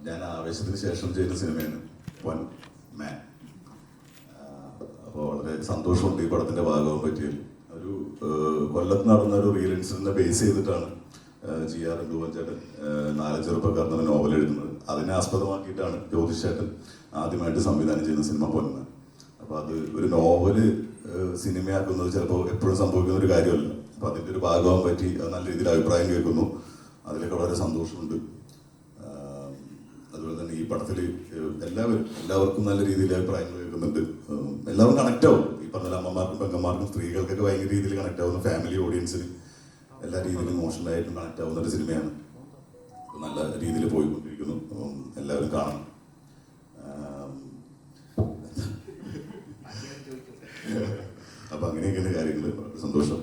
ഞാൻ ആവേശത്തിന് ശേഷം ചെയ്യുന്ന സിനിമയാണ് പൊൻ മാൻ. അപ്പോൾ വളരെ സന്തോഷമുണ്ട് ഈ പടത്തിന്റെ ഭാഗമാകാൻ പറ്റിയതിൽ. ഒരു കൊല്ലത്ത് നടന്ന ഒരു റിയൽ ഇൻസിഡന്റിനെ ബേസ് ചെയ്തിട്ടാണ് GR രൂപൻ ചേട്ടൻ നാല് ചെറുപ്പക്കാർ എന്ന നോവൽ എഴുതുന്നത്. അതിനെ ആസ്പദമാക്കിയിട്ടാണ് ജ്യോതിഷ് ചേട്ടൻ ആദ്യമായിട്ട് സംവിധാനം ചെയ്യുന്ന സിനിമ പൊന്മാൻ. അപ്പോൾ അത് ഒരു നോവല് സിനിമയാക്കുന്നത് ചിലപ്പോൾ എപ്പോഴും സംഭവിക്കുന്ന ഒരു കാര്യമല്ല. അപ്പോൾ അതിൻ്റെ ഒരു ഭാഗമാകാൻ പറ്റി, അത് നല്ല രീതിയിൽ അഭിപ്രായം കേൾക്കുന്നു, അതിലൊക്കെ വളരെ സന്തോഷമുണ്ട്. അതുപോലെ തന്നെ ഈ പടത്തിൽ എല്ലാവർക്കും നല്ല രീതിയിൽ അഭിപ്രായങ്ങൾ കേൾക്കുന്നുണ്ട്. എല്ലാവരും കണക്ട് ആവും. ഈ പറഞ്ഞ അമ്മമാർക്കും പെങ്ങന്മാർക്കും സ്ത്രീകൾക്കൊക്കെ ഭയങ്കര രീതിയിൽ കണക്ട് ആവുന്ന, ഫാമിലി ഓഡിയൻസിന് എല്ലാ രീതിയിലും ഇമോഷണലായിട്ടും കണക്ട് ആവുന്ന ഒരു സിനിമയാണ്. നല്ല രീതിയിൽ പോയിക്കൊണ്ടിരിക്കുന്നു. എല്ലാവരും കാണണം. അപ്പൊ അങ്ങനെയൊക്കെയാണ് കാര്യങ്ങൾ. സന്തോഷം.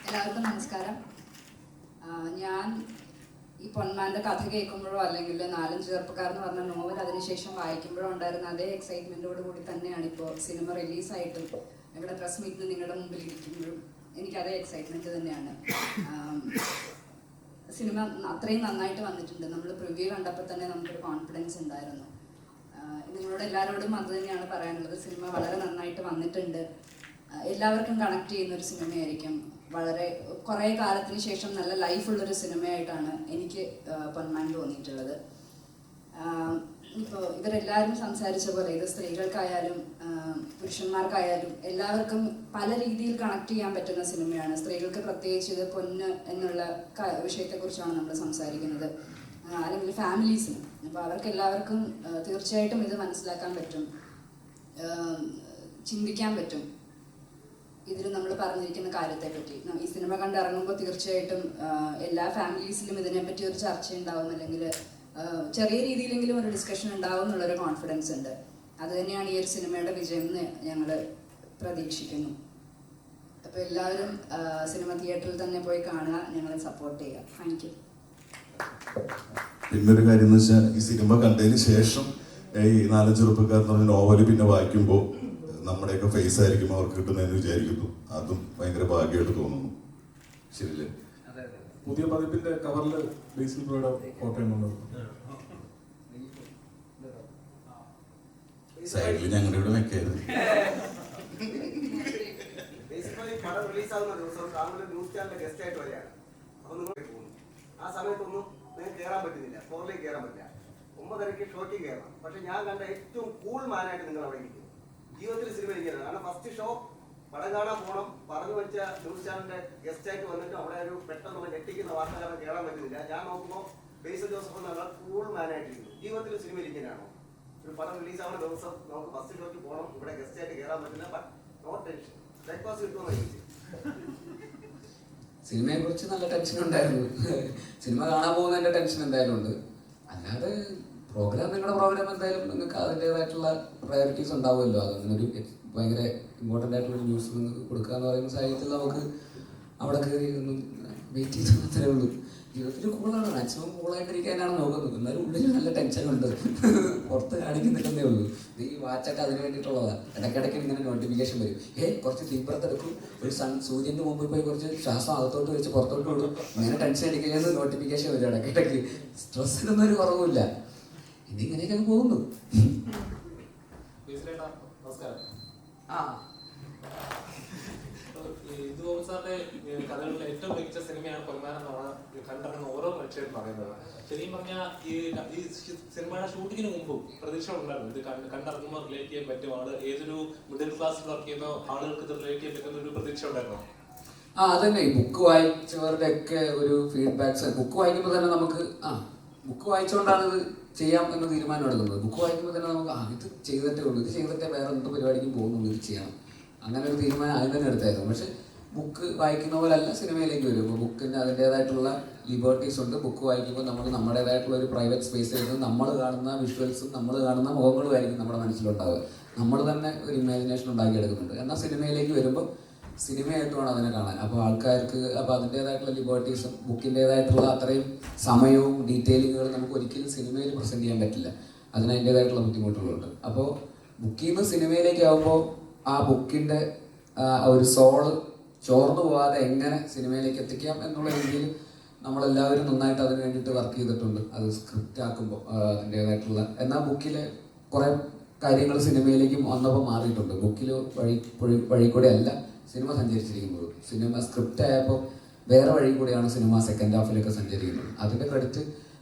എല്ലാവർക്കും നമസ്കാരം. ഞാൻ ഈ പൊന്മാന്റെ കഥ കേൾക്കുമ്പോഴോ അല്ലെങ്കിൽ നാലഞ്ച് ചെറുപ്പക്കാർ എന്ന് പറഞ്ഞ നോവൽ അതിനുശേഷം വായിക്കുമ്പോഴോ ഉണ്ടായിരുന്ന അതേ എക്സൈറ്റ്മെന്റോട് കൂടി തന്നെയാണ് ഇപ്പോൾ സിനിമ റിലീസായിട്ടും ഇവിടെ പ്രസ് മീറ്റിന് നിങ്ങളുടെ മുമ്പിൽ ഇരിക്കുമ്പോഴും എനിക്ക് അതേ എക്സൈറ്റ്മെന്റ് തന്നെയാണ്. സിനിമ അത്രയും നന്നായിട്ട് വന്നിട്ടുണ്ട്. നമ്മൾ പ്രിവ്യൂ കണ്ടപ്പോൾ തന്നെ നമുക്കൊരു കോൺഫിഡൻസ് ഉണ്ടായിരുന്നു. നിങ്ങളോട് എല്ലാവരോടും അത് തന്നെയാണ് പറയാനുള്ളത്. സിനിമ വളരെ നന്നായിട്ട് വന്നിട്ടുണ്ട്. എല്ലാവർക്കും കണക്ട് ചെയ്യുന്ന ഒരു സിനിമയായിരിക്കും. വളരെ കുറേ കാലത്തിന് ശേഷം നല്ല ലൈഫുള്ളൊരു സിനിമയായിട്ടാണ് എനിക്ക് പൊന്മാൻ തോന്നിയിട്ടുള്ളത്. ഇപ്പോൾ ഇവരെല്ലാവരും സംസാരിച്ച പോലെ ഇത് സ്ത്രീകൾക്കായാലും പുരുഷന്മാർക്കായാലും എല്ലാവർക്കും പല രീതിയിൽ കണക്ട് ചെയ്യാൻ പറ്റുന്ന സിനിമയാണ്. സ്ത്രീകൾക്ക് പ്രത്യേകിച്ച് ഇത് പൊന്ന് എന്നുള്ള വിഷയത്തെക്കുറിച്ചാണ് നമ്മൾ സംസാരിക്കുന്നത്, അല്ലെങ്കിൽ ഫാമിലീസിന്. അപ്പോൾ അവർക്ക് എല്ലാവർക്കും തീർച്ചയായിട്ടും ഇത് മനസ്സിലാക്കാൻ പറ്റും, ചിന്തിക്കാൻ പറ്റും ഇതിൽ നമ്മൾ പറഞ്ഞിരിക്കുന്ന കാര്യത്തെപ്പറ്റി. ഈ സിനിമ കണ്ടിറങ്ങുമ്പോൾ തീർച്ചയായിട്ടും എല്ലാ ഫാമിലീസിലും ഇതിനെപ്പറ്റി ഒരു ചർച്ച ഉണ്ടാവും, അല്ലെങ്കിൽ ചെറിയ രീതിയിലെങ്കിലും ഒരു ഡിസ്കഷൻ ഉണ്ടാവും എന്നുള്ളൊരു കോൺഫിഡൻസ് ഉണ്ട്. അത് തന്നെയാണ് ഈ ഒരു സിനിമയുടെ വിജയം എന്ന് ഞങ്ങൾ പ്രതീക്ഷിക്കുന്നു. അപ്പോൾ എല്ലാവരും സിനിമ തിയേറ്ററിൽ തന്നെ പോയി കാണുക, ഞങ്ങളെ സപ്പോർട്ട് ചെയ്യുക. Thank you. പിന്നൊരു കാര്യം എന്ന് വെച്ചാൽ, ഈ സിനിമ കണ്ടതിന് ശേഷം ഈ നാലഞ്ച് ചെറുപ്പക്കാർ എന്ന് പറഞ്ഞ നോവല് പിന്നെ വായിക്കുമ്പോൾ നമ്മുടെയൊക്കെ ഫേസ് ആയിരിക്കും അവർക്ക് കിട്ടുന്നതെന്ന് വിചാരിക്കുന്നു. അതും ഭയങ്കര ഭാഗ്യമായിട്ട് തോന്നുന്നു. ശരിയല്ലേ? പുതിയ പതിപ്പിന്റെ കവറിൽ ബേസിൽ ബ്രോയുടെ ഫോട്ടോ സൈഡിൽ ഞങ്ങളുടെ ഇവിടെ വെക്കായിരുന്നു. പടം റിലീസാകുന്ന ദിവസം താങ്കൾ ന്യൂസ് ചാനലിലെ ഗസ്റ്റ് ആയിട്ട് വരികയാണ്. അപ്പൊ നിങ്ങൾ പോകുന്നു. ആ സമയത്തൊന്നും നിങ്ങൾക്ക് കയറാൻ പറ്റുന്നില്ല, ഫ്ലോറിലേക്ക് കയറാൻ പറ്റില്ല. 9:30 ഷോയ്ക്ക് കയറണം. പക്ഷെ ഞാൻ കണ്ട ഏറ്റവും കൂൾ മാനായിട്ട് നിങ്ങൾ അവിടെ ഇരിക്കും. ജീവിതത്തിൽ സിനിമ ഇരിക്കുന്നത്. കാരണം ഫസ്റ്റ് ഷോ പടം കാണാൻ പോകണം പറഞ്ഞു വെച്ച ന്യൂസ് ചാനലിന്റെ ഗസ്റ്റ് ആയിട്ട് വന്നിട്ട് അവിടെ ഒരു പെട്ടെന്നുള്ള ഞെട്ടിക്കുന്ന വാർത്ത കാരണം കയറാൻ പറ്റുന്നില്ല. ഞാൻ നോക്കുമ്പോൾ ബേസിൽ ജോസഫ് എന്നുള്ള കൂൾ മാനായിട്ടിരിക്കുന്നു. ജീവിതത്തിൽ സിനിമ ഇരിക്കാനാണോ? ഒരു പടം റിലീസാവുന്ന ദിവസം നമുക്ക് ഫസ്റ്റ് ഷോയ്ക്ക് പോകണം, ഇവിടെ ഗസ്റ്റ് ആയിട്ട് കയറാൻ പറ്റില്ല, ബട്ട് നോ ടെൻഷൻ. ബ്രേക്ക്ഫാസ്റ്റ് കിട്ടുമെന്ന് ചോദിച്ചു. സിനിമയെ കുറിച്ച് നല്ല ടെൻഷൻ ഉണ്ടായിരുന്നു. സിനിമ കാണാൻ പോകുന്നതിന്റെ ടെൻഷൻ എന്തായാലും ഉണ്ട്. അല്ലാതെ പ്രോഗ്രാം, നിങ്ങളുടെ പ്രോഗ്രാം എന്തായാലും നിങ്ങൾക്ക് അതിൻ്റെതായിട്ടുള്ള പ്രയോറിറ്റീസ് ഉണ്ടാവുമല്ലോ. അതൊന്നൊരു ഭയങ്കര ഇമ്പോർട്ടൻ്റ് ആയിട്ടുള്ള ന്യൂസ് നിങ്ങൾക്ക് കൊടുക്കുക എന്ന് പറയുന്ന സാഹചര്യത്തിൽ നമുക്ക് അവിടെ കയറി ഒന്ന് വെയിറ്റ് ചെയ്ത് മാത്രമേ ഉള്ളൂ. ജീവിതത്തിൽ കൂളാണ്, മാക്സിമം കൂളായിട്ടിരിക്കാനാണ് നോക്കുന്നത്. എന്നാലും ഉള്ളിൽ നല്ല ടെൻഷനുണ്ട്, പുറത്ത് കാണിക്കുന്നില്ലെന്നേ ഉള്ളൂ. ഈ വാച്ചൊക്കെ അതിന് വേണ്ടിയിട്ടുള്ളതാണ്. ഇടയ്ക്കിടയ്ക്ക് ഇങ്ങനെ നോട്ടിഫിക്കേഷൻ വരും. കുറച്ച് തീവ്രത്തെടുക്കും, ഒരു സൂര്യൻ്റെ മുമ്പിൽ പോയി കുറച്ച് ശ്വാസം അകത്തോട്ട് വെച്ച് പുറത്തോട്ട് വിടും, ഇങ്ങനെ ടെൻഷൻ അടിക്കുന്നത് നോട്ടിഫിക്കേഷൻ വരും ഇടയ്ക്കിടയ്ക്ക്. സ്ട്രെസ്സിനൊന്നും ഒരു കുറവില്ല. ഇതിങ്ങനെയൊക്കെ പോകുന്നു. കഥകളിലെ ഏറ്റവും മികച്ച സിനിമയാണ് പൊന്മാൻ എന്നാണ് കണ്ടിറങ്ങുന്ന ഓരോ പ്രേക്ഷകരും പറയുന്നത്. ശരിക്കും പറഞ്ഞാൽ ഈ സിനിമയുടെ ഷൂട്ടിങ്ങിന് മുമ്പും പ്രതീക്ഷ ഉണ്ടായിരുന്നു. ഇത് കണ്ടിറങ്ങുമ്പോൾ റിലേറ്റ് ചെയ്യാൻ പറ്റും, ആള് ഏതൊരു മിഡിൽ ക്ലാസ്സിൽ വർക്ക് ചെയ്യുന്ന ആളുകൾക്ക് ഇത് റിലേറ്റ് ചെയ്യാൻ പറ്റുന്ന ഒരു പ്രതീക്ഷ ഉണ്ടായിരുന്നു. അതന്നെ ഈ ബുക്ക് വായിച്ചവരുടെ ഒക്കെ ഒരു ഫീഡ്ബാക്സ്. ബുക്ക് വായിക്കുമ്പോൾ തന്നെ നമുക്ക് ബുക്ക് വായിച്ചുകൊണ്ടാണ് ഇത് ചെയ്യാം എന്ന് തീരുമാനം എടുക്കുന്നത്. ബുക്ക് വായിക്കുമ്പോൾ തന്നെ നമുക്ക് ഇത് ചെയ്തിട്ടേ ഉള്ളൂ, ഇത് ചെയ്തിട്ടേ വേറെ എന്ത് പരിപാടിക്കും പോകുന്നുള്ളൂ, ഇത് ചെയ്യണം, അങ്ങനെ ഒരു തീരുമാനം ആദ്യം തന്നെ എടുത്തായിരുന്നു. പക്ഷെ ബുക്ക് വായിക്കുന്ന പോലല്ല സിനിമയിലേക്ക് വരും. അപ്പോൾ ബുക്കിന് അതിൻ്റേതായിട്ടുള്ള ലിബർട്ടീസ് ഉണ്ട്. ബുക്ക് വായിക്കുമ്പോൾ നമ്മൾ നമ്മുടേതായിട്ടുള്ള ഒരു പ്രൈവറ്റ് സ്പേസ് ആയിരുന്നു. നമ്മൾ കാണുന്ന വിഷ്വൽസും നമ്മൾ കാണുന്ന മുഖങ്ങളും ആയിരിക്കും നമ്മുടെ മനസ്സിലുണ്ടാവുക. നമ്മൾ തന്നെ ഒരു ഇമാജിനേഷൻ ഉണ്ടാക്കിയെടുക്കുന്നുണ്ട്. എന്നാൽ സിനിമയിലേക്ക് വരുമ്പോൾ സിനിമയായിട്ട് വേണം അതിനെ കാണാൻ. അപ്പോൾ ആൾക്കാർക്ക് അതിൻ്റേതായിട്ടുള്ള ലിബർട്ടീസും ബുക്കിൻ്റേതായിട്ടുള്ള അത്രയും സമയവും ഡീറ്റെയിലിങ്ങുകളും നമുക്ക് ഒരിക്കലും സിനിമയിൽ പ്രസൻറ്റ് ചെയ്യാൻ പറ്റില്ല. അതിന് അതിൻ്റേതായിട്ടുള്ള ബുദ്ധിമുട്ടുകളുണ്ട്. അപ്പോൾ ബുക്കിൽ നിന്ന് സിനിമയിലേക്ക് ആകുമ്പോൾ ആ ബുക്കിൻ്റെ ഒരു സോള് ചോർന്നു പോകാതെ എങ്ങനെ സിനിമയിലേക്ക് എത്തിക്കാം എന്നുള്ള രീതിയിൽ നമ്മളെല്ലാവരും നന്നായിട്ട് അതിന് വേണ്ടിയിട്ട് വർക്ക് ചെയ്തിട്ടുണ്ട്. അത് സ്ക്രിപ്റ്റ് ആക്കുമ്പോൾ അതിൻ്റേതായിട്ടുള്ള, എന്നാൽ ബുക്കിലെ കുറേ കാര്യങ്ങൾ സിനിമയിലേക്ക് വന്നപ്പോൾ മാറിയിട്ടുണ്ട്. ബുക്കിൽ വഴി കൂടെ അല്ല സിനിമ സഞ്ചരിച്ചിരിക്കുന്നത്. സിനിമ സ്ക്രിപ്റ്റ് ആയപ്പോൾ വേറെ വഴി കൂടെയാണ് സിനിമ സെക്കൻഡ് ഹാഫിലൊക്കെ സഞ്ചരിക്കുന്നത്. അതിൻ്റെ ക്രെഡിറ്റ്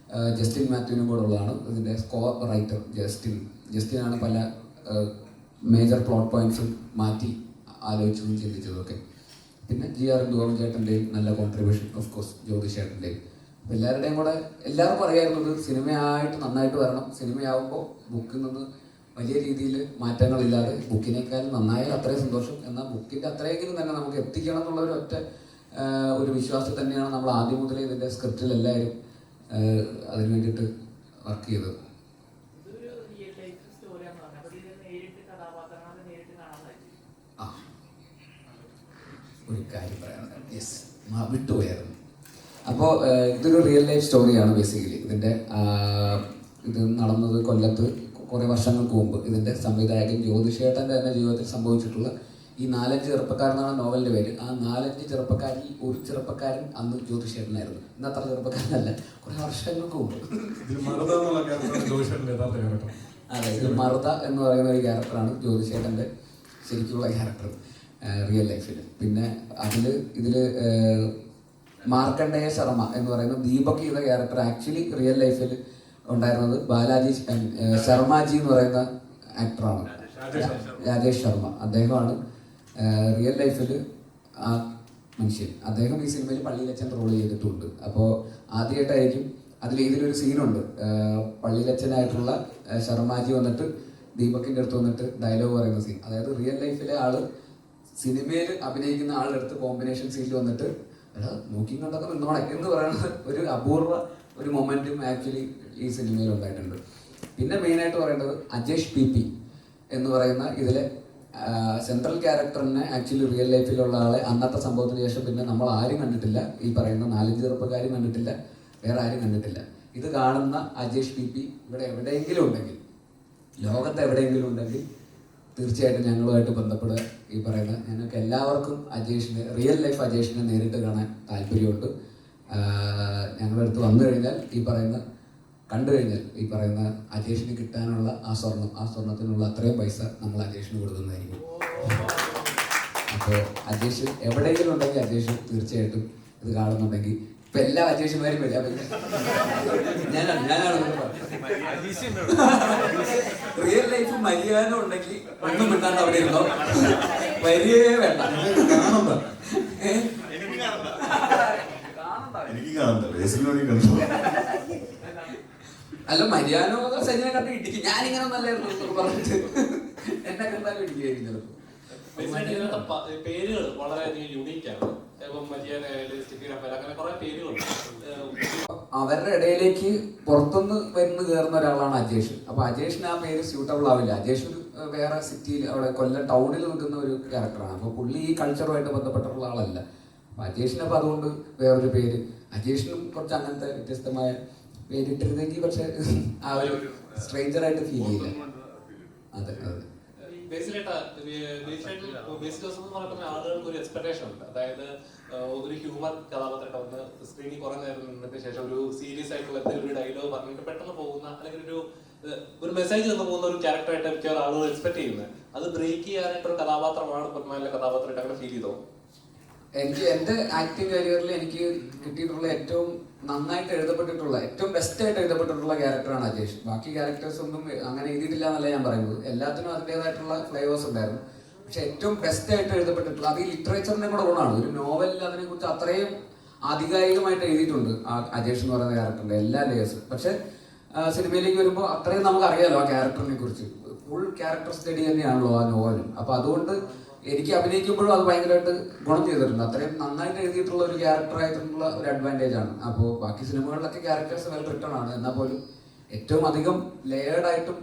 ജസ്റ്റിൻ മാത്യുവിനും കൂടെ ഉള്ളതാണ്. ഇതിൻ്റെ സ്കോർ റൈറ്റർ ജസ്റ്റിനാണ് പല മേജർ പ്ലോട്ട് പോയിന്റ്സും മാറ്റി ആലോചിച്ചതും ചിന്തിച്ചതൊക്കെ. പിന്നെ GR ഗോവൻ ചേട്ടൻ്റെയും നല്ല കോൺട്രിബ്യൂഷൻ, ഓഫ് കോഴ്സ് ജ്യോതി ചേട്ടൻ്റെയും. അപ്പം എല്ലാവരുടെയും കൂടെ എല്ലാവർക്കും അറിയാവുന്നത് സിനിമയായിട്ട് നന്നായിട്ട് വരണം. സിനിമയാവുമ്പോൾ ബുക്കിൽ നിന്ന് വലിയ രീതിയിൽ മാറ്റങ്ങളില്ലാതെ ബുക്കിനേക്കാളും നന്നായാൽ അത്രയും സന്തോഷം. എന്നാൽ ബുക്കിൻ്റെ അത്രയെങ്കിലും തന്നെ നമുക്ക് എത്തിക്കണം എന്നുള്ള ഒരു വിശ്വാസത്തിൽ തന്നെയാണ് നമ്മൾ ആദ്യം മുതലേ ഇതിൻ്റെ സ്ക്രിപ്റ്റിൽ എല്ലാവരും അതിന് വേണ്ടിയിട്ട് വർക്ക് ചെയ്തത്. ആ, ഒരു കാര്യം പറയാനുണ്ട്. യെസ്, വിട്ടുപോയായിരുന്നു. അപ്പോൾ ഇതൊരു റിയൽ ലൈഫ് സ്റ്റോറിയാണ് ബേസിക്കലി. ഇത് നടന്നത് കൊല്ലത്ത് കുറേ വർഷങ്ങൾക്ക് മുമ്പ്. ഇതിൻ്റെ സംവിധായകൻ ജ്യോതിഷേട്ടൻ്റെ തന്നെ ജീവിതത്തിൽ സംഭവിച്ചിട്ടുള്ള ഈ 4-5 ചെറുപ്പക്കാരെന്നാണ് നോവലിൻ്റെ പേര്. ആ 4-5 ചെറുപ്പക്കാരിൽ ഒരു ചെറുപ്പക്കാരൻ അന്ന് ജ്യോതിഷേട്ടനായിരുന്നു. ഇന്ന് അത്ര ചെറുപ്പക്കാരനല്ല, കുറേ വർഷങ്ങൾക്ക് മുമ്പ്. അതെ, ഇത് മറുത എന്ന് പറയുന്ന ഒരു ക്യാരക്ടറാണ് ജ്യോതിഷേട്ടൻ്റെ ശരിക്കുള്ള ക്യാരക്ടർ റിയൽ ലൈഫിൽ. പിന്നെ ഇതിൽ മാർക്കണ്ഡേയ ശർമ്മ എന്ന് പറയുന്ന ദീപക് ചെയ്ത ക്യാരക്ടർ ആക്ച്വലി റിയൽ ലൈഫിൽ ഉണ്ടായിരുന്നത് ബാലാജി ശർമാജി എന്ന് പറയുന്ന ആക്ടറാണ്, രാജേഷ് ശർമ്മ. അദ്ദേഹമാണ് റിയൽ ലൈഫിൽ ആ മനുഷ്യൻ. അദ്ദേഹം ഈ സിനിമയിൽ പള്ളിയിലച്ഛൻ റോൾ ചെയ്തിട്ടുണ്ട്. അപ്പോൾ ആദ്യമായിട്ടായിരിക്കും ഇതിലൊരു സീനുണ്ട്. പള്ളിയിലച്ഛനായിട്ടുള്ള ശർമാജി വന്നിട്ട് ദീപകിൻ്റെ അടുത്ത് വന്നിട്ട് ഡയലോഗ് പറയുന്ന സീൻ. അതായത് റിയൽ ലൈഫിലെ ആള് സിനിമയിൽ അഭിനയിക്കുന്ന ആളുടെ അടുത്ത് കോമ്പിനേഷൻ സീനിൽ വന്നിട്ട് നോക്കി കണ്ടൊക്കെ നിന്നോണെ എന്ന് പറയുന്ന ഒരു അപൂർവ ഒരു മൊമെന്റും ആക്ച്വലി ഈ സിനിമയിൽ ഉണ്ടായിട്ടുണ്ട്. പിന്നെ മെയിനായിട്ട് പറയേണ്ടത് അജേഷ് PP എന്ന് പറയുന്ന ഇതിലെ സെൻട്രൽ ക്യാരക്ടറിനെ ആക്ച്വലി റിയൽ ലൈഫിലുള്ള ആളെ അന്നത്തെ സംഭവത്തിന് ശേഷം പിന്നെ നമ്മൾ ആരും കണ്ടിട്ടില്ല. ഈ പറയുന്ന 4-5 ചെറുപ്പക്കാരും കണ്ടിട്ടില്ല, വേറെ ആരും കണ്ടിട്ടില്ല. ഇത് കാണുന്ന അജേഷ് PP ഇവിടെ എവിടെയെങ്കിലും ഉണ്ടെങ്കിൽ, ലോകത്ത് എവിടെയെങ്കിലും ഉണ്ടെങ്കിൽ തീർച്ചയായിട്ടും ഞങ്ങളുമായിട്ട് ബന്ധപ്പെടുക. ഈ പറയുന്ന ഞങ്ങൾക്ക് എല്ലാവർക്കും റിയൽ ലൈഫ് അജേഷിനെ നേരിട്ട് കാണാൻ താല്പര്യമുണ്ട്. ഞങ്ങളുടെ അടുത്ത് വന്നു കഴിഞ്ഞാൽ കണ്ടു കഴിഞ്ഞാൽ ഈ പറയുന്ന അജേഷിന് കിട്ടാനുള്ള ആ സ്വർണത്തിനുള്ള അത്രയും പൈസ നമ്മൾ അജേഷിന് കൊടുക്കുന്നതായിരിക്കും. അപ്പോൾ അജേഷ് എവിടെയെങ്കിലും ഉണ്ടെങ്കിൽ അജേഷ് തീർച്ചയായിട്ടും ഇത് കാണുന്നുണ്ടെങ്കിൽ ഇപ്പൊ എല്ലാ അജേഷുമാരും വരിക. ഞാനാണ് റിയൽ ലൈഫ് മര്യാദ ഉണ്ടെങ്കിൽ ഒന്നും കിട്ടാണ്ട് അവിടെ ഇരുന്നോ, വരികയേ വേണ്ട. അല്ല, മര്യാദോ സജിനെ കണ്ട് ഇടിക്കും. ഞാനിങ്ങനെ നല്ലായിരുന്നു പറഞ്ഞിട്ട് എന്നെ കണ്ടാലും ഇടിക്കുകയായിരുന്നു ചിലപ്പോൾ. പേരുകൾ വളരെയധികം യൂണീക്കാണ്. അവരുടെ ഇടയിലേക്ക് പുറത്തുനിന്ന് വന്ന് കയറുന്ന ഒരാളാണ് അജേഷ്. അപ്പൊ അജേഷിന് ആ പേര് സ്യൂട്ടബിൾ ആവില്ല. അജേഷ് ഒരു വേറെ സിറ്റിയിൽ, അവിടെ കൊല്ലം ടൗണിൽ നിൽക്കുന്ന ഒരു ക്യാരക്ടറാണ്. അപ്പൊ പുള്ളി ഈ കൾച്ചറുമായിട്ട് ബന്ധപ്പെട്ടിട്ടുള്ള ആളല്ല. അപ്പൊ അജേഷിന് അപ്പൊ അതുകൊണ്ട് വേറൊരു പേര്, അജേഷിനും കുറച്ച് അങ്ങനത്തെ വ്യത്യസ്തമായ പേരിട്ടിരുന്നെങ്കിൽ പക്ഷെ ആ ഒരു സ്ട്രേഞ്ചറായിട്ട് ഫീൽ ചെയ്യില്ല. അതെ അതെ. ആളുകൾക്ക് ഒരു എക്സ്പെക്ടേഷൻ ഉണ്ട്. അതായത് ഒരു ഹ്യൂമർ കഥാപാത്രം വന്ന് സ്ക്രീനിൽ കുറെ നേരം നിന്നതിന് ശേഷം ഒരു സീരിയസ് ആയിട്ടുള്ള എന്തെങ്കിലും ഒരു ഡയലോഗ് പറഞ്ഞിട്ട് പെട്ടെന്ന് പോകുന്ന, അല്ലെങ്കിൽ ഒരു മെസ്സേജ് തന്നു പോകുന്ന ഒരു ക്യാരക്ടറായിട്ട് മിക്കവാറും ആളുകൾ എക്സ്പെക്ട് ചെയ്യുന്നത്. അത് ബ്രേക്ക് ചെയ്യാനായിട്ട് ഒരു കഥാപാത്രമാണ് പൊന്മാനിലെ കഥാപാത്രമായിട്ട് അങ്ങനെ ഫീൽ ചെയ്തോ? എനിക്ക് എൻ്റെ ആക്ടിങ് കരിയറിൽ എനിക്ക് കിട്ടിയിട്ടുള്ള ഏറ്റവും നന്നായിട്ട് എഴുതപ്പെട്ടിട്ടുള്ള, ഏറ്റവും ബെസ്റ്റ് ആയിട്ട് എഴുതപ്പെട്ടിട്ടുള്ള ക്യാരക്ടറാണ് അജേഷ്. ബാക്കി ക്യാരക്ടേഴ്സ് ഒന്നും അങ്ങനെ എഴുതിയിട്ടില്ല എന്നല്ല ഞാൻ പറയുന്നത്. എല്ലാത്തിനും അതിൻ്റെതായിട്ടുള്ള ഫ്ലേവേഴ്സ് ഉണ്ടായിരുന്നു. പക്ഷെ ഏറ്റവും ബെസ്റ്റ് ആയിട്ട് എഴുതപ്പെട്ടിട്ടുള്ള, അത് ഈ ലിറ്ററേച്ചറിനെ കൂടെ ഗുണമാണ്. ഒരു നോവലിൽ അതിനെക്കുറിച്ച് അത്രയും ആധികാരികമായിട്ട് എഴുതിയിട്ടുണ്ട് ആ അജേഷ് എന്ന് പറയുന്ന ക്യാരക്ടറിന്റെ എല്ലാ ലേയേഴ്സും. പക്ഷെ സിനിമയിലേക്ക് വരുമ്പോൾ അത്രയും നമുക്ക് അറിയാലോ ആ ക്യാരക്ടറിനെ കുറിച്ച്. ഫുൾ ക്യാരക്ടർ സ്റ്റഡി തന്നെയാണല്ലോ ആ നോവലും. അപ്പൊ അതുകൊണ്ട് എനിക്ക് അഭിനയിക്കുമ്പോഴും അത് ഭയങ്കരമായിട്ട് ഗുണം ചെയ്തിട്ടുണ്ട്. അത്രയും നന്നായിട്ട് എഴുതിയിട്ടുള്ള ഒരു ക്യാരക്ടർ ആയിട്ടുള്ള ഒരു അഡ്വാൻറ്റേജ് ആണ്. അപ്പോൾ ബാക്കി സിനിമകളിലൊക്കെ ക്യാരക്ടേഴ്സ് വെൽ റിട്ടൺ ആണ്. എന്നാൽ പോലും ഏറ്റവും അധികം ലെയേർഡ് ആയിട്ടും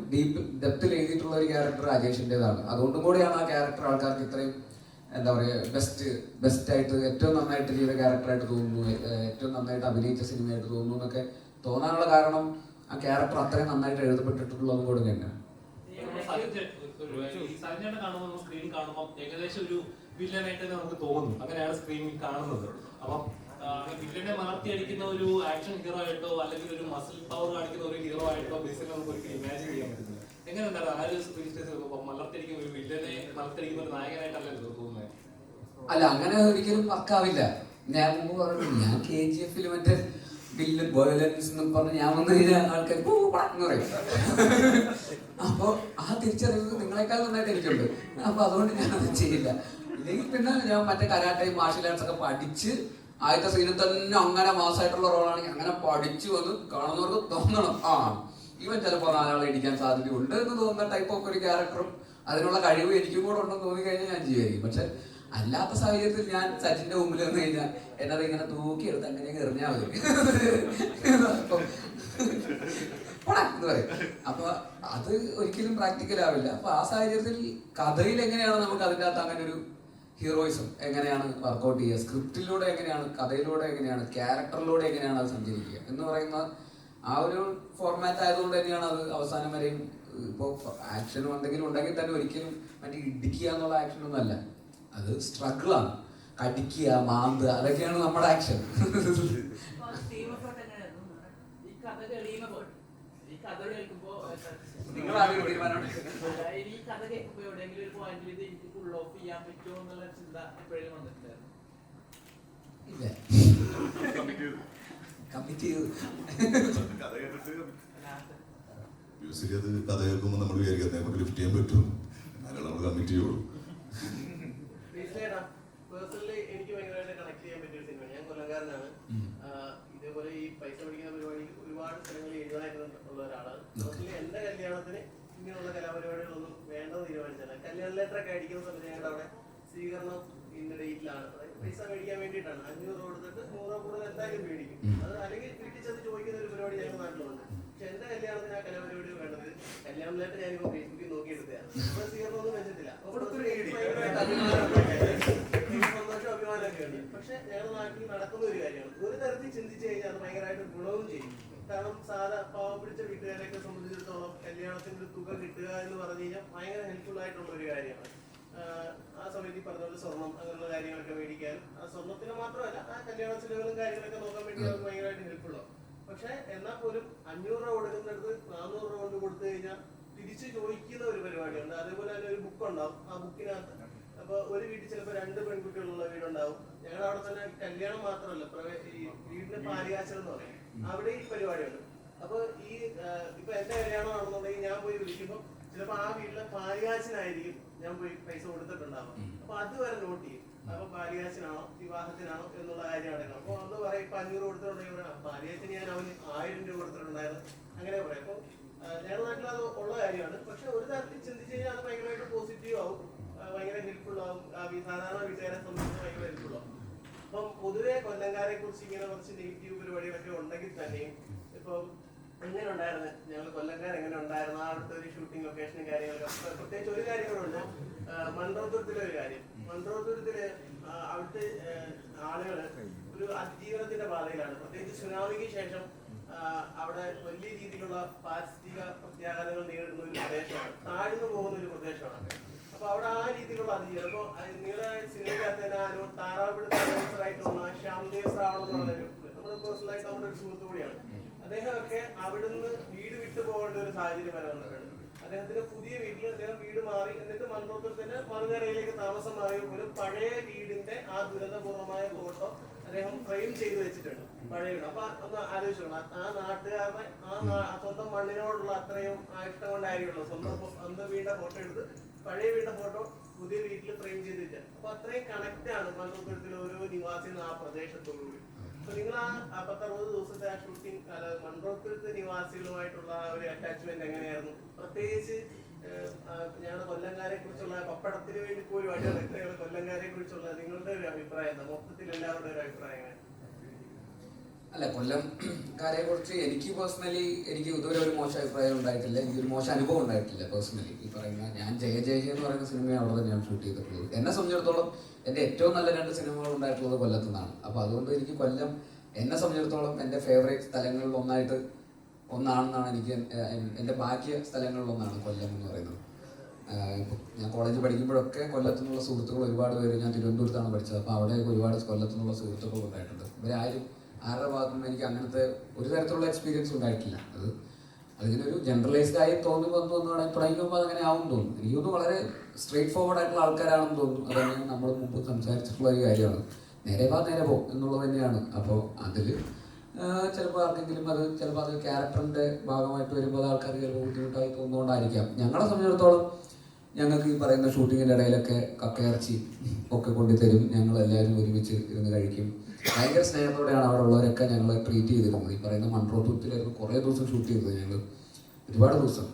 ഡെപ്തിൽ എഴുതിയിട്ടുള്ള ഒരു ക്യാരക്ടർ അജേഷിൻ്റെതാണ്. അതുകൊണ്ടും കൂടിയാണ് ആ ക്യാരക്ടർ ആൾക്കാർക്ക് ഇത്രയും എന്താ പറയുക ബെസ്റ്റ് ആയിട്ട് ഏറ്റവും നന്നായിട്ട് ചെയ്ത ക്യാരക്ടറായിട്ട് തോന്നുന്നു, ഏറ്റവും നന്നായിട്ട് അഭിനയിച്ച സിനിമയായിട്ട് തോന്നുന്നു എന്നൊക്കെ തോന്നാനുള്ള കാരണം ആ ക്യാരക്ടർ അത്രയും നന്നായിട്ട് എഴുതപ്പെട്ടിട്ടുള്ളതും കൂടെ തന്നെയാണ്. സ്ക്രീൻ കാണുമ്പോൾ ഏകദേശം ഒരു വില്ലനായിട്ട് നമുക്ക് തോന്നുന്നു. അങ്ങനെയാണ് സ്ക്രീനിൽ കാണുന്നത്. അപ്പം വില്ലനെ മലർത്തി അടിക്കുന്ന ഒരു ആക്ഷൻ ഹീറോ ആയിട്ടോ അല്ലെങ്കിൽ ഒരു മസിൽ പവർ കാണിക്കുന്ന ഒരു ഹീറോ ആയിട്ടോ ബേസിൽ നമുക്ക് ഒരിക്കലും ഇമാജിൻ ചെയ്യാൻ പറ്റുന്നില്ല. എങ്ങനെ ഉണ്ടായിരുന്നു ആ ഒരു മലർത്തിരിക്കുന്ന ഒരു വില്ലനെ മലർത്തിരിക്കുന്ന ഒരു നായകനായിട്ടല്ലേ തോന്നുന്നത്? അല്ല, അങ്ങനെ ഒരിക്കലും വർക്കാവില്ല. ഞാൻ മുമ്പ് പറഞ്ഞു, ഞാൻ KGF മറ്റേ വില്ലൻ വയലൻസ് എന്ന് പറഞ്ഞ് ഞാൻ വന്നു കഴിഞ്ഞാൽ ആൾക്കാർ എന്ന് പറയും. അപ്പൊ ആ തിരിച്ചറിവ് നിങ്ങളെക്കാൾ നന്നായിട്ട് എനിക്കുണ്ട്. അപ്പൊ അതുകൊണ്ട് ഞാൻ അത് ചെയ്യില്ല. ഇല്ലെങ്കിൽ പിന്നെ ഞാൻ മറ്റേ കരാട്ടയും മാർഷൽ ആർട്സ് ഒക്കെ പഠിച്ച് ആദ്യത്തെ സീനിൽ തന്നെ അങ്ങനെ മാസമായിട്ടുള്ള റോളാണെങ്കിൽ അങ്ങനെ പഠിച്ചു വന്ന് കാണുന്നവർക്ക് തോന്നണം, ആ ഇവൻ ചിലപ്പോൾ നാലാളെ ഇടിക്കാൻ സാധ്യതയുണ്ട് എന്ന് തോന്നുന്ന ടൈപ്പ് ഓഫ് ഒരു ക്യാരക്ടറും അതിനുള്ള കഴിവ് എനിക്കും കൂടെ ഉണ്ടെന്ന് തോന്നിക്കഴിഞ്ഞാൽ ഞാൻ ചെയ്യുമായിരിക്കും. പക്ഷെ അല്ലാത്ത സാഹചര്യത്തിൽ ഞാൻ സച്ചിന്റെ മുമ്പിൽ വന്നു കഴിഞ്ഞാൽ എന്നത് ഇങ്ങനെ തൂക്കിയെടുത്ത് അങ്ങനെ എറിഞ്ഞാൽ മതി എന്ന് പറയും. അപ്പൊ അത് ഒരിക്കലും പ്രാക്ടിക്കൽ ആവില്ല. അപ്പൊ ആ സാഹചര്യത്തിൽ കഥയിൽ എങ്ങനെയാണ് നമുക്ക് അതിൻ്റെ അകത്ത് അങ്ങനെ ഒരു ഹീറോയിസം എങ്ങനെയാണ് വർക്കൗട്ട് ചെയ്യുക, സ്ക്രിപ്റ്റിലൂടെ എങ്ങനെയാണ്, കഥയിലൂടെ എങ്ങനെയാണ്, ക്യാരക്ടറിലൂടെ എങ്ങനെയാണ് അത് സഞ്ചരിക്കുക എന്ന് പറയുന്ന ആ ഒരു ഫോർമാറ്റ് ആയതുകൊണ്ട് തന്നെയാണ് അത് അവസാനം വരെയും. ഇപ്പോൾ ആക്ഷനും എന്തെങ്കിലും ഉണ്ടെങ്കിൽ തന്നെ ഒരിക്കലും മറ്റേ ഇടിക്കുക എന്നുള്ള ആക്ഷനൊന്നും അല്ല, അത് സ്ട്രഗിളാണ്. കടിക്കുക, മാന്തുക, അതൊക്കെയാണ് നമ്മുടെ ആക്ഷൻ. നിങ്ങളാണ് തീരുമാനം. ഈ കഥ കേൾക്കുമ്പോ എവിടെയെങ്കിലും ഒരു പോയിന്റിൽ ഇത് എനിക്ക് ഫുൾ ഓഫ് ചെയ്യാൻ പറ്റുമോ എന്നുള്ള ചിന്ത എപ്പോഴും വന്നിട്ടുണ്ടായിരുന്നു? ഇല്ല, കമ്മിറ്റ് ചെയ്തു. മ്യൂസിക് അത് കഥ കേൾക്കുമ്പോൾ നമ്മൾ വിചാരിക്കുന്നത് നമുക്ക് ലിഫ്റ്റ് ചെയ്യാൻ പറ്റും, അതിനുള്ള നമ്മൾ കമ്മിറ്റ് ചെയ്യുള്ളൂ. പേഴ്സണലി എനിക്ക് ഭയങ്കരമായിട്ട് കണക്ട് ചെയ്യാൻ പറ്റിയ ഒരു സിനിമ. ഞാൻ കൊല്ലംകാരനാണ്. ഇതേപോലെ ഈ പൈസ പഠിക്കുന്ന പരിപാടി ഒരുപാട് സ്ഥലങ്ങളിൽ എഴുതാനായിട്ടുള്ള ഒരാളാണ്. പേഴ്സണലി എന്റെ കല്യാണത്തിന് ഇങ്ങനെയുള്ള കലാപരിപാടികളൊന്നും വേണ്ടെന്ന് തീരുമാനിച്ചാണ്. കല്യാണ ലെറ്റർ ഒക്കെ അടിക്കുന്ന സമയത്ത് ഞങ്ങളുടെ അവിടെ സ്വീകരണം ഇന്ന ഡേറ്റിലാണ്. അതായത് പൈസ മേടിക്കാൻ വേണ്ടിയിട്ടാണ്. 500 കൊടുത്തിട്ട് 100 കൂടുതൽ എന്തായാലും മേടിക്കും. അത് അല്ലെങ്കിൽ വീട്ടിൽ ചെന്ന് ചോദിക്കുന്ന ഒരു പരിപാടി ഞങ്ങളുടെ നാട്ടിലുണ്ട്. പക്ഷെ എന്റെ കല്യാണത്തിന് ആ കലാപരിപാടി വേണ്ടത് കല്യാണ ലെറ്റർ ഞാനിപ്പോ ഫേസ്ബുക്കിൽ നോക്കിയെടുത്തതാണ്. അപ്പൊ സ്വീകരണം ഒന്നും വെച്ചിട്ടില്ല. സന്തോഷം, അഭിമാനമൊക്കെ ഉണ്ട്. പക്ഷെ ഞങ്ങളുടെ നാട്ടിൽ നടക്കുന്ന ഒരു കാര്യമാണ്. ഒരു തരത്തിൽ ചിന്തിച്ചു കഴിഞ്ഞാൽ അത് ഭയങ്കരമായിട്ട് ഗുണവും ചെയ്യും. കാരണം സാധാ പാവം പിടിച്ച വീട്ടുകാരെയൊക്കെ സംബന്ധിച്ചിടത്തോളം കല്യാണത്തിന്റെ ഒരു തുക കിട്ടുക എന്ന് പറഞ്ഞു കഴിഞ്ഞാൽ ഭയങ്കര ഹെൽപ്ഫുൾ ആയിട്ടുള്ള ഒരു കാര്യമാണ്. ആ സമയത്ത് ഈ പറഞ്ഞ പോലെ സ്വർണം അങ്ങനെയുള്ള കാര്യങ്ങളൊക്കെ മേടിക്കാനും ആ സ്വർണത്തിന് മാത്രമല്ല ആ കല്യാണ ചെലവുകളും കാര്യങ്ങളൊക്കെ നോക്കാൻ വേണ്ടി അത് ഭയങ്കരമായിട്ട് ഹെൽപ്ഫുൾ ആവും. പക്ഷെ എന്നാൽ പോലും 500 രൂപ കൊടുക്കുന്നിടത്ത് 400 രൂപ കൊണ്ട് കൊടുത്തു കഴിഞ്ഞാൽ തിരിച്ചു ചോദിക്കുന്ന ഒരു പരിപാടിയുണ്ട്. അതേപോലെ തന്നെ ഒരു ബുക്ക് ഉണ്ടാവും. ആ ബുക്കിനകത്ത് അപ്പൊ ഒരു വീട്ടിൽ ചിലപ്പോൾ 2 പെൺകുട്ടികളുള്ള വീടുണ്ടാവും. ഞങ്ങളുടെ അവിടെ തന്നെ കല്യാണം മാത്രമല്ല, ഈ വീടിന്റെ പാലുകാച്ചൽ എന്ന് പറയും, അവിടെ ഈ പരിപാടിയുണ്ട്. അപ്പൊ ഈ ഇപ്പൊ എന്റെ കല്യാണം ആണെന്നുണ്ടെങ്കിൽ ഞാൻ പോയി വിളിക്കുമ്പോൾ ചിലപ്പോ ആ വീട്ടിലെ പാലുകാച്ചിനായിരിക്കും ഞാൻ പോയി പൈസ കൊടുത്തിട്ടുണ്ടാവും. അപ്പൊ അതുവരെ നോട്ട് ചെയ്യും. അപ്പൊ പാലുകാച്ചിനാണോ വിവാഹത്തിനാണോ എന്നുള്ള കാര്യം അടക്കണം. അപ്പൊ അന്ന് പറയും ഇപ്പൊ 500 കൊടുത്തിട്ടുണ്ടെങ്കിൽ പാലുകാച്ചിന് ഞാൻ അവന് 1000 രൂപ കൊടുത്തിട്ടുണ്ടായിരുന്നു, അങ്ങനെ പറയാം. അപ്പൊ ഞങ്ങളുടെ നാട്ടിൽ അത് ഉള്ള കാര്യമാണ്. പക്ഷെ ഒരു തരത്തിൽ ചിന്തിച്ചു കഴിഞ്ഞാൽ അത് ഭയങ്കരമായിട്ട് പോസിറ്റീവ് ആവും, ഭയങ്കര ഹെൽപ്ഫുൾ ആവും. സാധാരണ വീട്ടുകാരെ സംബന്ധിച്ച് ഭയങ്കര ഹെൽപ്ഫുൾ ആവും. അപ്പം പൊതുവെ കൊല്ലംകാരെ കുറിച്ച് ഇങ്ങനെ കുറച്ച് നെഗറ്റീവ് പരിപാടികളൊക്കെ ഉണ്ടെങ്കിൽ തന്നെയും ഇപ്പം എങ്ങനെ ഉണ്ടായിരുന്നു, ഞങ്ങൾ കൊല്ലംകാർ എങ്ങനെ ഉണ്ടായിരുന്നു, അവിടുത്തെ ഒരു ഷൂട്ടിംഗ് ലൊക്കേഷനും കാര്യങ്ങളൊക്കെ. പ്രത്യേകിച്ച് ഒരു കാര്യം കൂടെ ഉണ്ട്, മൺറോത്തുരത്തിലെ ഒരു കാര്യം. മൺറോത്തുരത്തില് അവിടുത്തെ ആളുകള് ഒരു അതിജീവനത്തിന്റെ പാതയിലാണ്. പ്രത്യേകിച്ച് സുനാമിക്ക് ശേഷം അവിടെ വലിയ രീതിയിലുള്ള പാരിസ്ഥിതിക പ്രത്യാഘാതങ്ങൾ നേരിടുന്ന ഒരു പ്രദേശമാണ്, താഴ്ന്നു പോകുന്ന ഒരു പ്രദേശമാണ്. അപ്പൊ അവിടെ ആ രീതിയിലുള്ള അതിജീവനം. അപ്പൊ നിങ്ങളുടെ സിനിമയ്ക്കകത്ത് തന്നെ താറാവിടുത്തെ അനൗൺസറായിട്ടുള്ള ശ്യാംദേവ് ശ്രാവൺ എന്ന് പറഞ്ഞൊരു നമ്മുടെ പേഴ്സണലായിട്ട് നമ്മുടെ ഒരു സുഹൃത്തു കൂടിയാണ്. അദ്ദേഹമൊക്കെ അവിടുന്ന് വീട് വിട്ടു പോകേണ്ട ഒരു സാഹചര്യം വരെ വന്നിട്ടുണ്ട്. അദ്ദേഹത്തിന്റെ പുതിയ വീട്ടിൽ അദ്ദേഹം വീട് മാറി, എന്നിട്ട് മൺറോത്തുരത്തിന്റെ മറുകരയിലേക്ക് താമസം മാറിയ പോലും പഴയ വീടിന്റെ ആ ദുരന്തപൂർവമായ ഫോട്ടോ അദ്ദേഹം ഫ്രെയിം ചെയ്ത് വെച്ചിട്ടുണ്ട്, പഴയ വീട്. അപ്പൊ ഒന്ന് ആലോചിച്ചോളൂ, ആ നാട്ടുകാരുടെ ആ സ്വന്തം മണ്ണിനോടുള്ള അത്രയും ഇഷ്ടം കൊണ്ടായിരിക്കുമല്ലോ സ്വന്തം വീടിന്റെ ഫോട്ടോ എടുത്ത് പഴയ വീടിന്റെ ഫോട്ടോ പുതിയ വീട്ടിൽ ഫ്രെയിം ചെയ്തിട്ട്. അപ്പൊ അത്രയും കണക്ട് ആണ് മൺറോത്തുരത്തിലെ ഓരോ നിവാസിയും ആ പ്രദേശത്തോടുകൂടി. അപ്പൊ നിങ്ങൾ ആ 10-60 ദിവസത്തെ ആ ഷൂട്ടിംഗ് മൺറോത്തുരത്തെ നിവാസികളുമായിട്ടുള്ള ഒരു അറ്റാച്ച്മെന്റ് എങ്ങനെയായിരുന്നു? പ്രത്യേകിച്ച് ഞങ്ങളുടെ കൊല്ലംകാരെ കുറിച്ചുള്ള പപ്പടത്തിന് വേണ്ടി പോലും അടിയാണ് കൊല്ലംകാരെ കുറിച്ചുള്ള നിങ്ങളുടെ ഒരു അഭിപ്രായം, മൊത്തത്തിൽ എല്ലാവരുടെ ഒരു അഭിപ്രായം? അല്ല, കൊല്ലംകാരെ കുറിച്ച് എനിക്ക് പേഴ്സണലി എനിക്ക് ഇതുവരെ ഒരു മോശം അഭിപ്രായം ഉണ്ടായിട്ടില്ല, എനിക്കൊരു മോശം അനുഭവം ഉണ്ടായിട്ടില്ല പേഴ്സണലി. ഈ പറയുന്ന ഞാൻ ജയ എന്ന് പറയുന്ന സിനിമ അവിടെ തന്നെയാണ് ഷൂട്ട് ചെയ്തിട്ടുള്ളത്. എന്നെ സംബന്ധിച്ചിടത്തോളം എൻ്റെ ഏറ്റവും നല്ല 2 സിനിമകൾ ഉണ്ടായിട്ടുള്ളത് കൊല്ലത്തു നിന്നാണ്. അപ്പോൾ അതുകൊണ്ട് എനിക്ക് കൊല്ലം എന്നെ സംബന്ധിച്ചിടത്തോളം എൻ്റെ ഫേവറേറ്റ് സ്ഥലങ്ങളിൽ ഒന്നാണെന്നാണ് എനിക്ക് എൻ്റെ ബാക്കിയ സ്ഥലങ്ങളിലൊന്നാണ് കൊല്ലം എന്ന് പറയുന്നത്. ഞാൻ കോളേജിൽ പഠിക്കുമ്പോഴൊക്കെ കൊല്ലത്തുനിന്നുള്ള സുഹൃത്തുക്കൾ ഒരുപാട് പേര്, ഞാൻ തിരുവനന്തപുരത്താണ് പഠിച്ചത്, അപ്പോൾ അവിടെ ഒരുപാട് കൊല്ലത്തുനിന്നുള്ള സുഹൃത്തുക്കൾ ഉണ്ടായിട്ടുണ്ട്. ഇവരാരും ആരുടെ ഭാഗത്തുനിന്ന് എനിക്ക് അങ്ങനത്തെ ഒരു തരത്തിലുള്ള എക്സ്പീരിയൻസ് ഉണ്ടായിട്ടില്ല. അതിങ്ങനെ ഒരു ജനറലൈസ്ഡ് ആയി തോന്നി വന്നു തുടങ്ങിയപ്പോൾ അതങ്ങനെ ആവും തോന്നുന്നു. എനിക്ക് തോന്നുന്നു വളരെ സ്ട്രേറ്റ് ഫോർവേഡ് ആയിട്ടുള്ള ആൾക്കാരാണെന്ന് തോന്നുന്നു. അതന്നെ നമ്മൾ മുമ്പ് സംസാരിച്ചിട്ടുള്ള ഒരു കാര്യമാണ്. നേരെ പോ എന്നുള്ളത് തന്നെയാണ്. അപ്പോൾ അതിൽ ചിലപ്പോൾ ആർക്കെങ്കിലും ചിലപ്പോൾ അത് ക്യാരക്ടറിൻ്റെ ഭാഗമായിട്ട് വരുമ്പോൾ അത് ആൾക്കാർക്ക് ചിലപ്പോൾ ബുദ്ധിമുട്ടായി തോന്നുന്നതുകൊണ്ടായിരിക്കാം. ഞങ്ങളെ സംബന്ധിച്ചിടത്തോളം ഞങ്ങൾക്ക് ഈ പറയുന്ന ഷൂട്ടിങ്ങിൻ്റെ ഇടയിലൊക്കെ കക്കയിറച്ചി ഒക്കെ കൊണ്ടുതരും. ഞങ്ങളെല്ലാവരും ഒരുമിച്ച് ഇരുന്ന് കഴിക്കും. ഭയങ്കര സ്നേഹത്തോടെയാണ് അവിടെ ഉള്ളവരൊക്കെ ഞങ്ങളെ ട്രീറ്റ് ചെയ്തിരുന്നത്. ഈ പറയുന്ന മൺട്രോത്തുരുത്തിലായിരുന്നു കുറേ ദിവസം ഷൂട്ട് ചെയ്തത്. ഞങ്ങൾ ഒരുപാട് ദിവസം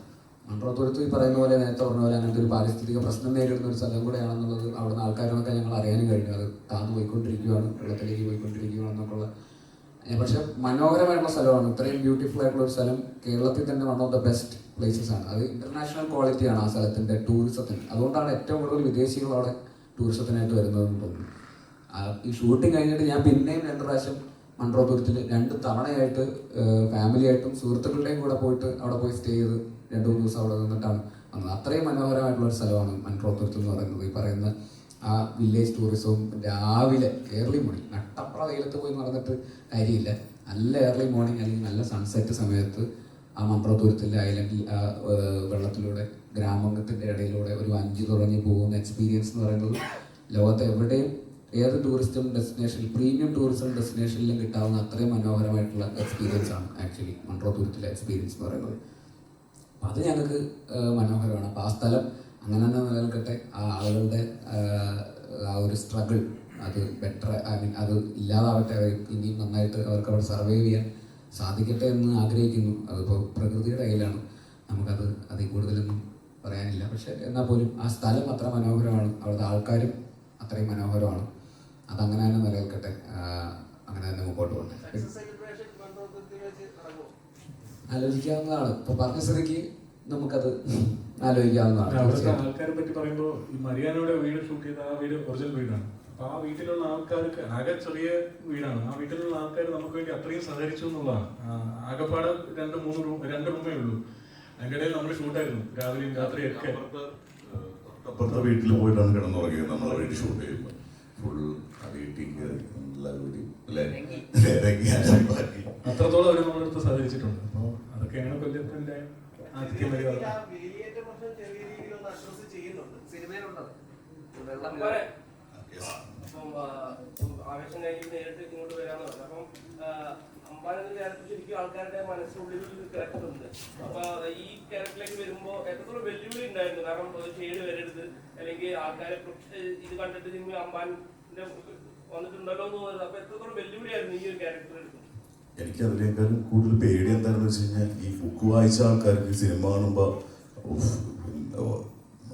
മൺട്രോത്തുരുത്ത് ഈ പറയുന്ന പോലെ നേരത്തെ പറഞ്ഞ പോലെ അങ്ങനത്തെ ഒരു പാരിസ്ഥിതിക പ്രശ്നം നേരിടുന്ന ഒരു സ്ഥലം കൂടെയാണെന്നുള്ളത് അവിടുന്ന് ആൾക്കാരൊക്കെ ഞങ്ങൾ അറിയാനും കഴിഞ്ഞു. അത് താഴ്ന്നു പോയിക്കൊണ്ടിരിക്കുകയാണ്, വെള്ളത്തിലേക്ക് പോയിക്കൊണ്ടിരിക്കുകയാണെന്നൊക്കെയുള്ള. പക്ഷെ മനോഹരമായിട്ടുള്ള സ്ഥലമാണ്. ഇത്രയും ബ്യൂട്ടിഫുൾ ആയിട്ടുള്ള ഒരു സ്ഥലം കേരളത്തിൽ തന്നെ one of the best places ആണ്. അത് ഇന്റർനാഷണൽ ക്വാളിറ്റിയാണ് ആ സ്ഥലത്തിൻ്റെ ടൂറിസത്തിന്. അതുകൊണ്ടാണ് ഏറ്റവും കൂടുതൽ വിദേശികൾ അവിടെ ടൂറിസത്തിനായിട്ട് വരുന്നതെന്ന് തോന്നുന്നു. ഈ ഷൂട്ടിങ് കഴിഞ്ഞിട്ട് ഞാൻ പിന്നെയും 2 പ്രാവശ്യം മൺട്രോത്തുരുത്തിൽ 2 തവണയായിട്ട് ഫാമിലിയായിട്ടും സുഹൃത്തുക്കളുടെയും കൂടെ പോയിട്ട് അവിടെ പോയി സ്റ്റേ ചെയ്ത് 2-3 ദിവസം അവിടെ നിന്നിട്ടാണ് വന്നത്. അത്രയും മനോഹരമായിട്ടുള്ള ഒരു സ്ഥലമാണ് മൺട്രോത്തുരുത്ത് എന്ന് പറയുന്നത്. ഈ പറയുന്ന ആ വില്ലേജ് ടൂറിസവും രാവിലെ ഏർലി മോർണിംഗ് നട്ടപ്ര വെയിലത്ത് പോയി നടന്നിട്ട് കാര്യമില്ല. നല്ല ഏർലി മോർണിംഗ് അല്ലെങ്കിൽ നല്ല സൺസെറ്റ് സമയത്ത് ആ മൺട്രോത്തുരുത്തിൻ്റെ ഐലൻഡിൽ ആ വെള്ളത്തിലൂടെ ഗ്രാമത്തിൻ്റെ ഇടയിലൂടെ ഒരു 5 തുറഞ്ഞ് പോകുന്ന എക്സ്പീരിയൻസ് എന്ന് പറയുന്നത് ലോകത്തെ എവിടെയും ഏത് ടൂറിസ്റ്റ് ഡെസ്റ്റിനേഷനിൽ പ്രീമിയം ടൂറിസം ഡെസ്റ്റിനേഷനിലും കിട്ടാവുന്ന അത്രയും മനോഹരമായിട്ടുള്ള എക്സ്പീരിയൻസ് ആണ് ആക്ച്വലി മൺട്രോത്തുരുത്തിലെ എക്സ്പീരിയൻസ് എന്ന് പറയുന്നത്. അപ്പം അത് ഞങ്ങൾക്ക് മനോഹരമാണ്. അപ്പോൾ ആ സ്ഥലം അങ്ങനെ തന്നെ നിലനിൽക്കട്ടെ. ആ ആളുകളുടെ ആ ഒരു സ്ട്രഗിൾ അത് ബെറ്റർ അത് ഇല്ലാതാവട്ടെ. ഇനിയും നന്നായിട്ട് അവർക്ക് അവിടെ സർവൈവ് ചെയ്യാൻ സാധിക്കട്ടെ എന്ന് ആഗ്രഹിക്കുന്നു. അതിപ്പോൾ പ്രകൃതിയുടെ കയ്യിലാണ്, നമുക്കത് അതിൽ കൂടുതലൊന്നും പറയാനില്ല. പക്ഷെ എന്നാൽ പോലും ആ സ്ഥലം അത്ര മനോഹരമാണ്, അവിടുത്തെ ആൾക്കാരും അത്രയും മനോഹരമാണ്. അതങ്ങനെ തന്നെ നിലനിൽക്കട്ടെ, അങ്ങനെ തന്നെ മുമ്പോട്ട് പോകട്ടെ. ആലോചിക്കാവുന്നതാണ്. ഇപ്പോൾ പറഞ്ഞ സ്ഥിതിക്ക് നമുക്കത് ആലോചിക്കാവുന്നതാണ്. അവിടുത്തെ ആൾക്കാരെ പറ്റി പറയുമ്പോൾ ഈ മരിയാനയുടെ വീട് ഷൂട്ട് ചെയ്ത ആ വീട് ഒറിജിനൽ വീടാണ്. അപ്പൊ ആ വീട്ടിലുള്ള ആൾക്കാർക്ക് ആകെ ചെറിയ വീടാണ്. ആ വീട്ടിലുള്ള ആൾക്കാർ നമുക്ക് വേണ്ടി അത്രയും സഹകരിച്ചു എന്നുള്ളതാണ്. ആകെപ്പാട് 2 റൂമേ ഉള്ളൂ. അതിൻ്റെ ഇടയിൽ നമ്മൾ ഷൂട്ടായിരുന്നു രാവിലെയും രാത്രിയൊക്കെ. അപ്പുറത്തെ വീട്ടിൽ പോയിട്ടാണ് കിടന്നുറങ്ങിയത്. നമ്മളെ വീട്ടിൽ ഷൂട്ട് ചെയ്യുമ്പോൾ ഫുൾ അത്രത്തോളം അവർ നമ്മളെടുത്ത് സഹകരിച്ചിട്ടുണ്ട്. അപ്പോൾ അതൊക്കെയാണ് കൊല്ലത്തിന്റെ ആദ്യത്തെ മര്യാദ. ആവേശം കഴിഞ്ഞ് നേരിട്ട് ഇങ്ങോട്ട് വരാന്ന് പറഞ്ഞു. അപ്പം അമ്പാനെന്ന ക്യാരക്ടർ ശരിക്കും ആൾക്കാരുടെ മനസ്സിനുള്ളിൽ കിടക്കുന്നുണ്ട്. അപ്പൊ ഈ ക്യാരക്ടറിലേക്ക് വരുമ്പോ എത്രത്തോളം വെല്ലുവിളി ഉണ്ടായിരുന്നു? കാരണം ഷെയ്ഡ് വരരുത്, അല്ലെങ്കിൽ ആൾക്കാരെ ഇത് കണ്ടിട്ട് നിങ്ങൾ അമ്പാന്റെ വന്നിട്ടുണ്ടല്ലോ എന്ന് തോന്നുന്നത്. അപ്പൊ എത്രത്തോളം വെല്ലുവിളിയായിരുന്നു ഈ ഒരു ക്യാരക്ടർ എടുക്കുന്നത്? എനിക്ക് അതിനേക്കാളും കൂടുതൽ പേടി എന്താണെന്ന് വെച്ച് കഴിഞ്ഞാൽ ഈ ബുക്ക് വായിച്ച ആൾക്കാർക്ക് സിനിമ കാണുമ്പോൾ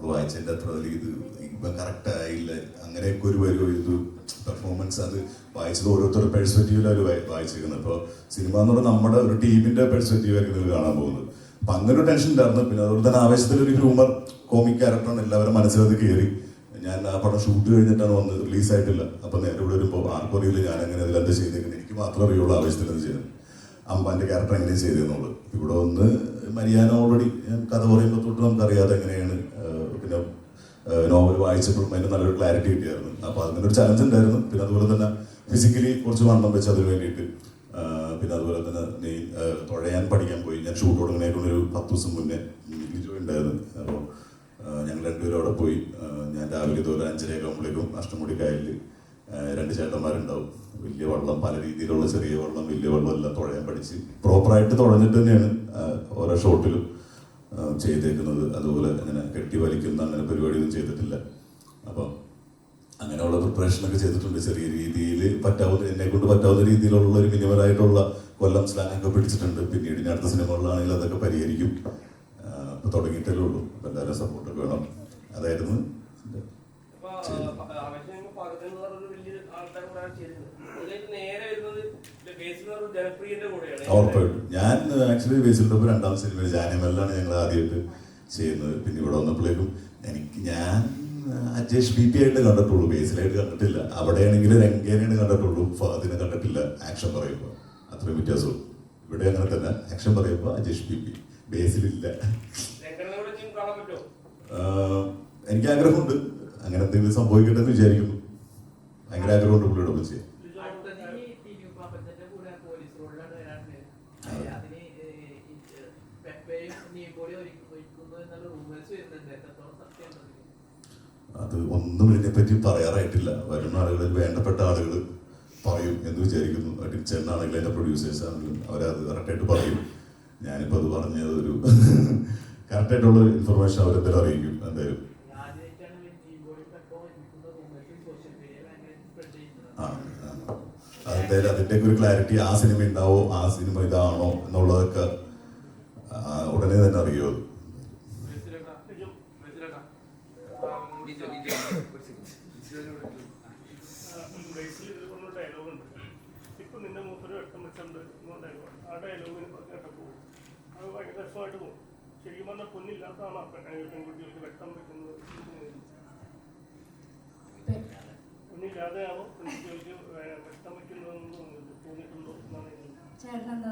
വായിച്ചതിൻ്റെ അത്ര ഇത് ഇപ്പം കറക്റ്റ് ആയില്ല അങ്ങനെയൊക്കെ ഒരു വരും. ഇത് പെർഫോമൻസ് അത് വായിച്ചത് ഓരോരുത്തരുടെ പെർസ്പെക്റ്റീവിലാണ് അവർ വായിച്ചിരിക്കുന്നത്. അപ്പോൾ സിനിമ എന്ന് പറഞ്ഞാൽ നമ്മുടെ ഒരു ടീമിൻ്റെ പെർസ്പെക്റ്റീവായിരിക്കും നിങ്ങൾ കാണാൻ പോകുന്നത്. അപ്പം അങ്ങനെ ഒരു ടെൻഷൻ ഉണ്ടായിരുന്നു. പിന്നെ അതുപോലെ തന്നെ ആവേശത്തിലൊരു ഹ്യൂമർ കോമിക് ക്യാരക്ടറാണ് എല്ലാവരും മനസ്സിലത് കയറി. ഞാൻ ആ പടം ഷൂട്ട് കഴിഞ്ഞിട്ടാണ് വന്നത്, റിലീസായിട്ടില്ല. അപ്പം നേരെ ഇവിടെ വരുമ്പോൾ ആർക്കും അറിയില്ല ഞാൻ എങ്ങനെ അതിലെന്താ ചെയ്തേക്കുന്നത്. എനിക്ക് മാത്രമേ അറിയുള്ളൂ ആവേശത്തിൽ എന്ത് ചെയ്യുന്നത്, അമ്പാൻ്റെ ക്യാരക്ടർ എങ്ങനെയാണ് ചെയ്തതെന്നുള്ളത്. ഇവിടെ വന്ന് മരിയാന ഓൾറെഡി കഥ പറയുമ്പോൾ തൊട്ട് നമുക്കറിയാതെ എങ്ങനെയാണ്. പിന്നെ നോവൽ വായിച്ചപ്പോഴും അതിന് നല്ലൊരു ക്ലാരിറ്റി കിട്ടിയായിരുന്നു. അപ്പോൾ അതിനൊരു ചലഞ്ച് ഉണ്ടായിരുന്നു. പിന്നെ അതുപോലെ തന്നെ ഫിസിക്കലി കുറച്ച് വണ്ണം വെച്ച് അതിന് വേണ്ടിയിട്ട്. പിന്നെ അതുപോലെ തന്നെ തുഴയാൻ പഠിക്കാൻ പോയി. ഞാൻ ഷൂട്ട് തുടങ്ങുന്നതിനൊരു 10 ദിവസം മുന്നേ ലിജോ ഉണ്ടായിരുന്നു. അപ്പോൾ ഞങ്ങൾ 2 പേരും അവിടെ പോയി. ഞാൻ രാവിലെ ഇതുപോലെ 5:30 ആകുമ്പോഴേക്കും അഷ്ടമുടി കായലിൽ 2 ചേട്ടന്മാരുണ്ടാവും. വലിയ വള്ളം, പല രീതിയിലുള്ള ചെറിയ വള്ളം, വലിയ വള്ളം എല്ലാം തുഴയാൻ പഠിച്ച് പ്രോപ്പറായിട്ട് തുഴഞ്ഞിട്ട് തന്നെയാണ് ഓരോ ഷോട്ടിലും ചെയ്തേക്കുന്നത്. അതുപോലെ അങ്ങനെ കെട്ടി വലിക്കുന്ന അങ്ങനെ പരിപാടിയൊന്നും ചെയ്തിട്ടില്ല. അപ്പം അങ്ങനെയുള്ള പ്രിപ്പറേഷനൊക്കെ ചെയ്തിട്ടുണ്ട്. ചെറിയ രീതിയിൽ എന്നെ കൊണ്ട് പറ്റാവുന്ന രീതിയിലുള്ള ഒരു മിനിമലായിട്ടുള്ള കൊല്ലം സ്ലാങ്ങൊക്കെ പിടിച്ചിട്ടുണ്ട്. പിന്നീട് ഇനി അടുത്ത സിനിമകളിലാണെങ്കിൽ അതൊക്കെ പരിഹരിക്കും. ഇപ്പൊ തുടങ്ങിയിട്ടേ ഉള്ളൂ. അപ്പൊ എല്ലാവരും സപ്പോർട്ടൊക്കെ വേണം. അതായിരുന്നു ഉറപ്പായിട്ടും. ഞാൻ ആക്ച്വലി ബേസിലിന്റെ ഒപ്പം 2ാം സിനിമയിൽ ജാനിമലിലാണ് ഞങ്ങൾ ആദ്യമായിട്ട് ചെയ്യുന്നത്. പിന്നെ ഇവിടെ വന്നപ്പോഴേക്കും ഞാൻ അജേഷ് BP ആയിട്ട് കണ്ടിട്ടുള്ളൂ, ബേസിലായിട്ട് കണ്ടിട്ടില്ല. അവിടെയാണെങ്കിൽ രംഗേനെയാണ് കണ്ടിട്ടുള്ളൂ, ഫഹദിനെ കണ്ടിട്ടില്ല ആക്ഷൻ പറയുമ്പോൾ. അത്രയും വ്യത്യാസവും. ഇവിടെ അങ്ങനെ തന്നെ ആക്ഷൻ പറയുമ്പോൾ അജേഷ് BP, ബേസിലില്ല. എനിക്ക് ആഗ്രഹമുണ്ട് അങ്ങനെ എന്തെങ്കിലും സംഭവിക്കട്ടെ എന്ന് വിചാരിക്കുന്നു. ഭയങ്കര ആഗ്രഹമുണ്ട് പുള്ളിയുടെ ഒപ്പം ചെയ്യാൻ. ഗസ്റ്റ് റോളിലാണ് വരാറുണ്ട്. അതിന് പെപ്പയും നീമ്പോളി ഒഴിക്കുന്നു എന്നുള്ള റൂമേഴ്സ് വരുന്നുണ്ട്. എത്രത്തോളം സത്യം? അത് ഒന്നും ഇതിനെപ്പറ്റി പറയാറായിട്ടില്ല. വരുന്ന ആളുകളിൽ വേണ്ടപ്പെട്ട ആളുകൾ പറയും എന്ന് വിചാരിക്കുന്നു. ടിച്ചറിനാണെങ്കിലും അതിൻ്റെ പ്രൊഡ്യൂസേഴ്സ് ആണെങ്കിലും അവരത് കറക്റ്റായിട്ട് പറയും. ഞാനിപ്പോൾ അത് പറഞ്ഞത് ഒരു കറക്റ്റായിട്ടുള്ള ഇൻഫർമേഷൻ അവരെന്തായാലും അറിയിക്കും. എന്തായാലും അതെന്തായാലും അതിൻ്റെയൊക്കെ ഒരു ക്ലാരിറ്റി ആ സിനിമ ഉണ്ടാവോ, ആ സിനിമ ഇതാണോ എന്നുള്ളതൊക്കെ ഉടനെ തന്നെ അറിയോ. ഇപ്പൊ നിന്റെ മൂപ്പര് വെട്ടം വെച്ചുണ്ട് ആ ഡയലോഗിന് കേട്ടപ്പോൾ അത് ഭയങ്കര രസമായിട്ട് പോകും. ശരിക്കും പറഞ്ഞാൽ പൊന്നില്ലാത്തതാണ് പെൺകുട്ടികൾക്ക് വെട്ടം വെക്കുന്നത്. പൊന്നില്ലാതെയാണോ പെൺകുട്ടികൾക്ക് വെട്ടം വെക്കുന്നതെന്ന് തോന്നിയിട്ടുണ്ടോ എന്നാണ്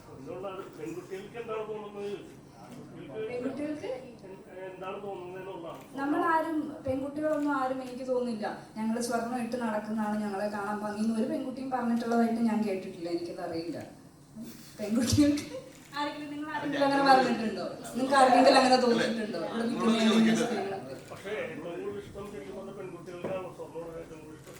പൊന്നുള്ള പെൺകുട്ടികൾക്ക് എന്താണ് തോന്നുന്നത്, എന്താണ് തോന്നുന്നതെന്നുള്ളതാണ്. നമ്മളാരും പെൺകുട്ടികളൊന്നും ആരും എനിക്ക് തോന്നുന്നില്ല ഞങ്ങൾ സ്വർണം ഇട്ട് നടക്കുന്നതാണ് ഞങ്ങളെ കാണാൻ ഭംഗിന്ന് ഒരു പെൺകുട്ടിയും പറഞ്ഞിട്ടുള്ളതായിട്ട് ഞാൻ കേട്ടിട്ടില്ല. എനിക്കത് അറിയില്ല. പെൺകുട്ടികൾക്ക് ആരെങ്കിലും നിങ്ങൾ ആരെങ്കിലും അങ്ങനെ പറഞ്ഞിട്ടുണ്ടോ? നിങ്ങൾക്ക് ആർക്കെങ്കിലും അങ്ങനെ തോന്നിയിട്ടുണ്ടോ? ഇവിടെ നിൽക്കുന്ന സ്ത്രീകളൊക്കെ പക്ഷേ ഏറ്റവും കൂടുതൽ ഇഷ്ടം ശരിക്കും പറഞ്ഞ പെൺകുട്ടികൾക്കാണ് സ്വർണ്ണം ഏറ്റവും കൂടുതൽ ഇഷ്ടം.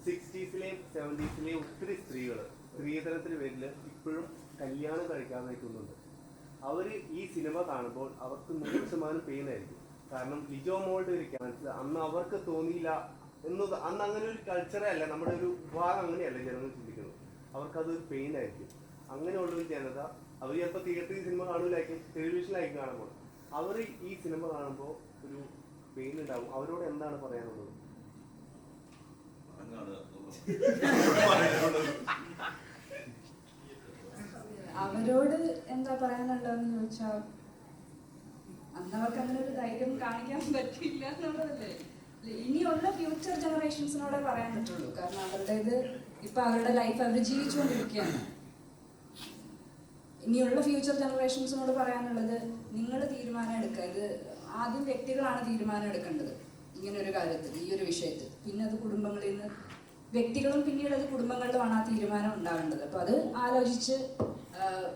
സിക്സ്റ്റീസിലെയും 70s-ലെയും ഒത്തിരി സ്ത്രീകൾ സ്ത്രീധനത്തിന് പേരിൽ ഇപ്പോഴും കല്യാണം കഴിക്കാൻ നിൽക്കുന്നുണ്ട്. അവർ ഈ സിനിമ കാണുമ്പോൾ അവർക്ക് 100% പെയിൻ ആയിരിക്കും. കാരണം ലിജോ മോളുടെ ഒരു ക്യാൻസർ അന്ന് അവർക്ക് തോന്നിയില്ല എന്നത്. അന്ന് അങ്ങനെ ഒരു കൾച്ചറേ അല്ല, നമ്മുടെ ഒരു വിഭാഗം അങ്ങനെയല്ല ജനങ്ങൾ ചിന്തിക്കുന്നത്. അവർക്കതൊരു പെയിൻ ആയിരിക്കും. അങ്ങനെയുള്ളൊരു ജനത അവർ ചിലപ്പോൾ തിയേറ്ററിൽ സിനിമ കാണൂലായിരിക്കും, ടെലിവിഷനിലായിരിക്കും കാണുമ്പോൾ. അവർ ഈ സിനിമ കാണുമ്പോൾ ഒരു പെയിൻ ഉണ്ടാവും. അവരോട് എന്താണ് പറയാനുള്ളത്? അവരോട് എന്താ പറയാനുള്ളതെന്ന് ചോദിച്ചാൽ അന്ന് അവർക്ക് അങ്ങനെ ഒരു ധൈര്യം കാണിക്കാൻ പറ്റില്ല എന്നുള്ളതല്ലേ. ഇനിയുള്ള ഫ്യൂച്ചർ ജനറേഷൻസിനോടെ പറയാൻ പറ്റുള്ളൂ. കാരണം അവരുടേത് ഇപ്പൊ അവരുടെ ലൈഫ് അവർ ജീവിച്ചുകൊണ്ടിരിക്കുകയാണ്. ഇനിയുള്ള ഫ്യൂച്ചർ ജനറേഷൻസിനോട് പറയാനുള്ളത് നിങ്ങൾ തീരുമാനം എടുക്കുക. ഇത് ആദ്യം വ്യക്തികളാണ് തീരുമാനം എടുക്കേണ്ടത് ഇങ്ങനെ ഒരു കാര്യത്തിൽ, ഈ ഒരു വിഷയത്തിൽ. പിന്നെ അത് കുടുംബങ്ങളിൽ നിന്ന് വ്യക്തികളും പിന്നീട് അത് കുടുംബങ്ങളിലുമാണ് ആ തീരുമാനം ഉണ്ടാവേണ്ടത്. അപ്പോൾ അത് ആലോചിച്ച്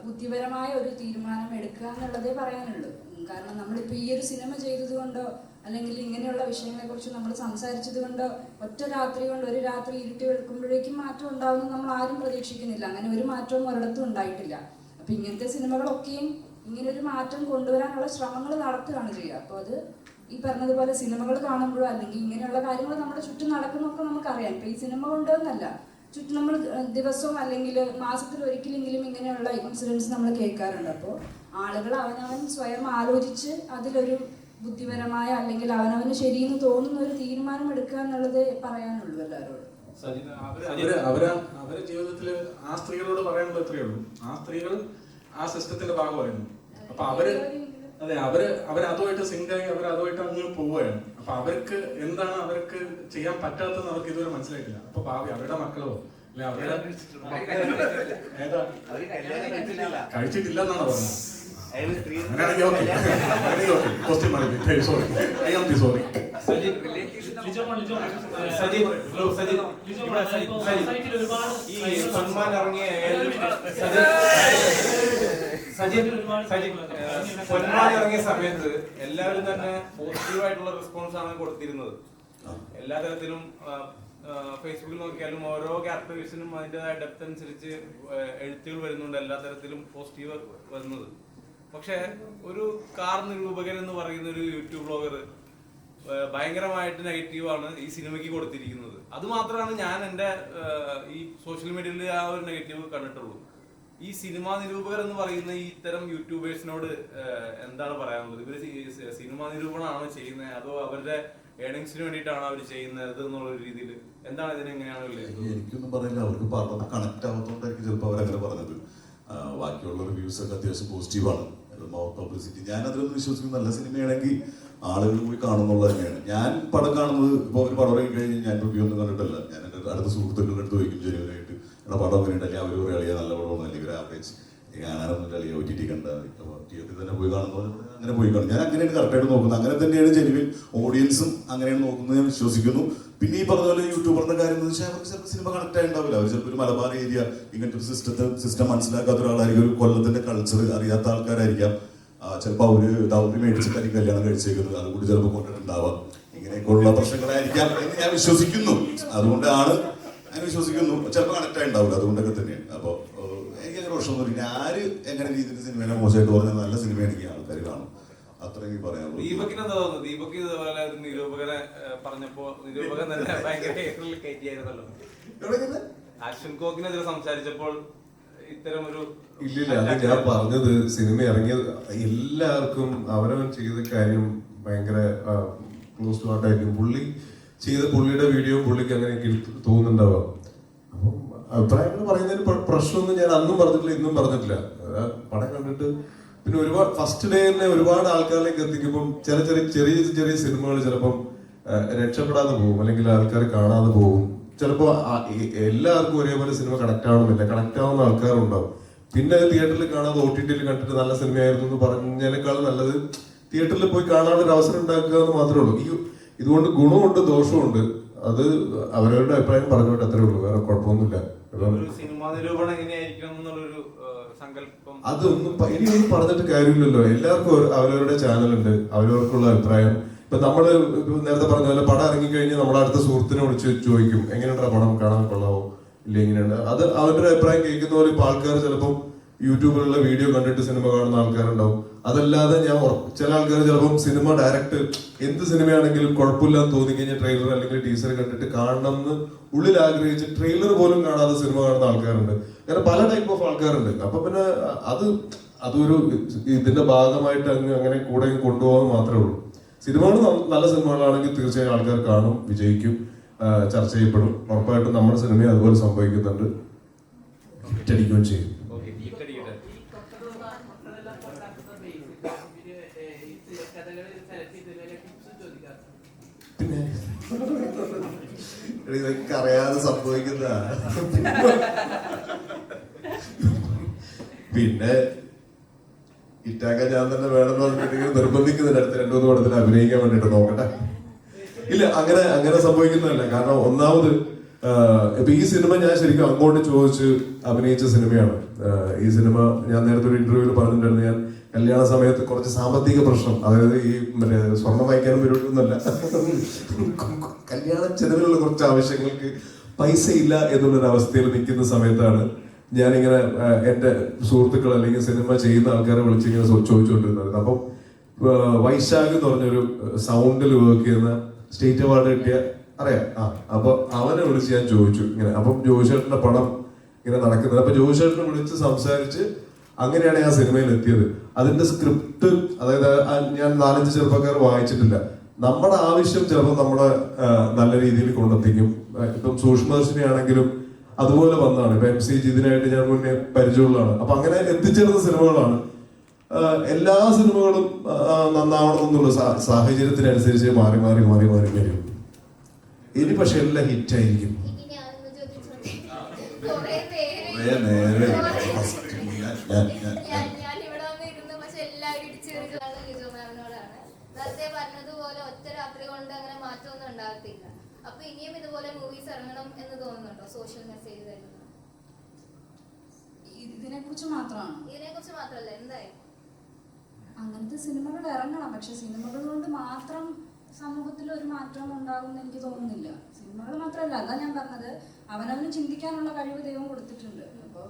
ബുദ്ധിപരമായ ഒരു തീരുമാനം എടുക്കുക എന്നുള്ളതേ പറയാനുള്ളൂ. കാരണം നമ്മളിപ്പോൾ ഈ ഒരു സിനിമ ചെയ്തത് കൊണ്ടോ അല്ലെങ്കിൽ ഇങ്ങനെയുള്ള വിഷയങ്ങളെക്കുറിച്ച് നമ്മൾ സംസാരിച്ചത് കൊണ്ടോ ഒറ്റ രാത്രി കൊണ്ട് ഒരു രാത്രി ഇരുട്ടി വെളുക്കുമ്പോഴേക്കും മാറ്റം ഉണ്ടാവുമെന്ന് നമ്മൾ ആരും പ്രതീക്ഷിക്കുന്നില്ല. അങ്ങനെ ഒരു മാറ്റവും ഒരിടത്തും ഉണ്ടായിട്ടില്ല. അപ്പം ഇങ്ങനത്തെ സിനിമകളൊക്കെയും ഇങ്ങനെ ഒരു മാറ്റം കൊണ്ടുവരാനുള്ള ശ്രമങ്ങൾ നടത്തുകയാണ് ചെയ്യുക. അപ്പോൾ അത് ഈ പറഞ്ഞതുപോലെ സിനിമകൾ കാണുമ്പോഴോ അല്ലെങ്കിൽ ഇങ്ങനെയുള്ള കാര്യങ്ങൾ നമ്മുടെ ചുറ്റും നടക്കുന്നതൊക്കെ നമുക്കറിയാം. ഇപ്പം ഈ സിനിമ കൊണ്ടുവന്നല്ല, ചുറ്റും നമ്മൾ ദിവസവും അല്ലെങ്കിൽ മാസത്തിൽ ഒരിക്കലെങ്കിലും ഇങ്ങനെയുള്ള ഇൻസിഡൻസ് നമ്മൾ കേൾക്കാറുണ്ട്. അപ്പോൾ ആളുകൾ അവനവൻ സ്വയം ആലോചിച്ച് അതിലൊരു ബുദ്ധിപരമായ അല്ലെങ്കിൽ അവനവന് ശരിയെന്ന് തോന്നുന്ന ഒരു തീരുമാനം എടുക്കുക എന്നുള്ളതേ പറയാനുള്ളൂ എല്ലാവരോടും. അവരെ ജീവിതത്തിൽ ആ സ്ത്രീകളോട് പറയാനുള്ളത് എത്രയേ ഉള്ളൂ. ആ സ്ത്രീകൾ ആ സിസ്റ്റത്തിന്റെ ഭാഗമായിരുന്നു. അപ്പൊ അവര് അതുമായിട്ട് സിങ്കായി അവർ അതുമായിട്ട് അങ്ങ് പോവുകയാണ്. അപ്പൊ അവർക്ക് എന്താണ് അവർക്ക് ചെയ്യാൻ പറ്റാത്തതെന്ന് അവർക്ക് ഇതുവരെ മനസ്സിലായിട്ടില്ല. അപ്പൊ ഭാവി അവരുടെ മക്കളോ അല്ലെ അവരുടെ ഏതാ കഴിച്ചിട്ടില്ല എന്നാണ് പറഞ്ഞത്. അങ്ങനെയാണെങ്കിൽ okay, sorry, I am sorry. Salman ഇറങ്ങിയ സമയത്ത് എല്ലാവരും തന്നെ പോസിറ്റീവായിട്ടുള്ള റെസ്പോൺസ് ആണ് കൊടുത്തിരുന്നത്. എല്ലാ തരത്തിലും ഫേസ്ബുക്കിൽ നോക്കിയാലും ഓരോ ക്യാരക്ടേഴ്സിനും അതിൻ്റെതായ ഡെപ്ത് അനുസരിച്ച് എഴുത്തുകൾ വരുന്നുണ്ട്, എല്ലാ തരത്തിലും പോസിറ്റീവ് വരുന്നത്. പക്ഷെ ഒരു കാർ നിരൂപകൻ എന്ന് പറയുന്ന ഒരു യൂട്യൂബ് ബ്ലോഗർ ഭയങ്കരമായിട്ട് നെഗറ്റീവാണ് ഈ സിനിമയ്ക്ക് കൊടുത്തിരിക്കുന്നത്. അത് മാത്രമാണ് ഞാൻ എൻ്റെ ഈ സോഷ്യൽ മീഡിയയിൽ ആ ഒരു നെഗറ്റീവ് കണ്ടിട്ടുള്ളൂ. ഈ സിനിമാ നിരൂപകർ എന്ന് പറയുന്ന ഈ ഇത്തരം യൂട്യൂബേഴ്സിനോട് എന്താണ് പറയാനുള്ളത്? ഇവര് സിനിമാ നിരൂപണമാണോ ചെയ്യുന്നത്, അതോ അവരുടെ ഏണിങ്സിന് വേണ്ടിയിട്ടാണ് അവർ ചെയ്യുന്നത് എന്നുള്ള രീതിയിൽ എന്താണ് ഇതിനെങ്ങനെയാണ്? എനിക്കൊന്നും പറയില്ല, അവർക്ക് പറഞ്ഞത് കണക്ട് ആവാത്തതുകൊണ്ടായിരിക്കും ചിലപ്പോൾ അവരങ്ങനെ പറഞ്ഞത്. ബാക്കിയുള്ള റിവ്യൂസ് ഒക്കെ അത്യാവശ്യം പോസിറ്റീവാണ്. പബ്ലിസിറ്റി ഞാൻ അതിലൊന്നും വിശ്വസിക്കുന്നു. നല്ല സിനിമയാണെങ്കിൽ ആളുകൾ പോയി കാണുന്നുള്ളത് തന്നെയാണ്. ഞാൻ പടം കാണുന്നത് ഇപ്പോൾ ഒരു പടം ഇറങ്ങി കഴിഞ്ഞ് ഞാൻ റിവ്യൂ ഒന്നും കണ്ടിട്ടല്ല. ഞാൻ എൻ്റെ അടുത്ത സുഹൃത്തുക്കളുടെ അടുത്ത് ചോദിക്കും ജനുവനായിട്ട്, എടാ പടം എങ്ങനെ ഉണ്ടല്ലേ, അവർ പറയുക നല്ല പടമാണ് അല്ലെങ്കിൽ ഒരു ആവറേജ് കാണാനൊന്നുമില്ല, അല്ലെങ്കിൽ OTT കണ്ടാൽ മതി. അപ്പോൾ തിയേറ്ററിൽ തന്നെ പോയി കാണുന്ന പോലെ അങ്ങനെ പോയി കാണും. ഞാൻ അങ്ങനെയാണ് കറക്റ്റായിട്ട് നോക്കുന്നത്. അങ്ങനെ തന്നെയാണ് ജെനുവിൻ ഓഡിയൻസും അങ്ങനെയാണ് നോക്കുന്നത് ഞാൻ വിശ്വസിക്കുന്നു. പിന്നെ ഈ പറഞ്ഞ പോലെ യൂട്യൂബറിന്റെ കാര്യം എന്ന് വെച്ചാൽ അവർക്ക് ചിലപ്പോൾ സിനിമ കണക്ട് ആയിട്ടുണ്ടാവില്ല. അവർ ചിലപ്പോൾ ഒരു മലബാർ ഏരിയ ഇങ്ങനത്തെ ഒരു സിസ്റ്റം മനസ്സിലാക്കാത്ത ഒരാളായിരിക്കും, ഒരു കൊല്ലത്തിന്റെ കൾച്ചർ അറിയാത്ത ആൾക്കാരായിരിക്കാം. ചിലപ്പോൾ അവര് ദൗത്യം മേടിച്ചിട്ടായിരിക്കും കല്യാണം കഴിച്ചേക്കുന്നത്, അതുകൂടി ചിലപ്പോൾ കൊണ്ടിട്ടുണ്ടാവാം. ഇങ്ങനെയൊക്കെയുള്ള പ്രശ്നങ്ങളായിരിക്കാം എന്ന് ഞാൻ വിശ്വസിക്കുന്നു. അതുകൊണ്ടാണ് ഞാൻ വിശ്വസിക്കുന്നു. ചിലപ്പോൾ കണക്ട് ആയിട്ടുണ്ടാവില്ല, അതുകൊണ്ടൊക്കെ തന്നെയാണ്. അപ്പോൾ എനിക്കങ്ങനെ പ്രശ്നമൊന്നുമില്ല. ആര് എങ്ങനെ രീതിയിൽ സിനിമയെ മോശമായിട്ട് പറഞ്ഞാൽ നല്ല സിനിമയാണെങ്കിൽ ആൾക്കാർ കാണും. അത്ര എനിക്ക് പറയാനുള്ളൂ. ദീപകിന് എന്താ തോന്നുന്നു? ദീപക് ഇതുപോലെ ഒരു നിരൂപകനെ പറഞ്ഞപ്പോ നിരൂപകൻ തന്നെ ഭയങ്കര കയറ്റിയായിരുന്നല്ലോ. ആക്ഷൻ കോക്കിനെതിരെ സംസാരിച്ചപ്പോൾ ഇത്തരം ഒരു ഇല്ലില്ല, അത് ഞാൻ പറഞ്ഞത് സിനിമ ഇറങ്ങിയത് എല്ലാവർക്കും അവനവൻ ചെയ്ത കാര്യം ഭയങ്കര ക്ലോസ് ടു ഹാർട്ടായിരിക്കും. പുള്ളി ചെയ്ത പുള്ളിയുടെ വീഡിയോ പുള്ളിക്ക് അങ്ങനെ തോന്നുന്നുണ്ടാവാം. അപ്പം അഭിപ്രായങ്ങൾ പറയുന്നതിന് പ്രശ്നമൊന്നും ഞാൻ അന്നും പറഞ്ഞിട്ടില്ല, ഇന്നും പറഞ്ഞിട്ടില്ല. പടം കണ്ടിട്ട് പിന്നെ ഒരുപാട് ഫസ്റ്റ് ഡേ തന്നെ ഒരുപാട് ആൾക്കാരിലേക്ക് എത്തിക്കുമ്പം ചെറിയ സിനിമകൾ ചിലപ്പം രക്ഷപ്പെടാതെ പോകും, അല്ലെങ്കിൽ ആൾക്കാർ കാണാതെ പോകും. ചിലപ്പോൾ എല്ലാവർക്കും ഒരേപോലെ സിനിമ കണക്ട് ആവണമെന്നില്ല, കണക്ട് ആവുന്ന ആൾക്കാരുണ്ടാവും. പിന്നെ തിയേറ്ററിൽ കാണാതെ OTT കണ്ടിട്ട് നല്ല സിനിമയായിരുന്നു എന്ന് പറഞ്ഞതിനേക്കാളും നല്ലത് തിയേറ്ററിൽ പോയി കാണാനൊരു അവസരം ഉണ്ടാക്കുക എന്ന് മാത്രമേ ഉള്ളൂ. ഇതുകൊണ്ട് ഗുണമുണ്ട് ദോഷമുണ്ട്. അത് അവരവരുടെ അഭിപ്രായം പറഞ്ഞോട്ടെ, അത്രേ ഉള്ളൂ, വേറെ കുഴപ്പമൊന്നുമില്ല. സിനിമാ നിരൂപണം എങ്ങനെയായിരിക്കണം എന്നുള്ളൊരു സങ്കല്പം അതൊന്നും ഇനിയൊന്നും പറഞ്ഞിട്ട് കാര്യമില്ലല്ലോ. എല്ലാവർക്കും അവരവരുടെ ചാനലുണ്ട്, അവരവർക്കുള്ള അഭിപ്രായം. ഇപ്പൊ നമ്മള് നേരത്തെ പറഞ്ഞ പോലെ പടം ഇറങ്ങിക്കഴിഞ്ഞാൽ നമ്മുടെ അടുത്ത സുഹൃത്തിനെ വിളിച്ച് ചോദിക്കും എങ്ങനെയുണ്ടാ പടം, കാണാൻ കൊള്ളാവോ ഇല്ല, എങ്ങനെയുണ്ട്. അത് അവരുടെ അഭിപ്രായം കേൾക്കുന്ന പോലെ ഇപ്പൊ ആൾക്കാർ ചിലപ്പം യൂട്യൂബിലുള്ള വീഡിയോ കണ്ടിട്ട് സിനിമ കാണുന്ന ആൾക്കാരുണ്ടാവും. അതല്ലാതെ ചില ആൾക്കാർ ചിലപ്പം സിനിമ ഡയറക്റ്റ് എന്ത് സിനിമയാണെങ്കിലും കുഴപ്പമില്ലാന്ന് തോന്നിക്കഴിഞ്ഞാൽ ട്രെയിലർ അല്ലെങ്കിൽ ടീസർ കണ്ടിട്ട് കാണണം എന്ന് ഉള്ളിൽ ആഗ്രഹിച്ച് ട്രെയിലർ പോലും കാണാതെ സിനിമ കാണുന്ന ആൾക്കാരുണ്ട്. അങ്ങനെ പല ടൈപ്പ് ഓഫ് ആൾക്കാരുണ്ട്. അപ്പൊ പിന്നെ അതൊരു ഇതിന്റെ ഭാഗമായിട്ട് അങ്ങനെ കൂടെ കൊണ്ടുപോകാൻ മാത്രമേ ഉള്ളൂ. സിനിമകൾ നല്ല സിനിമകളാണെങ്കിൽ തീർച്ചയായും ആൾക്കാർ കാണും, വിജയിക്കും, ചർച്ച ചെയ്യപ്പെടും. ഉറപ്പായിട്ടും നമ്മുടെ സിനിമയെ അതുപോലെ സംഭവിക്കുന്നുണ്ട്, ഹിറ്റടിക്കുകയും ചെയ്യും. പിന്നെ ഇതൊക്കെ അറിയാതെ സംഭവിക്കുന്നതാണ്. പിന്നെ ഇറ്റാക്ക ഞാൻ തന്നെ വേണമെന്ന് പറഞ്ഞിട്ടുണ്ടെങ്കിൽ നിർബന്ധിക്കുന്നില്ല അടുത്ത 2-3 പടത്തിൽ അഭിനയിക്കാൻ വേണ്ടിട്ട്. നോക്കട്ടെ. ഇല്ല, അങ്ങനെ സംഭവിക്കുന്നതല്ല. കാരണം ഒന്നാമത് ഇപ്പൊ ഈ സിനിമ ഞാൻ ശരിക്കും അങ്ങോട്ട് ചോദിച്ച് അഭിനയിച്ച സിനിമയാണ്. ഈ സിനിമ ഞാൻ നേരത്തെ ഒരു ഇന്റർവ്യൂവിൽ പറഞ്ഞിട്ടുണ്ടായിരുന്നു, ഞാൻ കല്യാണ സമയത്ത് കുറച്ച് സാമ്പത്തിക പ്രശ്നം, അതായത് ഈ സ്വർണം വായിക്കാനും പരിപാടിയൊന്നുമല്ല, കല്യാണ ചെലവിലുള്ള കുറച്ച് ആവശ്യങ്ങൾക്ക് പൈസ ഇല്ല എന്നുള്ളൊരു അവസ്ഥയിൽ നിൽക്കുന്ന സമയത്താണ് ഞാനിങ്ങനെ എന്റെ സുഹൃത്തുക്കൾ അല്ലെങ്കിൽ സിനിമ ചെയ്യുന്ന ആൾക്കാരെ വിളിച്ചിങ്ങനെ ചോദിച്ചുകൊണ്ടിരുന്നത്. അപ്പം വൈശാഖ് എന്ന് പറഞ്ഞൊരു സൗണ്ടിൽ വർക്ക് ചെയ്യുന്ന സ്റ്റേറ്റ് അവാർഡ് കിട്ടിയ അറിയാം. അപ്പൊ അവനെ വിളിച്ച് ഞാൻ ചോദിച്ചു ഇങ്ങനെ. അപ്പം ജോയിച്ചേട്ടന്റെ പടം ഇങ്ങനെ നടക്കുന്നത്. അപ്പൊ ജോയിച്ചേട്ടനെ വിളിച്ച് സംസാരിച്ച് അങ്ങനെയാണ് ഞാൻ സിനിമയിൽ എത്തിയത്. അതിന്റെ സ്ക്രിപ്റ്റ്, അതായത് ഞാൻ 4-5 ചെറുപ്പക്കാർ വായിച്ചിട്ടില്ല. നമ്മുടെ ആവശ്യം ചിലപ്പോൾ നമ്മുടെ നല്ല രീതിയിൽ കൊണ്ടെത്തിക്കും. ഇപ്പം സൂക്ഷ്മദർശിനി ആണെങ്കിലും അതുപോലെ വന്നതാണ്. ഇപ്പൊ MC ജിതിനായിട്ട് ഞാൻ മുന്നേ പരിചയമുള്ളതാണ്. അപ്പൊ അങ്ങനെ എത്തിച്ചേർന്ന സിനിമകളാണ്. എല്ലാ സിനിമകളും നന്നാവണമെന്നുള്ള സാഹചര്യത്തിനനുസരിച്ച് മാറി വരും. ഇനി പക്ഷെ എല്ലാം ഹിറ്റായിരിക്കും. നേരത്തെ പറഞ്ഞതുപോലെ ഒറ്റ രാത്രി കൊണ്ട് അങ്ങനെ മാറ്റമൊന്നും ഉണ്ടാകത്തില്ല. അപ്പൊ ഇനിയും ഇതുപോലെ മൂവീസ് ഇറങ്ങണം എന്ന് തോന്നുന്നുണ്ടോ? സോഷ്യൽ മെസ്സേജ് തരുന്നത് ഇതിനെ കുറിച്ച് മാത്രമല്ല, എന്തായാലും അങ്ങനത്തെ സിനിമകൾ ഇറങ്ങണം. പക്ഷെ സിനിമകൾ കൊണ്ട് മാത്രം സമൂഹത്തിൽ ഒരു മാറ്റം ഉണ്ടാകുമെന്ന് എനിക്ക് തോന്നുന്നില്ല. സിനിമകൾ മാത്രമല്ല, അതാ ഞാൻ പറഞ്ഞത്, അവനവന് ചിന്തിക്കാനുള്ള കഴിവ് ദൈവം കൊടുത്തിട്ടുണ്ട്. അപ്പോൾ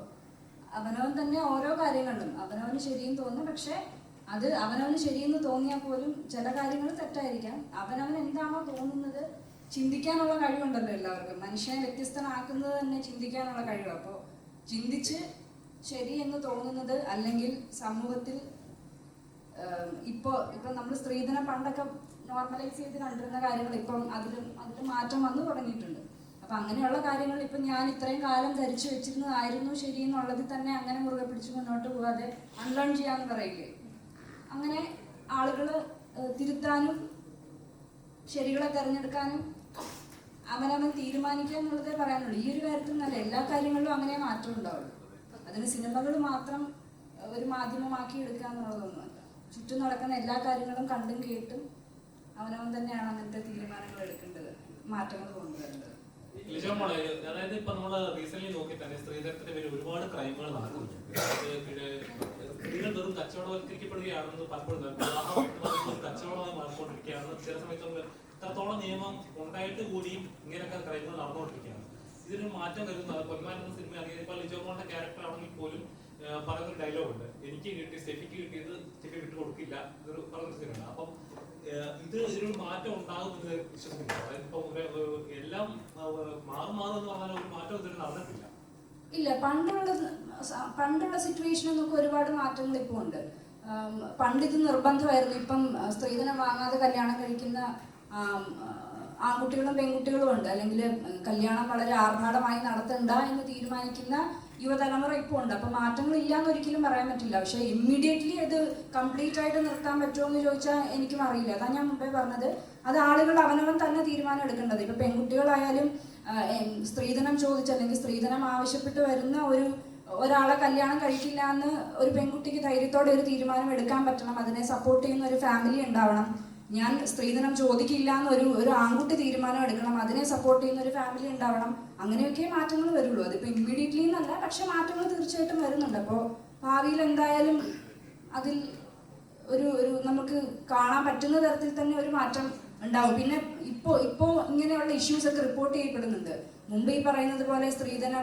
അവനവൻ തന്നെ ഓരോ കാര്യങ്ങളിലും അവനവന് ശരിയെന്ന് തോന്നും. പക്ഷെ അത് അവനവന് ശരിയെന്ന് തോന്നിയാൽ പോലും ചില കാര്യങ്ങൾ തെറ്റായിരിക്കാം. അവനവൻ എന്താണോ തോന്നുന്നത് ചിന്തിക്കാനുള്ള കഴിവുണ്ടല്ലോ എല്ലാവർക്കും. മനുഷ്യനെ വ്യത്യസ്തനാക്കുന്നത് തന്നെ ചിന്തിക്കാനുള്ള കഴിവ്. അപ്പോൾ ചിന്തിച്ച് ശരി എന്ന് തോന്നുന്നത്, അല്ലെങ്കിൽ സമൂഹത്തിൽ ഇപ്പൊ നമ്മൾ സ്ത്രീധനം പണ്ടൊക്കെ നോർമലൈസ് ചെയ്ത് കണ്ടിരുന്ന കാര്യങ്ങൾ ഇപ്പം അതിൽ മാറ്റം വന്നു തുടങ്ങിയിട്ടുണ്ട്. അപ്പൊ അങ്ങനെയുള്ള കാര്യങ്ങൾ ഇപ്പൊ ഞാൻ ഇത്രയും കാലം ധരിച്ചു വെച്ചിരുന്നതായിരുന്നു ശരി എന്നുള്ളതിൽ തന്നെ അങ്ങനെ മുറുകെ പിടിച്ച് മുന്നോട്ട് പോകാതെ അൺലേൺ ചെയ്യാന്ന് പറയില്ലേ, അങ്ങനെ ആളുകൾ തിരുത്താനും ശരികളെ തിരഞ്ഞെടുക്കാനും അവനവൻ തീരുമാനിക്കുക എന്നുള്ളതേ പറയാനുള്ളൂ. ഈ ഒരു കാര്യത്തിൽ നല്ല എല്ലാ കാര്യങ്ങളിലും അങ്ങനെ മാറ്റം ഉണ്ടാവുള്ളൂ. അതിന് സിനിമകൾ മാത്രം ഒരു മാധ്യമമാക്കി എടുക്കുക എന്നുള്ളതൊന്നുമല്ല. ചുറ്റും നടക്കുന്ന എല്ലാ കാര്യങ്ങളും കണ്ടും കേട്ടും അവനവൻ തന്നെയാണ് അങ്ങനത്തെ തീരുമാനങ്ങൾ എടുക്കേണ്ടത്, മാറ്റങ്ങൾ കൊണ്ടുവരേണ്ടത്. അതായത് ഇപ്പൊ നമ്മള് റീസെന്റ് നോക്കി തന്നെ സ്ത്രീധനത്തിന്റെ പേരിൽ ഒരുപാട് ക്രൈമുകൾ നടക്കുന്നുണ്ട്. സ്ത്രീകൾ വെറും കച്ചവടവൽക്കരിക്കപ്പെടുകയാണെന്ന് പലപ്പോഴും കച്ചവടമായി മാറിക്കൊണ്ടിരിക്കുകയാണ്. ചില സമയത്ത് ഇത്രത്തോളം നിയമം ഉണ്ടായിട്ട് കൂടിയും ഇങ്ങനെയൊക്കെ ക്രൈമുകൾ നടന്നുകൊണ്ടിരിക്കുകയാണ്. ഇതിനൊരു മാറ്റം വരുന്നത് പൊന്മാൻ എന്ന സിനിമ ഇറങ്ങിയത് ഇപ്പോൾ ലിജോ മോളുടെ ക്യാരക്ടർ ആണെങ്കിൽ പോലും പറയുന്നൊരു ഡയലോഗ് ഉണ്ട്, എനിക്ക് കിട്ടി സ്റ്റെഫിക്ക് കിട്ടിയത് സ്റ്റെഫി വിട്ടു കൊടുക്കില്ല എന്നൊരു പറഞ്ഞൊരു സിനിമ. അപ്പം ഇതിനൊരു മാറ്റം ഉണ്ടാകുമെന്ന് വിശ്വസിക്കുന്നു. അതായത് ഇപ്പൊ എല്ലാം മാറും എന്ന് പറഞ്ഞാൽ ഒരു മാറ്റം ഇതിന് നടന്നിട്ടില്ല. ഇല്ല, പണ്ടുള്ള സിറ്റുവേഷനിൽ നമുക്ക് ഒരുപാട് മാറ്റങ്ങൾ ഇപ്പോൾ ഉണ്ട്. പണ്ട് ഇത് നിർബന്ധമായിരുന്നു. ഇപ്പം സ്ത്രീധനം വാങ്ങാതെ കല്യാണം കഴിക്കുന്ന ആൺകുട്ടികളും പെൺകുട്ടികളും ഉണ്ട്. അല്ലെങ്കിൽ കല്യാണം വളരെ ആർഭാടമായി നടത്തണ്ട എന്ന് തീരുമാനിക്കുന്ന യുവതലമുറ ഇപ്പോൾ ഉണ്ട്. അപ്പൊ മാറ്റങ്ങൾ ഇല്ലാന്ന് ഒരിക്കലും പറയാൻ പറ്റില്ല. പക്ഷെ ഇമ്മീഡിയറ്റ്ലി അത് കംപ്ലീറ്റ് ആയിട്ട് നിർത്താൻ പറ്റുമോ എന്ന് ചോദിച്ചാൽ എനിക്കും അറിയില്ല. അതാ ഞാൻ മുമ്പേ പറഞ്ഞത്, അത് ആളുകൾ അവനവൻ തന്നെ തീരുമാനം എടുക്കേണ്ടത്. ഇപ്പൊ പെൺകുട്ടികളായാലും സ്ത്രീധനം ചോദിച്ച് അല്ലെങ്കിൽ സ്ത്രീധനം ആവശ്യപ്പെട്ട് വരുന്ന ഒരാളെ കല്യാണം കഴിക്കില്ല എന്ന് ഒരു പെൺകുട്ടിക്ക് ധൈര്യത്തോടെ ഒരു തീരുമാനം എടുക്കാൻ പറ്റണം. അതിനെ സപ്പോർട്ട് ചെയ്യുന്ന ഒരു ഫാമിലി ഉണ്ടാവണം. ഞാൻ സ്ത്രീധനം ചോദിക്കില്ല എന്ന് ഒരു ആൺകുട്ടി തീരുമാനം എടുക്കണം. അതിനെ സപ്പോർട്ട് ചെയ്യുന്ന ഒരു ഫാമിലി ഉണ്ടാവണം. അങ്ങനെയൊക്കെ മാറ്റങ്ങൾ വരുള്ളൂ. അതിപ്പോ ഇമ്മീഡിയറ്റ്ലി എന്നല്ല, പക്ഷെ മാറ്റങ്ങൾ തീർച്ചയായിട്ടും വരുന്നുണ്ട്. അപ്പോൾ ഭാവിയിൽ എന്തായാലും അതിൽ ഒരു നമുക്ക് കാണാൻ പറ്റുന്ന തരത്തിൽ തന്നെ ഒരു മാറ്റം ഉണ്ടാവും. പിന്നെ ഇപ്പോ ഇങ്ങനെയുള്ള ഇഷ്യൂസ് ഒക്കെ റിപ്പോർട്ട് ചെയ്യപ്പെടുന്നുണ്ട്. മുമ്പ് ഈ പറയുന്നത് പോലെ സ്ത്രീധന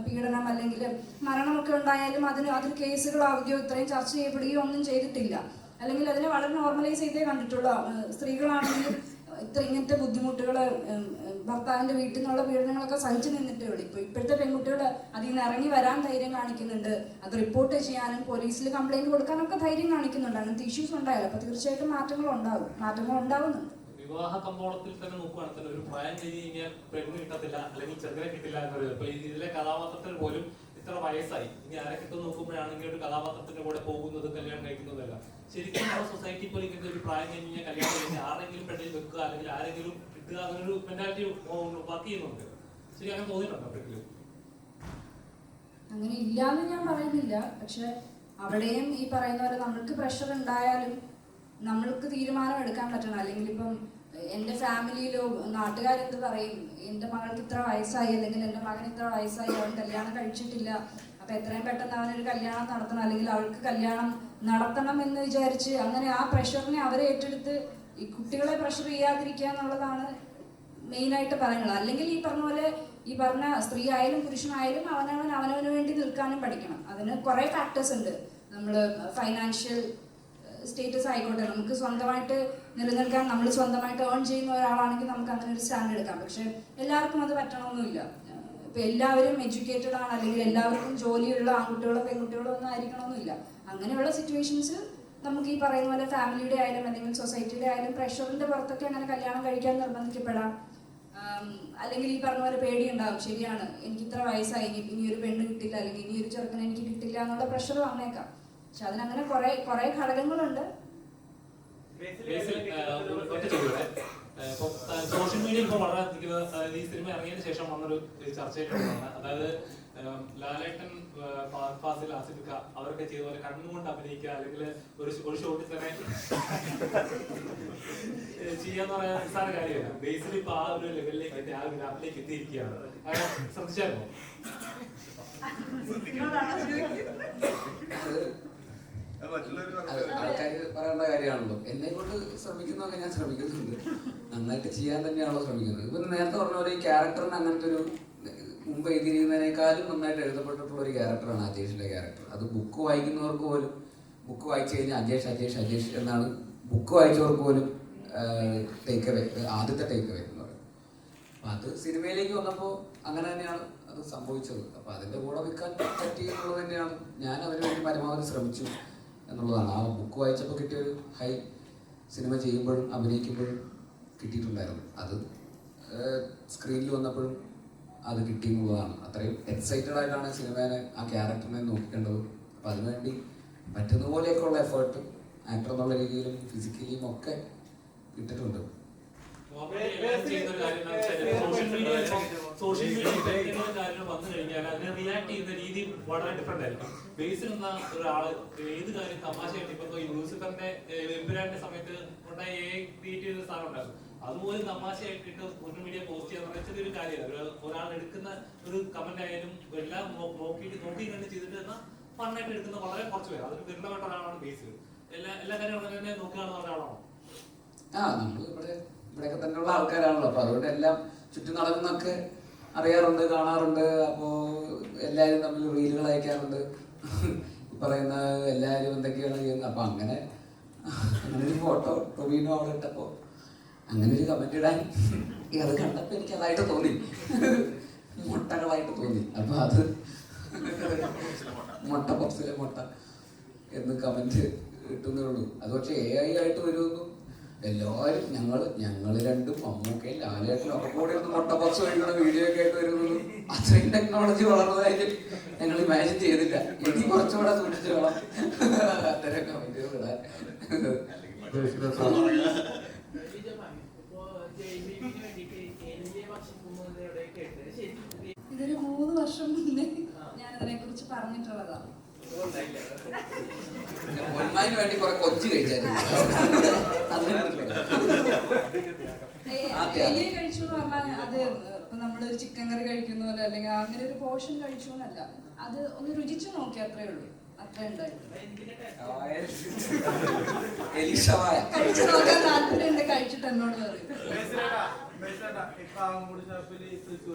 പീഡനം അല്ലെങ്കിൽ മരണമൊക്കെ ഉണ്ടായാലും അതിൽ കേസുകളാവുകയോ ഇത്രയും ചർച്ച ചെയ്യപ്പെടുകയോ ഒന്നും ചെയ്തിട്ടില്ല. അല്ലെങ്കിൽ അതിനെ വളരെ നോർമലൈസ് ചെയ്തേ കണ്ടിട്ടുള്ളൂ. സ്ത്രീകളാണെങ്കിൽ ഇങ്ങനത്തെ ബുദ്ധിമുട്ടുകൾ ഭർത്താവിന്റെ വീട്ടിൽ നിന്നുള്ള പീഡനങ്ങളൊക്കെ സഹിച്ചു നിന്നിട്ടേ ഉള്ളൂ. ഇപ്പോഴത്തെ പെൺകുട്ടികൾ അതിൽ നിന്ന് ഇറങ്ങി വരാൻ ധൈര്യം കാണിക്കുന്നുണ്ട്. അത് റിപ്പോർട്ട് ചെയ്യാനും പോലീസിൽ കംപ്ലൈന്റ് കൊടുക്കാനൊക്കെ ധൈര്യം കാണിക്കുന്നുണ്ട്. അങ്ങനത്തെ ഇഷ്യൂസ് ഉണ്ടായാലും അപ്പൊ തീർച്ചയായിട്ടും മാറ്റങ്ങൾ ഉണ്ടാവുന്നുണ്ട്. വിവാഹ കമ്പോളത്തിൽ തന്നെ നോക്കുകയാണെങ്കിൽ തന്നെ ഒരു പ്രായം കഴിഞ്ഞ് കഴിഞ്ഞാൽ പെണ്ണ് കിട്ടത്തില്ല അല്ലെങ്കിൽ ചെറുതിനെ കിട്ടില്ല എന്നൊരു ഇപ്പൊ ഇതിലെ കഥാപാത്രത്തിന് പോലും ഇത്ര വയസ്സായി ഇനി ആരെ കിട്ടും നോക്കുമ്പോഴാണെങ്കിൽ ഒരു കഥാപാത്രത്തിന്റെ കൂടെ പോകുന്നത് കല്യാണം കഴിക്കുന്നതല്ല. ശരിക്കും നമ്മുടെ സൊസൈറ്റി പോലും ഇങ്ങനത്തെ ഒരു പ്രായം കഴിഞ്ഞ് കഴിഞ്ഞാൽ കല്യാണം കഴിഞ്ഞാൽ ആരെങ്കിലും പെണ്ണിൽ വെക്കുക അല്ലെങ്കിൽ ആരെങ്കിലും കിട്ടുക അങ്ങനൊരു മെന്റാലിറ്റി വർക്ക് ചെയ്യുന്നുണ്ട്. ശരി, അങ്ങനെ തോന്നിയിട്ടുണ്ടോ പെണ്ണിൽ? അങ്ങനെ ഇല്ലാന്ന് ഞാൻ പറയുന്നില്ല. പക്ഷെ അവിടെയും ഈ പറയുന്ന പോലെ നമ്മൾക്ക് പ്രഷർ ഉണ്ടായാലും നമ്മൾക്ക് തീരുമാനം എടുക്കാൻ പറ്റണം. അല്ലെങ്കിൽ ഇപ്പം എൻ്റെ ഫാമിലിയിലോ നാട്ടുകാരെന്ത് പറയും, എൻ്റെ മകൾക്ക് ഇത്ര വയസ്സായി അല്ലെങ്കിൽ എൻ്റെ മകൻ ഇത്ര വയസ്സായി, അവൻ കല്യാണം കഴിച്ചിട്ടില്ല, അപ്പൊ എത്രയും പെട്ടെന്ന് അവനൊരു കല്യാണം നടത്തണം അല്ലെങ്കിൽ അവൾക്ക് കല്യാണം നടത്തണം എന്ന് വിചാരിച്ച് അങ്ങനെ ആ പ്രഷറിനെ അവരെ ഏറ്റെടുത്ത് ഈ കുട്ടികളെ പ്രഷർ ചെയ്യാതിരിക്കുക എന്നുള്ളതാണ് മെയിനായിട്ട് പറയുന്നത്. അല്ലെങ്കിൽ ഈ പറഞ്ഞ പോലെ ഈ പറഞ്ഞ സ്ത്രീ ആയാലും പുരുഷനായാലും അവനവന് വേണ്ടി നിൽക്കാനും പഠിക്കണം. അതിന് കുറെ ഫാക്ടേഴ്സ് ഉണ്ട്. നമ്മൾ ഫൈനാൻഷ്യൽ സ്റ്റേറ്റസ് ആയിക്കോട്ടെ, നമുക്ക് സ്വന്തമായിട്ട് നിലനിൽക്കാൻ നമ്മൾ സ്വന്തമായിട്ട് ഏൺ ചെയ്യുന്ന ഒരാളാണെങ്കിൽ നമുക്ക് അങ്ങനെ ഒരു സ്റ്റാൻഡ് എടുക്കാം. പക്ഷെ എല്ലാവർക്കും അത് പറ്റണമെന്നില്ല. ഇപ്പൊ എല്ലാവരും എഡ്യൂക്കേറ്റഡ് ആണ് അല്ലെങ്കിൽ എല്ലാവർക്കും ജോലിയുള്ള ആൺകുട്ടികളോ പെൺകുട്ടികളോ ഒന്നും ആയിരിക്കണമെന്നില്ല. അങ്ങനെയുള്ള സിറ്റുവേഷൻസിൽ നമുക്ക് ഈ പറയുന്ന പോലെ ഫാമിലിയുടെ ആയാലും അല്ലെങ്കിൽ സൊസൈറ്റിയുടെ ആയാലും പ്രഷറിന്റെ പുറത്തൊക്കെ അങ്ങനെ കല്യാണം കഴിക്കാൻ നിർബന്ധിക്കപ്പെടാം. അല്ലെങ്കിൽ ഈ പറഞ്ഞ പോലെ പേടിയുണ്ടാവും. ശരിയാണ്, എനിക്ക് ഇത്ര വയസ്സായി, ഇനി ഒരു പെണ്ണ് കിട്ടില്ല അല്ലെങ്കിൽ ഇനി ഒരു ചെറുക്കനെ എനിക്ക് കിട്ടില്ല എന്നുള്ള പ്രഷർ വന്നേക്കാം. പക്ഷെ അതിനങ്ങനെ കുറെ ഘടകങ്ങളുണ്ട്. സോഷ്യൽ മീഡിയ ഇപ്പോൾ വളരെ ഈ സിനിമ ഇറങ്ങിയതിനു ശേഷം വന്നൊരു ചർച്ചയിലുള്ളതാണ്. അതായത് ലാലേട്ടൻ, ഫാസിൽ, ആസിഫിക്ക അവരൊക്കെ ചെയ്ത പോലെ കണ്ണുകൊണ്ട് അഭിനയിക്കുക അല്ലെങ്കിൽ ഒരു ഷോട്ടിൽ തന്നെ ചെയ്യാന്ന് പറയാൻ നിസ്സാര കാര്യമല്ല. ബേസിൽ ഇപ്പൊ ആ ഒരു ലെവലിലേക്ക് ആ ഗ്രാഫിലേക്ക് എത്തിയിരിക്കുകയാണ്. ശ്രദ്ധിച്ചായിരുന്നോ? ആൾക്കാർ പറയേണ്ട കാര്യമാണല്ലോ. എന്നെ കൊണ്ട് ശ്രമിക്കുന്നതൊക്കെ ഞാൻ ശ്രമിക്കുന്നുണ്ട്, നന്നായിട്ട് ചെയ്യാൻ തന്നെയാണല്ലോ ശ്രമിക്കുന്നത്. ഇപ്പൊ നേരത്തെ പറഞ്ഞ പോലെ ഈ ക്യാരക്ടറിന് അങ്ങനത്തെ ഒരു മുമ്പ് എഴുതിയിരിക്കുന്നതിനേക്കാളും നന്നായിട്ട് എഴുതപ്പെട്ടിട്ടുള്ള ഒരു ക്യാരക്ടറാണ് അജേഷിന്റെ ക്യാരക്ടർ. അത് ബുക്ക് വായിക്കുന്നവർക്ക് പോലും, ബുക്ക് വായിച്ചു കഴിഞ്ഞാൽ അജേഷ് അജേഷ് അജേഷ് എന്നാണ് ബുക്ക് വായിച്ചവർക്ക് പോലും ടേക്ക് അവേ, ആദ്യത്തെ ടേക്ക് അവേ എന്ന് പറയും. അപ്പൊ അത് സിനിമയിലേക്ക് വന്നപ്പോൾ അങ്ങനെ തന്നെയാണ് അത് സംഭവിച്ചത്. അപ്പൊ അതിന്റെ കൂടെ നിൽക്കാൻ പറ്റി എന്നുള്ളത് തന്നെയാണ്. ഞാൻ അതിനുവേണ്ടി പരമാവധി ശ്രമിച്ചു എന്നുള്ളതാണ്. ആ ബുക്ക് വായിച്ചപ്പോൾ കിട്ടിയൊരു ഹൈ സിനിമ ചെയ്യുമ്പോഴും അഭിനയിക്കുമ്പോഴും കിട്ടിയിട്ടുണ്ടായിരുന്നു. അത് സ്ക്രീനിൽ വന്നപ്പോഴും അത് കിട്ടി എന്നുള്ളതാണ്. അത്രയും എക്സൈറ്റഡ് ആയിട്ടാണ് സിനിമേനെ, ആ ക്യാരക്ടറിനെ നോക്കേണ്ടത്. അപ്പം അതിനുവേണ്ടി പറ്റുന്ന പോലെയൊക്കെയുള്ള എഫേർട്ട് ആക്ടർ എന്നുള്ള രീതിയിലും ഫിസിക്കലിയും ഒക്കെ ഇട്ടിട്ടുണ്ട്. സോഷ്യൽ മീഡിയയിൽ എന്തെങ്കിലും കാര്യങ്ങൾ വന്നു കഴിഞ്ഞാൽ അതിനെ റിയാക്ട് ചെയ്യുന്ന രീതി വളരെ ഡിഫറെന്റ് ആയിരിക്കും. ബേസിൽ നിന്ന ഒരാള് ഏത് കാര്യം തമാശയായിട്ട് ഇപ്പൊ ലൂസിഫറിന്റെ എമ്പുരാന്റെ സമയത്ത് ഉണ്ടായ ക്രിയേറ്റ് ചെയ്ത സാധനം ഉണ്ടായിരുന്നു. അതുപോലെ തമാശയായിട്ടിട്ട് സോഷ്യൽ മീഡിയ പോസ്റ്റ് ചെയ്യാൻ പറഞ്ഞാൽ ചെറിയൊരു കാര്യമല്ല. ഒരാൾ എടുക്കുന്ന ഒരു കമന്റ് ആയാലും എല്ലാം നോക്കി കണ്ട് ചെയ്തിട്ട് എന്നാൽ ഫണ്ണായിട്ട് എടുക്കുന്ന വളരെ കുറച്ച് പേര്, അതൊരു വിരളമായിട്ട് ഒരാളാണ് ബേസിൽ. എല്ലാ കാര്യങ്ങളും അങ്ങനെ തന്നെ നോക്കി കാണുന്ന ഒരാളാണോ? നമ്മൾ ഇവിടെയൊക്കെ തന്നെയുള്ള ആൾക്കാരാണല്ലോ, അപ്പൊ അതുകൊണ്ട് എല്ലാം ചുറ്റും നടക്കുന്നൊക്കെ അറിയാറുണ്ട്, കാണാറുണ്ട്. അപ്പോ എല്ലാവരും തമ്മിൽ റീലുകൾ അയക്കാറുണ്ട്, പറയുന്ന എല്ലാവരും എന്തൊക്കെയാണ് ചെയ്യുന്നത്. അപ്പൊ അങ്ങനെ ഒരു ഫോട്ടോ ടൊവിനോ അവിടെ ഇട്ടപ്പോ അങ്ങനെ ഒരു കമന്റ് ഇടാൻ അത് കണ്ടപ്പോ എനിക്ക് അതായിട്ട് തോന്നി, മുട്ടകളായിട്ട് തോന്നി. അപ്പൊ അത് മുട്ട ബോക്സിലെ മുട്ട എന്ന് കമന്റ് ഇട്ടുന്നേ ഉള്ളൂ. അത് പക്ഷെ AI ആയിട്ട് വരുമെന്നും എല്ലാവരും ഞങ്ങൾ രണ്ടും മമ്മൂക്കയും ലാലേട്ടനും ഒക്കെ കൂടെ ഒന്ന് മുട്ട ബോക്സ് കഴിക്കണ വീഡിയോ ഒക്കെ ആയിട്ട് വരുമെന്നും അത്രയും ടെക്നോളജി വളർന്നതായിട്ട് ഞങ്ങൾ ഇമാജിൻ ചെയ്തില്ല. ഇനി കുറച്ചുകൂടെ സൂക്ഷിച്ചു വേണം അത്തരം കമന്റുകൾ ഇടാൻ. ഇതൊരു 3 വർഷം മുന്നേ ഞാൻ അതിനെ കുറിച്ച് പറഞ്ഞിട്ടുള്ളതാണ്. പൊന്മാന് വേണ്ടി കുറെ കൊച്ചു കഴിച്ചായിരുന്നു. എലിയെ കഴിച്ചു എന്ന് പറഞ്ഞാൽ അത് ഇപ്പൊ നമ്മളൊരു ചിക്കൻ കറി കഴിക്കുന്ന പോലെ അല്ലെങ്കിൽ അങ്ങനെ ഒരു പോർഷൻ കഴിച്ചു എന്നല്ല, അത് ഒന്ന് രുചിച്ചു നോക്കി, അത്രേ ഉള്ളൂ. അത്രേ ഉണ്ടായിരുന്നു. കഴിച്ചു നോക്കാൻ താല്പര്യമുണ്ട്, കഴിച്ചിട്ട് എന്നോട് പറയും.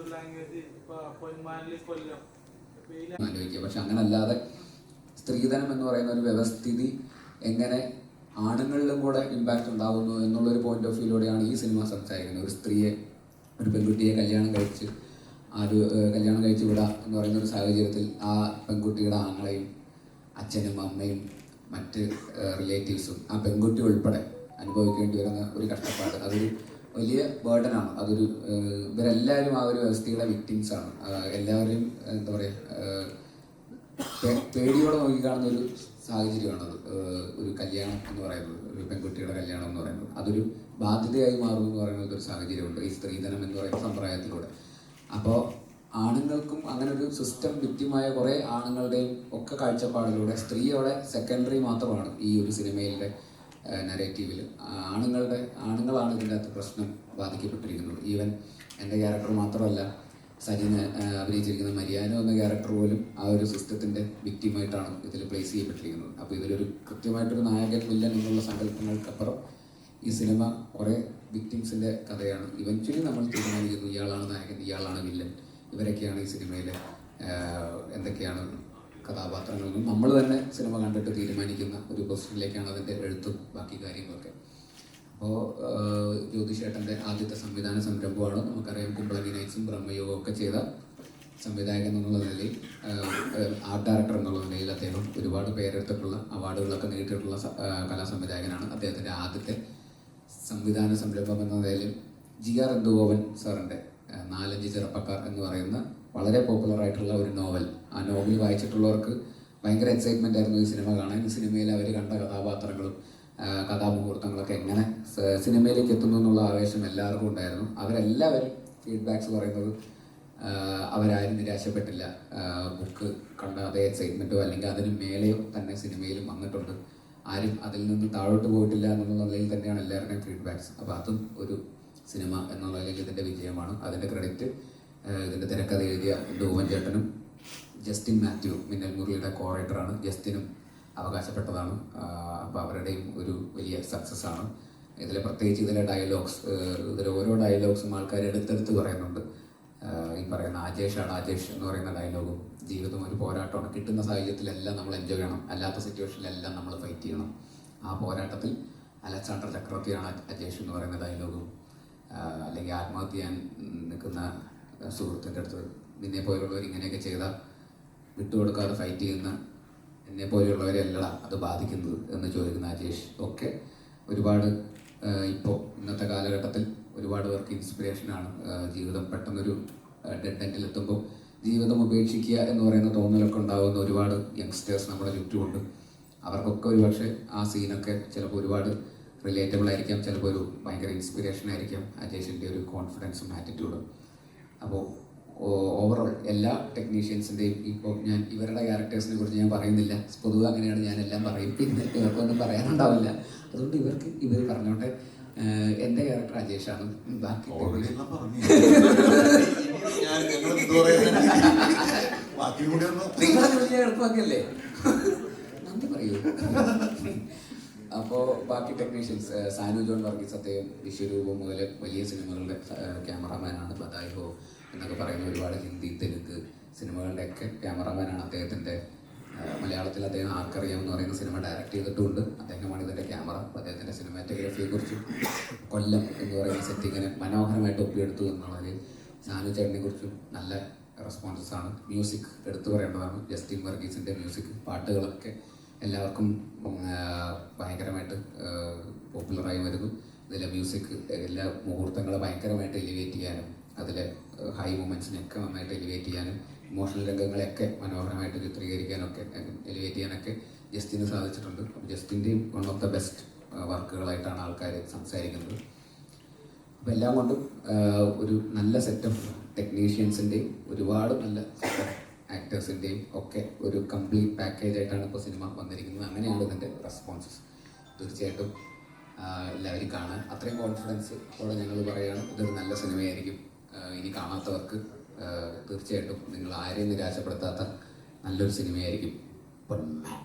ആലോചിക്കുക. പക്ഷെ അങ്ങനെ അല്ലാതെ സ്ത്രീധനം എന്ന് പറയുന്ന ഒരു വ്യവസ്ഥിതി എങ്ങനെ ആണുങ്ങളിലും കൂടെ ഇമ്പാക്റ്റ് ഉണ്ടാകുന്നു എന്നുള്ളൊരു പോയിന്റ് ഓഫ് വ്യൂയിലൂടെയാണ് ഈ സിനിമ സംസാരിക്കുന്നത്. ഒരു സ്ത്രീയെ, ഒരു പെൺകുട്ടിയെ കല്യാണം കഴിച്ച് വിടുക എന്ന് പറയുന്ന ഒരു സാഹചര്യത്തിൽ ആ പെൺകുട്ടിയുടെ ആങ്ങളെയും അച്ഛനും അമ്മയും മറ്റ് റിലേറ്റീവ്സും ആ പെൺകുട്ടി ഉൾപ്പെടെ അനുഭവിക്കേണ്ടി വരുന്ന ഒരു കഷ്ടപ്പാട്, അതൊരു വലിയ ബേർഡനാണ്. ഇവരെല്ലാവരും ആ ഒരു വ്യവസ്ഥയുടെ വിക്ടിംസാണ്. എല്ലാവരെയും എന്താ പറയുക, പേടിയോടെ നോക്കിക്കാണുന്ന ഒരു സാഹചര്യമാണത്. ഒരു കല്യാണം എന്ന് പറയുന്നത്, ഒരു പെൺകുട്ടിയുടെ കല്യാണം എന്ന് പറയുന്നത് അതൊരു ബാധ്യതയായി മാറും എന്ന് പറയുന്നത് ഒരു സാഹചര്യമുണ്ട് ഈ സ്ത്രീധനം എന്ന് പറയുന്ന സമ്പ്രദായത്തിലൂടെ. അപ്പോൾ ആണുങ്ങൾക്കും അങ്ങനെ ഒരു സിസ്റ്റം വിക്റ്റിമായ കുറേ ആണുങ്ങളുടെയും ഒക്കെ കാഴ്ചപ്പാടിലൂടെ സ്ത്രീ അവിടെ സെക്കൻഡറി മാത്രമാണ് ഈ ഒരു സിനിമയിലെ നരേറ്റീവിൽ. ആണുങ്ങളാണ് ഇതിൻ്റെ അകത്ത് പ്രശ്നം ബാധിക്കപ്പെട്ടിരിക്കുന്നത്. ഈവൻ എൻ്റെ ക്യാരക്ടർ മാത്രമല്ല, സരീന് അഭിനയിച്ചിരിക്കുന്ന മരിയാനോ എന്ന ക്യാരക്ടർ പോലും ആ ഒരു സിസ്റ്റത്തിൻ്റെ വിക്റ്റിമായിട്ടാണ് ഇതിൽ പ്ലേസ് ചെയ്യപ്പെട്ടിരിക്കുന്നത്. അപ്പോൾ ഇതിലൊരു കൃത്യമായിട്ടൊരു നായകൻ വില്ലൻ എന്നുള്ള സങ്കല്പങ്ങൾക്കപ്പുറം ഈ സിനിമ കുറേ വിക്ടിംസിൻ്റെ കഥയാണ്. ഇവൻച്വലി നമ്മൾ തീരുമാനിക്കുന്നു ഇയാളാണ് നായകൻ, ഇയാളാണ് വില്ലൻ, ഇവരൊക്കെയാണ് ഈ സിനിമയിലെ എന്തൊക്കെയാണ് കഥാപാത്രങ്ങളെന്നും നമ്മൾ തന്നെ സിനിമ കണ്ടിട്ട് തീരുമാനിക്കുന്ന ഒരു പൊസിഷനിലേക്കാണ് അതിൻ്റെ എഴുത്തും ബാക്കി കാര്യങ്ങളൊക്കെ. അപ്പോൾ ജ്യോതിഷേട്ടൻ്റെ ആദ്യത്തെ സംവിധാന സംരംഭമാണ്. നമുക്കറിയാം കുമ്പളങ്ങി നൈറ്റ്സും ബ്രഹ്മയോഗവും ഒക്കെ ചെയ്ത സംവിധായകൻ എന്നുള്ള നിലയിൽ, ആർട്ട് ഡയറക്ടർ എന്നുള്ള നിലയിൽ അദ്ദേഹം ഒരുപാട് പേരെടുത്തിട്ടുള്ള അവാർഡുകളൊക്കെ നേടിയിട്ടുള്ള കലാസംവിധായകനാണ്. അദ്ദേഹത്തിൻ്റെ ആദ്യത്തെ സംവിധാന സംരംഭം എന്ന നിലയിൽ GR ഇന്ദുഗോപൻ സാറിൻ്റെ 4-5 ചെറുപ്പക്കാർ എന്ന് പറയുന്ന വളരെ പോപ്പുലർ ആയിട്ടുള്ള ഒരു നോവൽ, ആ നോവൽ വായിച്ചിട്ടുള്ളവർക്ക് ഭയങ്കര എക്സൈറ്റ്മെൻ്റ് ആയിരുന്നു ഈ സിനിമ കാണാൻ. ഈ സിനിമയിൽ അവർ കണ്ട കഥാപാത്രങ്ങളും കഥാമുഹൂർത്തങ്ങളൊക്കെ എങ്ങനെ സിനിമയിലേക്ക് എത്തുന്നു എന്നുള്ള ആവേശം എല്ലാവർക്കും ഉണ്ടായിരുന്നു. അവരെല്ലാവരും ഫീഡ്ബാക്സ് പറയുന്നത് അവരാരും നിരാശപ്പെട്ടില്ല. ബുക്ക് കണ്ട അതേ എക്സൈറ്റ്മെൻറ്റോ അല്ലെങ്കിൽ അതിന് മേലെയോ തന്നെ സിനിമയിലും വന്നിട്ടുണ്ട്. ആരും അതിൽ നിന്ന് താഴോട്ട് പോയിട്ടില്ല എന്നുള്ള നിലയിൽ തന്നെയാണ് എല്ലാവരുടെയും ഫീഡ്ബാക്സ്. അപ്പോൾ അതും ഒരു സിനിമ എന്നുള്ള നിലയിൽ ഇതിൻ്റെ വിജയമാണ്. അതിൻ്റെ ക്രെഡിറ്റ് ഇതിൻ്റെ തിരക്കഥ എഴുതിയ ഡൂവൻ ചേട്ടനും ജസ്റ്റിൻ മാത്യു, മിന്നൽ മുരളിയുടെ കോറൈറ്ററാണ്, ജസ്റ്റിനും അവകാശപ്പെട്ടതാണ്. അപ്പോൾ അവരുടെയും ഒരു വലിയ സക്സസ് ആണ്. പ്രത്യേകിച്ച് ഇതിലെ ഓരോ ഡയലോഗ്സും ആൾക്കാർ എടുത്തെടുത്ത് പറയുന്നുണ്ട്. ഈ പറയുന്ന ആജേഷ് എന്ന് പറയുന്ന ഡയലോഗും, ജീവിതം ഒരു പോരാട്ടമാണ്, കിട്ടുന്ന സാഹചര്യത്തിലെല്ലാം നമ്മൾ എൻജോയ് ചെയ്യണം, അല്ലാത്ത സിറ്റുവേഷനിലെല്ലാം നമ്മൾ ഫൈറ്റ് ചെയ്യണം, ആ പോരാട്ടത്തിൽ അലക്സാണ്ടർ ചക്രവർത്തിയാണ് അജേഷ് എന്ന് പറയുന്ന ഡയലോഗും, അല്ലെങ്കിൽ ആത്മഹത്യ ചെയ്യാൻ നിൽക്കുന്ന സുഹൃത്തിൻ്റെ അടുത്ത് നിന്നെ പോലുള്ളവർ ഇങ്ങനെയൊക്കെ ചെയ്താൽ വിട്ടുകൊടുക്കാതെ ഫൈറ്റ് ചെയ്യുന്ന എന്നെ പോലെയുള്ളവരെയല്ല അത് ബാധിക്കുന്നത് എന്ന് ചോദിക്കുന്ന അജേഷ് ഒക്കെ ഒരുപാട് ഇപ്പോൾ ഇന്നത്തെ കാലഘട്ടത്തിൽ ഒരുപാട് പേർക്ക് ഇൻസ്പിറേഷനാണ്. ജീവിതം പെട്ടെന്നൊരു ഡെഡ് എൻഡിലെത്തുമ്പോൾ ജീവിതം ഉപേക്ഷിക്കുക എന്ന് പറയുന്ന തോന്നലൊക്കെ ഉണ്ടാകുന്ന ഒരുപാട് യങ്സ്റ്റേഴ്സ് നമ്മുടെ ചുറ്റുമുണ്ട്. അവർക്കൊക്കെ ഒരുപക്ഷെ ആ സീനൊക്കെ ചിലപ്പോൾ ഒരുപാട് റിലേറ്റബിൾ ആയിരിക്കാം, ചിലപ്പോൾ ഒരു ഭയങ്കര ഇൻസ്പിറേഷൻ ആയിരിക്കാം അജേഷിൻ്റെ ഒരു കോൺഫിഡൻസും ആറ്റിറ്റ്യൂഡും. അപ്പോൾ ഓവറോൾ എല്ലാ ടെക്നീഷ്യൻസിൻ്റെയും ഇപ്പോൾ ഞാൻ ഇവരുടെ ക്യാരക്ടേഴ്സിനെ കുറിച്ച് ഞാൻ പറയുന്നില്ല, പൊതുവെ അങ്ങനെയാണ് ഞാൻ എല്ലാം പറയും, പിന്നെ ഇവർക്കൊന്നും പറയാനുണ്ടാവില്ല, അതുകൊണ്ട് ഇവർ പറഞ്ഞോട്ടെ. എൻ്റെ ക്യാരക്ടർ അജേഷാണ്. ബാക്കി നിങ്ങളെ ജോലി എളുപ്പമാക്കല്ലേ, നന്ദി പറയൂ. അപ്പോൾ ബാക്കി ടെക്നീഷ്യൻസ് സാനു ജോൺ വർഗീസ്, അദ്ദേഹം വിശ്വരൂപം മുതൽ വലിയ സിനിമകളുടെ ക്യാമറാമാനാണ്. ബദായി ഹോ എന്നൊക്കെ പറയുന്ന ഒരുപാട് ഹിന്ദി, തെലുങ്ക് സിനിമകളുടെയൊക്കെ ക്യാമറാമാനാണ്. അദ്ദേഹത്തിൻ്റെ മലയാളത്തിൽ അദ്ദേഹം ആർക്കറിയാം എന്ന് പറയുന്ന സിനിമ ഡയറക്റ്റ് ചെയ്തിട്ടുമുണ്ട്. അദ്ദേഹമാണ് ഇതിൻ്റെ ക്യാമറ. അദ്ദേഹത്തിൻ്റെ സിനിമാറ്റോഗ്രാഫിയെക്കുറിച്ചും കൊല്ലം എന്ന് പറയുന്ന സെറ്റിങ്ങിനെ മനോഹരമായിട്ട് ഒപ്പിയെടുത്തു എന്നുള്ളതിൽ സാനു ചേട്ടനെ കുറിച്ചും നല്ല റെസ്പോൺസസ് ആണ്. മ്യൂസിക് എടുത്തു പറയേണ്ടതാണ്. ജസ്റ്റിൻ വർഗീസിൻ്റെ മ്യൂസിക്, പാട്ടുകളൊക്കെ എല്ലാവർക്കും ഭയങ്കരമായിട്ട് പോപ്പുലറായി വരുന്നു. ഇതിലെ മ്യൂസിക് എല്ലാ മുഹൂർത്തങ്ങളെ ഭയങ്കരമായിട്ട് എലിവേറ്റ് ചെയ്യാനും അതിലെ ഹൈ മൊമെൻറ്റ്സിനെയൊക്കെ നന്നായിട്ട് എലിവേറ്റ് ചെയ്യാനും ഇമോഷണൽ രംഗങ്ങളെയൊക്കെ മനോഹരമായിട്ട് ചിത്രീകരിക്കാനൊക്കെ എലിവേറ്റ് ചെയ്യാനൊക്കെ ജസ്റ്റിന് സാധിച്ചിട്ടുണ്ട്. അപ്പോൾ ജസ്റ്റിൻ്റെയും വൺ ഓഫ് ദ ബെസ്റ്റ് വർക്കുകളായിട്ടാണ് ആൾക്കാർ സംസാരിക്കുന്നത്. അപ്പോൾ എല്ലാം കൊണ്ടും ഒരു നല്ല സെറ്റപ്പ് ടെക്നീഷ്യൻസിൻ്റെയും ഒരുപാട് നല്ല സെറ്റപ്പ് ആക്ടേഴ്സിൻ്റെയും ഒക്കെ ഒരു കംപ്ലീറ്റ് പാക്കേജ് ആയിട്ടാണ് ഇപ്പോൾ സിനിമ വന്നിരിക്കുന്നത്. അങ്ങനെയാണ് ഇതിൻ്റെ റെസ്പോൺസസ്. തീർച്ചയായിട്ടും എല്ലാവരും കാണാൻ അത്രയും കോൺഫിഡൻസ് കൂടെ ഞങ്ങൾ പറയുകയാണ്. ഇതൊരു നല്ല സിനിമയായിരിക്കും. ഇനി കാണാത്തവർക്ക് തീർച്ചയായിട്ടും നിങ്ങൾ ആരെയും നിരാശപ്പെടുത്താത്ത നല്ലൊരു സിനിമയായിരിക്കും പൊന്മാൻ.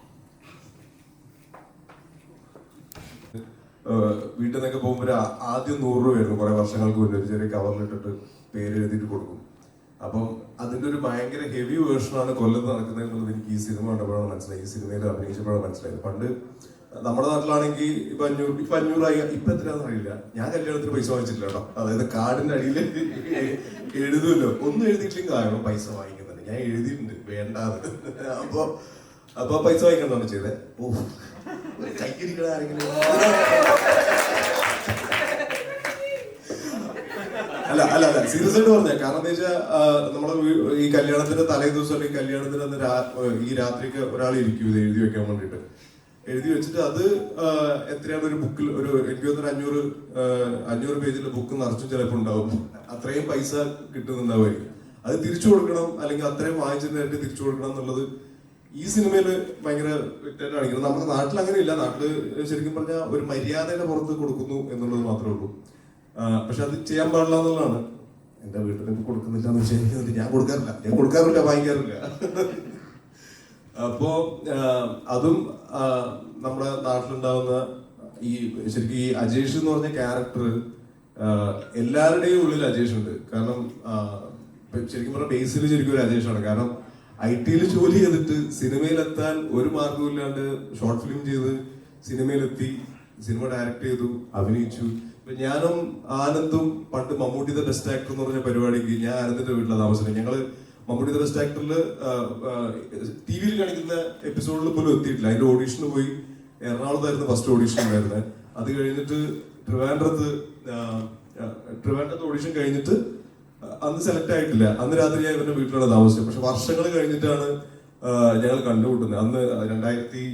വീട്ടിൽ നിന്നൊക്കെ പോകുമ്പോൾ ആദ്യം 100 രൂപയായിരുന്നു കുറെ വർഷങ്ങൾക്ക് മുന്നേ, ഒരു ചെറിയ കവറിലിട്ടിട്ട് പേര് എഴുതിയിട്ട് കൊടുക്കും. അപ്പം അതിൻ്റെ ഒരു ഭയങ്കര ഹെവി വേർഷനാണ് കൊല്ലത്ത് നടക്കുന്നത് എന്നുള്ളത് എനിക്ക് ഈ സിനിമ കണ്ടപ്പോഴാണ് മനസ്സിലായി, ഈ സിനിമയിൽ അഭിനയിച്ചപ്പോഴാണ് മനസ്സിലായത്. പണ്ട് നമ്മുടെ നാട്ടിലാണെങ്കിൽ ഇപ്പൊ 500 ഇപ്പൊ എത്രയാണെന്ന് അറിയില്ല. ഞാൻ കല്യാണത്തിന് പൈസ വാങ്ങിച്ചിട്ടില്ല കേട്ടോ. അതായത് കാർഡിന്റെ അടിയിൽ എഴുതുമല്ലോ, ഒന്നും എഴുതിയിട്ടില്ലെങ്കിൽ കാരണം പൈസ വാങ്ങിക്കുന്നുണ്ട്. ഞാൻ എഴുതിയിട്ടുണ്ട് വേണ്ടാന്ന്. അപ്പൊ പൈസ വാങ്ങിക്കണ്ടാണ് ചെയ്തത്. ഓ കൈക്കിരിക്കണ ആരെങ്കിലും അല്ല സീരിയസ് ആയിട്ട് പറഞ്ഞ കാരണം എന്താ വെച്ചാൽ നമ്മളെ ഈ കല്യാണത്തിന്റെ തലേ ദിവസം അല്ലെങ്കിൽ കല്യാണത്തിന് അന്ന് ഈ രാത്രിക്ക് ഒരാൾ ഇരിക്കും ഇത് എഴുതി വെക്കാൻ വേണ്ടിട്ട്. എഴുതി വെച്ചിട്ട് അത് എത്രയാണ് ഒരു ബുക്കിൽ ഒരു എനിക്ക് തോന്നുന്നൊരു 500 പേജിലെ ബുക്ക് നിറച്ചും ചിലപ്പോൾ ഉണ്ടാവും. അത്രയും പൈസ കിട്ടുന്നുണ്ടാവുമായിരിക്കും. അത് തിരിച്ചു കൊടുക്കണം അല്ലെങ്കിൽ അത്രയും വാങ്ങിച്ചതിനായിട്ട് തിരിച്ചു കൊടുക്കണം എന്നുള്ളത് ഈ സിനിമയിൽ ഭയങ്കര വ്യക്തമായിട്ട് കാണിക്കുന്നത്. നമ്മുടെ നാട്ടിൽ അങ്ങനെയില്ല. നാട്ടില് ശരിക്കും പറഞ്ഞാൽ ഒരു മര്യാദയുടെ പുറത്ത് കൊടുക്കുന്നു എന്നുള്ളത് മാത്രമേ ഉള്ളൂ. പക്ഷെ അത് ചെയ്യാൻ പാടില്ല എന്നുള്ളതാണ്. എന്റെ വീട്ടിൽ കൊടുക്കുന്നില്ല എന്ന് വെച്ചാൽ ഞാൻ കൊടുക്കാറില്ല വാങ്ങിക്കാറില്ല. അപ്പോ അതും നമ്മുടെ നാട്ടിലുണ്ടാവുന്ന ഈ ശരിക്കും ഈ അജേഷ് എന്ന് പറഞ്ഞ ക്യാരക്ടർ എല്ലാവരുടെയും ഉള്ളിൽ അജേഷ് ഉണ്ട്. കാരണം ശരിക്കും പറഞ്ഞ ബേസിൽ ശരിക്കും ഒരു അജേഷാണ്. കാരണം IT ജോലി ചെയ്തിട്ട് സിനിമയിലെത്താൻ ഒരു മാർഗവും ഇല്ലാണ്ട് ഷോർട്ട് ഫിലിം ചെയ്ത് സിനിമയിലെത്തി, സിനിമ ഡയറക്ട് ചെയ്തു, അഭിനയിച്ചു. ഞാനും ആനന്ദും പണ്ട് മമ്മൂട്ടി ദ ബെസ്റ്റ് ആക്ടർ എന്ന് പറഞ്ഞ പരിപാടിക്ക് ഞാൻ ആനന്ദിന്റെ വീട്ടിലാണ് താമസിക്കുന്നത്. ഞങ്ങള് മമ്മൂട്ടി ദ ബെസ്റ്റ് ആക്ടറില് TV കാണിക്കുന്ന എപ്പിസോഡിൽ പോലും എത്തിയിട്ടില്ല. അതിന്റെ ഓഡീഷന് പോയി. എറണാകുളത്തായിരുന്നു ഫസ്റ്റ് ഓഡീഷൻ ഉണ്ടായിരുന്നത്. അത് കഴിഞ്ഞിട്ട് ട്രിവാൻഡ്രത്ത് ഓഡീഷൻ കഴിഞ്ഞിട്ട് അന്ന് സെലക്ട് ആയിട്ടില്ല. അന്ന് രാത്രി ഞാൻ ഇവരുടെ വീട്ടിലാണ് താമസിച്ചത്. പക്ഷെ വർഷങ്ങൾ കഴിഞ്ഞിട്ടാണ് ഞങ്ങൾ കണ്ടുമുട്ടുന്നത്. അന്ന് 2000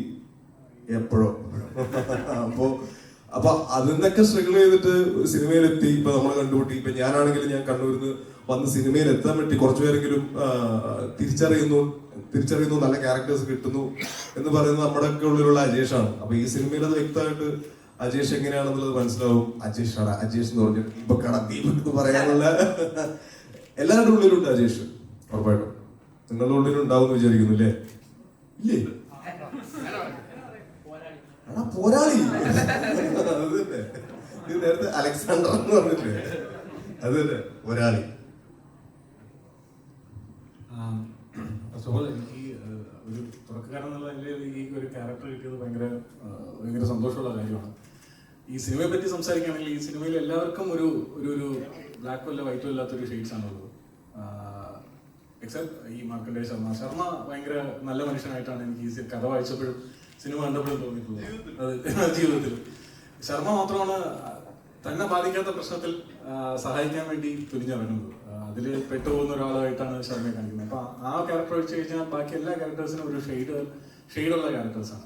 എപ്പോഴോ. അപ്പൊ അതിന്നൊക്കെ സ്ട്രഗിൾ ചെയ്തിട്ട് സിനിമയിലെത്തി. ഇപ്പൊ നമ്മൾ കണ്ടുമുട്ടി. ഇപ്പൊ ഞാനാണെങ്കിലും ഞാൻ കണ്ണൂരിന്ന് വന്ന് സിനിമയിൽ എത്താൻ പറ്റി. കുറച്ചുപേരെങ്കിലും തിരിച്ചറിയുന്നു, നല്ല ക്യാരക്ടേഴ്സ് കിട്ടുന്നു എന്ന് പറയുന്നത് നമ്മുടെ ഒക്കെ ഉള്ളിലുള്ള അജേഷാണ്. അപ്പൊ ഈ സിനിമയിൽ അത് വ്യക്തമായിട്ട് അജേഷ് എങ്ങനെയാണെന്നുള്ളത് മനസ്സിലാവും. അജേഷ് എന്ന് പറഞ്ഞിട്ട് ദീപക് എന്ന് പറയാനുള്ള എല്ലാവരുടെ ഉള്ളിലുണ്ട് അജേഷ്. ഉറപ്പായിട്ടും നിങ്ങളുടെ ഉള്ളിലുണ്ടാവും എന്ന് വിചാരിക്കുന്നു അല്ലേ? ഇല്ലേ? പോരാളി അത് തന്നെ. ഇത് നേരത്തെ അലക്സാണ്ടർ എന്ന് പറഞ്ഞില്ലേ, അത് തന്നെ പോരാളി. എനിക്ക് ഒരു തുടക്കക്കാരൻ എന്നുള്ള നിലയിൽ ഈ ഒരു ക്യാരക്ടർ കിട്ടിയത് ഭയങ്കര സന്തോഷമുള്ള കാര്യമാണ്. ഈ സിനിമയെ പറ്റി സംസാരിക്കുകയാണെങ്കിൽ ഈ സിനിമയിൽ എല്ലാവർക്കും ഒരു ബ്ലാക്കോ അല്ല വൈറ്റോ ഇല്ലാത്തൊരു ഷെയ്ഡ്സ് ആണുള്ളത്. എക്സെപ്റ്റ് ഈ മാർക്കണ്ടേയ ശർമ്മ ഭയങ്കര നല്ല മനുഷ്യനായിട്ടാണ് എനിക്ക് ഈ കഥ വായിച്ചപ്പോഴും സിനിമ കണ്ടപ്പോഴും തോന്നിയിട്ടുള്ളത്. അത് ജീവിതത്തിൽ ശർമ്മ മാത്രമാണ് തന്നെ ബാധിക്കാത്ത പ്രശ്നത്തിൽ സഹായിക്കാൻ വേണ്ടി തുനിഞ്ഞിറങ്ങുന്നത്. അതിൽ പെട്ടുപോകുന്ന ഒരാളായിട്ടാണ് ശർമ്മയെ കാണിക്കുന്നത്. അപ്പൊ ആ ക്യാരക്ടർ വെച്ച് കഴിഞ്ഞാൽ ബാക്കി എല്ലാ ക്യാരക്ടേഴ്സിനും ഒരു ഷെയ്ഡുള്ള ക്യാരക്ടേഴ്സാണ്.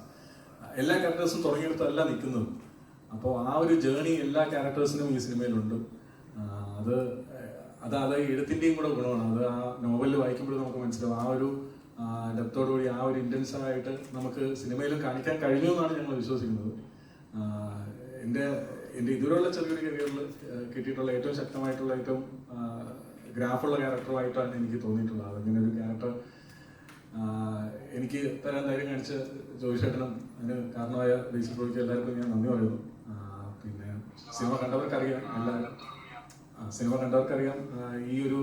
എല്ലാ ക്യാരക്ടേഴ്സും തുടങ്ങിയെടുത്തല്ല നിൽക്കുന്നത്. അപ്പോൾ ആ ഒരു ജേണി എല്ലാ ക്യാരക്ടേഴ്സിനും ഈ സിനിമയിലുണ്ട്. അത് എഴുത്തിൻ്റെയും കൂടെ ഗുണമാണ്. അത് ആ നോവലിൽ വായിക്കുമ്പോഴും നമുക്ക് മനസ്സിലാവും. ആ ഒരു ഡെപ്തോടുകൂടി ആ ഒരു ഇൻറ്റൻസായിട്ട് നമുക്ക് സിനിമയിലും കാണിക്കാൻ കഴിഞ്ഞു എന്നാണ് ഞങ്ങൾ വിശ്വസിക്കുന്നത്. എൻ്റെ ഇതുവരെയുള്ള ചെറിയൊരു കരിയറിൽ കിട്ടിയിട്ടുള്ള ഏറ്റവും ശക്തമായിട്ടുള്ള ഏറ്റവും ഗ്രാഫുള്ള ക്യാരക്ടറുമായിട്ടാണ് എനിക്ക് തോന്നിയിട്ടുള്ളത്. അതിങ്ങനെ ഒരു ക്യാരക്ടർ എനിക്ക് തരാൻ ധൈര്യം കാണിച്ച ജോയിച്ചേട്ടനും അതിന് കാരണമായ ബേസിൽ ബ്രോയ്ക്ക് എല്ലാവർക്കും ഞാൻ നന്ദി പറയുന്നു. പിന്നെ സിനിമ കണ്ടവർക്കറിയാം ഈ ഒരു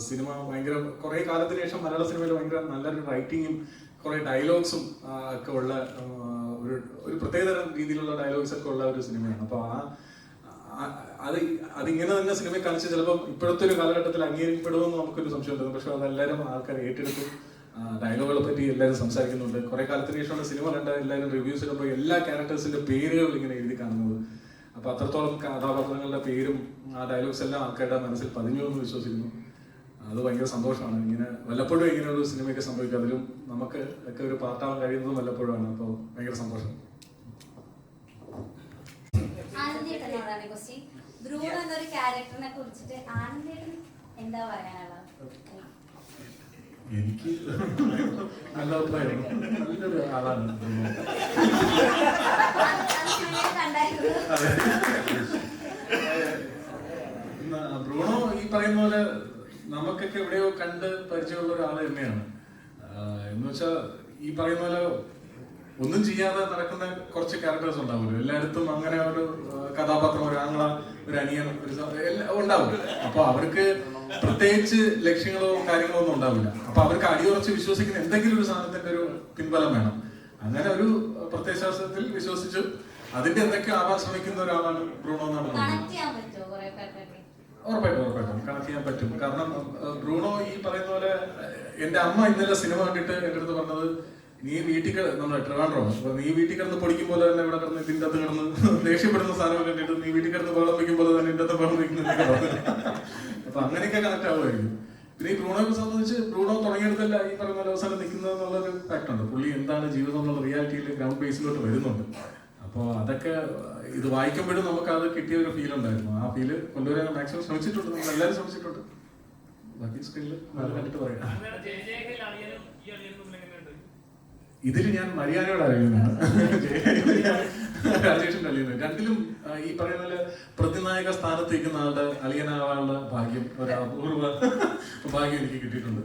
സിനിമ ഭയങ്കര കുറേ കാലത്തിന് ശേഷം മലയാള സിനിമയിൽ ഭയങ്കര നല്ലൊരു റൈറ്റിങ്ങും കുറേ ഡയലോഗ്സും ഒക്കെ ഉള്ള ഒരു പ്രത്യേകതരം രീതിയിലുള്ള ഡയലോഗ്സ് ഒക്കെ ഉള്ള ഒരു സിനിമയാണ്. അപ്പോൾ അതിങ്ങനെ തന്നെ സിനിമയിൽ കാണിച്ച് ചിലപ്പോൾ ഇപ്പോഴത്തെ ഒരു കാലഘട്ടത്തിൽ അംഗീകരിക്കപ്പെടുമെന്ന് നമുക്കൊരു സംശയം തോന്നും. പക്ഷെ അതെല്ലാവരും ആൾക്കാർ ഏറ്റെടുത്തു. ഡയലോഗുകളെ പറ്റി എല്ലാവരും സംസാരിക്കുന്നുണ്ട്. കുറെ കാലത്തിന് ശേഷമുള്ള സിനിമ കണ്ട എല്ലാവരും റിവ്യൂസ് ഇടുമ്പോൾ എല്ലാ ക്യാരക്ടേഴ്സിന്റെ പേരുകൾ ഇങ്ങനെ എഴുതി കാണുന്നത്. അപ്പൊ അത്രത്തോളം കഥാപാത്രങ്ങളുടെ പേരും ആ ഡയലോഗ്സ് എല്ലാം ആൾക്കാരുടെ മനസ്സിൽ പതിഞ്ഞു എന്ന് വിശ്വസിക്കുന്നു. അത് ഭയങ്കര സന്തോഷമാണ്. ഇങ്ങനെ വല്ലപ്പോഴും ഇങ്ങനെ ഒരു സിനിമയൊക്കെ സംഭവിക്കും. അതിലും നമുക്ക് ഒക്കെ ഒരു പാർട്ടാവാൻ കഴിയുന്നതും വല്ലപ്പോഴാണ്. അപ്പോൾ ഭയങ്കര സന്തോഷം. ബ്രൂണോ എന്നൊരു ക്യാരക്ടറിനെ കുറിച്ചിട്ട് ആനന്ദേട്ടൻ എന്താ പറയാനുള്ളത്? എനിക്ക് നല്ല അഭിപ്രായം. നല്ലൊരു ആളാണ് ബ്രൂണോ. ഈ പറയുന്ന പോലെ നമുക്കൊക്കെ എവിടെയോ കണ്ട് പരിചയമുള്ള ഒരാൾ തന്നെയാണ്. എന്ന് വെച്ചാൽ ഈ പറയുന്ന പോലെ ഒന്നും ചെയ്യാതെ നടക്കുന്ന കുറച്ച് ക്യാരക്ടേഴ്സ് ഉണ്ടാവുമല്ലോ എല്ലായിടത്തും. അങ്ങനെ ഒരു കഥാപാത്രം, ഒരു ആങ്ങള, ഒരു അനിയൻ, ഉണ്ടാവും. അപ്പൊ അവർക്ക് പ്രത്യേകിച്ച് ലക്ഷ്യങ്ങളോ കാര്യങ്ങളോ ഒന്നും ഉണ്ടാവില്ല. അപ്പൊ അവർക്ക് അടിയുറച്ച് വിശ്വസിക്കുന്ന എന്തെങ്കിലും ഒരു സാധനത്തിന്റെ ഒരു പിൻബലം വേണം. അങ്ങനെ ഒരു പ്രത്യയശാസ്ത്രത്തിൽ വിശ്വസിച്ചു അതിന്റെ എന്തൊക്കെ ആവാൻ ശ്രമിക്കുന്ന ഒരാളാണ് ബ്രൂണോ എന്നാണ് ഉറപ്പായിട്ടും കണക്ട് ചെയ്യാൻ പറ്റും. കാരണം ബ്രൂണോ ഈ പറയുന്ന പോലെ എന്റെ അമ്മ ഇന്നലെ സിനിമ കണ്ടിട്ട് എന്റെ അടുത്ത് പറഞ്ഞത്, നീ വീട്ടിൽ നമ്മുടെ ട്രിവാൻഡ്രോ, അപ്പൊ നീ വീട്ടിൽ കിടന്ന് പൊടിക്കും പോലെ തന്നെ ഇവിടെ കിടന്ന് ഇതിന്റെ അകത്ത് കിടന്ന് ദേഷ്യപ്പെടുന്ന സാധനം കണ്ടിട്ട് നീ വീട്ടിൽ കിടന്ന് ബഹളം വയ്ക്കും പോലെ തന്നെ ഇതിന്റെ അകത്ത് ബഹളം വയ്ക്കുന്നതൊക്കെ പറഞ്ഞു. അപ്പൊ അങ്ങനെയൊക്കെ കണക്ട് ആവുമായിരിക്കും. പിന്നെ ഈ ബ്രൂണോയെ സംബന്ധിച്ച് ബ്രൂണോ തുടങ്ങിയെടുത്തല്ല ഈ പറയുന്ന അവസാനം നിൽക്കുന്നത് എന്നുള്ളൊരു ഫാക്ട് ഉണ്ട്. പുള്ളി എന്താണ് ജീവിതം എന്നുള്ള റിയാലിറ്റിയിൽ ഗ്രൗണ്ട് ബേസിലോട്ട് വരുന്നുണ്ട്. അപ്പോൾ അതൊക്കെ ഇത് വായിക്കുമ്പോഴും നമുക്ക് അത് കിട്ടിയ ഒരു ഫീൽ ഉണ്ടായിരുന്നു. ആ ഫീല് കൊണ്ടുവരാൻ മാക്സിമം ശ്രമിച്ചിട്ടുണ്ട്. നമ്മൾ എല്ലാവരും ശ്രമിച്ചിട്ടുണ്ട്. ബാക്കി സ്ക്രീനിൽ കണ്ടിട്ട് പറയാം. ഇതിൽ ഞാൻ മരിയാനയോട് അറിയുന്നതാണ്, രാജേഷിന്റെ അളിയനാണ്. രണ്ടിലും ഈ പറയുന്ന പോലെ പ്രതിനായക സ്ഥാനത്ത് നിൽക്കുന്ന ആളുടെ അളിയനാവാനുള്ള ഭാഗ്യം, ഒരു അപൂർവ ഭാഗ്യം എനിക്ക് കിട്ടിയിട്ടുണ്ട്.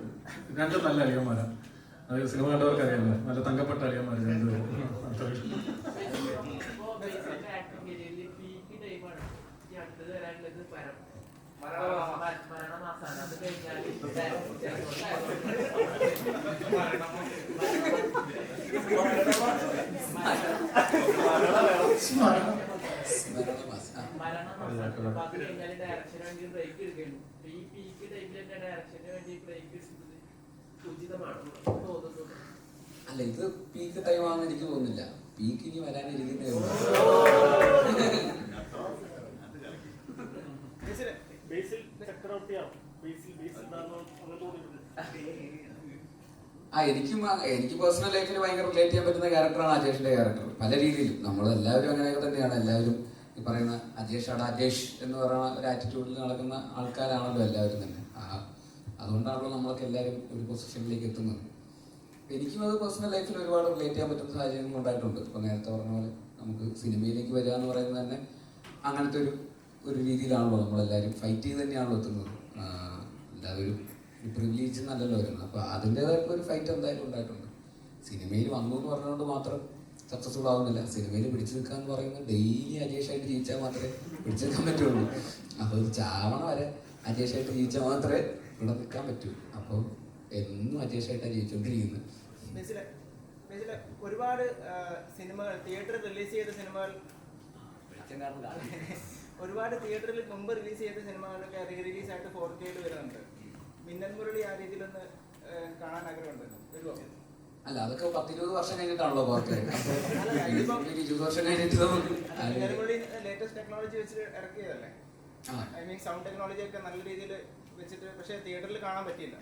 രണ്ടും നല്ല അളിയന്മാരാണ്. അത് സിനിമ കണ്ടവർക്ക് അറിയാമല്ലോ, നല്ല തങ്കപ്പെട്ട അളിയന്മാർ രണ്ടുപേരും. അല്ല, ഇത് പീക്ക് ടൈം ആണെന്ന് എനിക്ക് തോന്നുന്നില്ല. പീക്ക് ഇനി വരാനിരിക്കുന്നേ ഉള്ളൂ. എനിക്ക് പേഴ്സണൽ ലൈഫിൽ ഭയങ്കര റിലേറ്റ് ചെയ്യാൻ പറ്റുന്ന ക്യാരക്ടറാണ് അജേഷിന്റെ ക്യാരക്ടർ. പല രീതിയിലും നമ്മളെല്ലാവരും അങ്ങനെയൊക്കെ തന്നെയാണ്. എല്ലാവരും ഈ പറയുന്ന അജേഷ് എന്ന് പറയുന്ന ഒരു ആറ്റിറ്റ്യൂഡിൽ നടക്കുന്ന ആൾക്കാരാണല്ലോ എല്ലാവരും തന്നെ. അതുകൊണ്ടാണല്ലോ നമ്മളൊക്കെ എല്ലാവരും ഒരു പൊസിഷനിലേക്ക് എത്തുന്നത്. എനിക്കും അത് പേഴ്സണൽ ലൈഫിൽ ഒരുപാട് റിലേറ്റ് ചെയ്യാൻ പറ്റുന്ന സാഹചര്യങ്ങൾ ഉണ്ടായിട്ടുണ്ട്. ഇപ്പോൾ നേരത്തെ പറഞ്ഞ പോലെ നമുക്ക് സിനിമയിലേക്ക് വരിക എന്ന് പറയുന്നത് തന്നെ അങ്ങനത്തെ ഒരു രീതിയിലാണല്ലോ. നമ്മളെല്ലാവരും ഫൈറ്റ് ചെയ്ത് തന്നെയാണല്ലോ എത്തുന്നത്. അല്ലാതെ ഒരു പ്രിവിലേജ് എന്നല്ലല്ലോ വരുന്നത്. അപ്പോൾ അതിൻ്റേതായിട്ടുള്ള ഒരു ഫൈറ്റ് എന്തായാലും ഉണ്ടായിട്ടുണ്ട്. സിനിമയിൽ വന്നു എന്ന് പറഞ്ഞുകൊണ്ട് മാത്രം സക്സസ്ഫുൾ ആവുന്നില്ല. സിനിമയിൽ പിടിച്ചു നിൽക്കുക എന്ന് പറയുന്നത് ഡെയിലി അജേഷായിട്ട് ജീവിച്ചാൽ മാത്രമേ പിടിച്ചു നിൽക്കാൻ പറ്റുള്ളൂ. അപ്പോൾ ചാവണ വരെ അജേഷായിട്ട് ജീവിച്ചാൽ മാത്രമേ ഇവിടെ നിൽക്കാൻ പറ്റൂ. അപ്പോൾ എന്നും അജേഷായിട്ടാണ് ജീവിച്ചുകൊണ്ടിരിക്കുന്നത്. ഒരുപാട് സിനിമകൾ തിയേറ്ററിൽ റിലീസ് ചെയ്ത സിനിമകൾ, ഒരുപാട് തിയേറ്ററിൽ മുമ്പ് റിലീസ് ചെയ്ത സിനിമകളൊക്കെ റീ റിലീസായിട്ട് 4K വരുന്നുണ്ട്. മിന്നൽ മുരളി ആ രീതിയിലൊന്ന് കാണാൻ ആഗ്രഹമുണ്ട്. അല്ല, അതൊക്കെ 10-20 വർഷം കഴിഞ്ഞിട്ടാണല്ലോ പുറത്ത്. 20 വർഷം കഴിഞ്ഞിട്ട് മിന്നൽ മുരളി ലേറ്റസ്റ്റ് ടെക്നോളജി വെച്ച് ഇറക്കിയതല്ലേ? ഐ മീൻ സൗണ്ട് ടെക്നോളജി ഒക്കെ നല്ല രീതിയിൽ വെച്ചിട്ട്, പക്ഷേ തിയേറ്ററിൽ കാണാൻ പറ്റിയില്ല.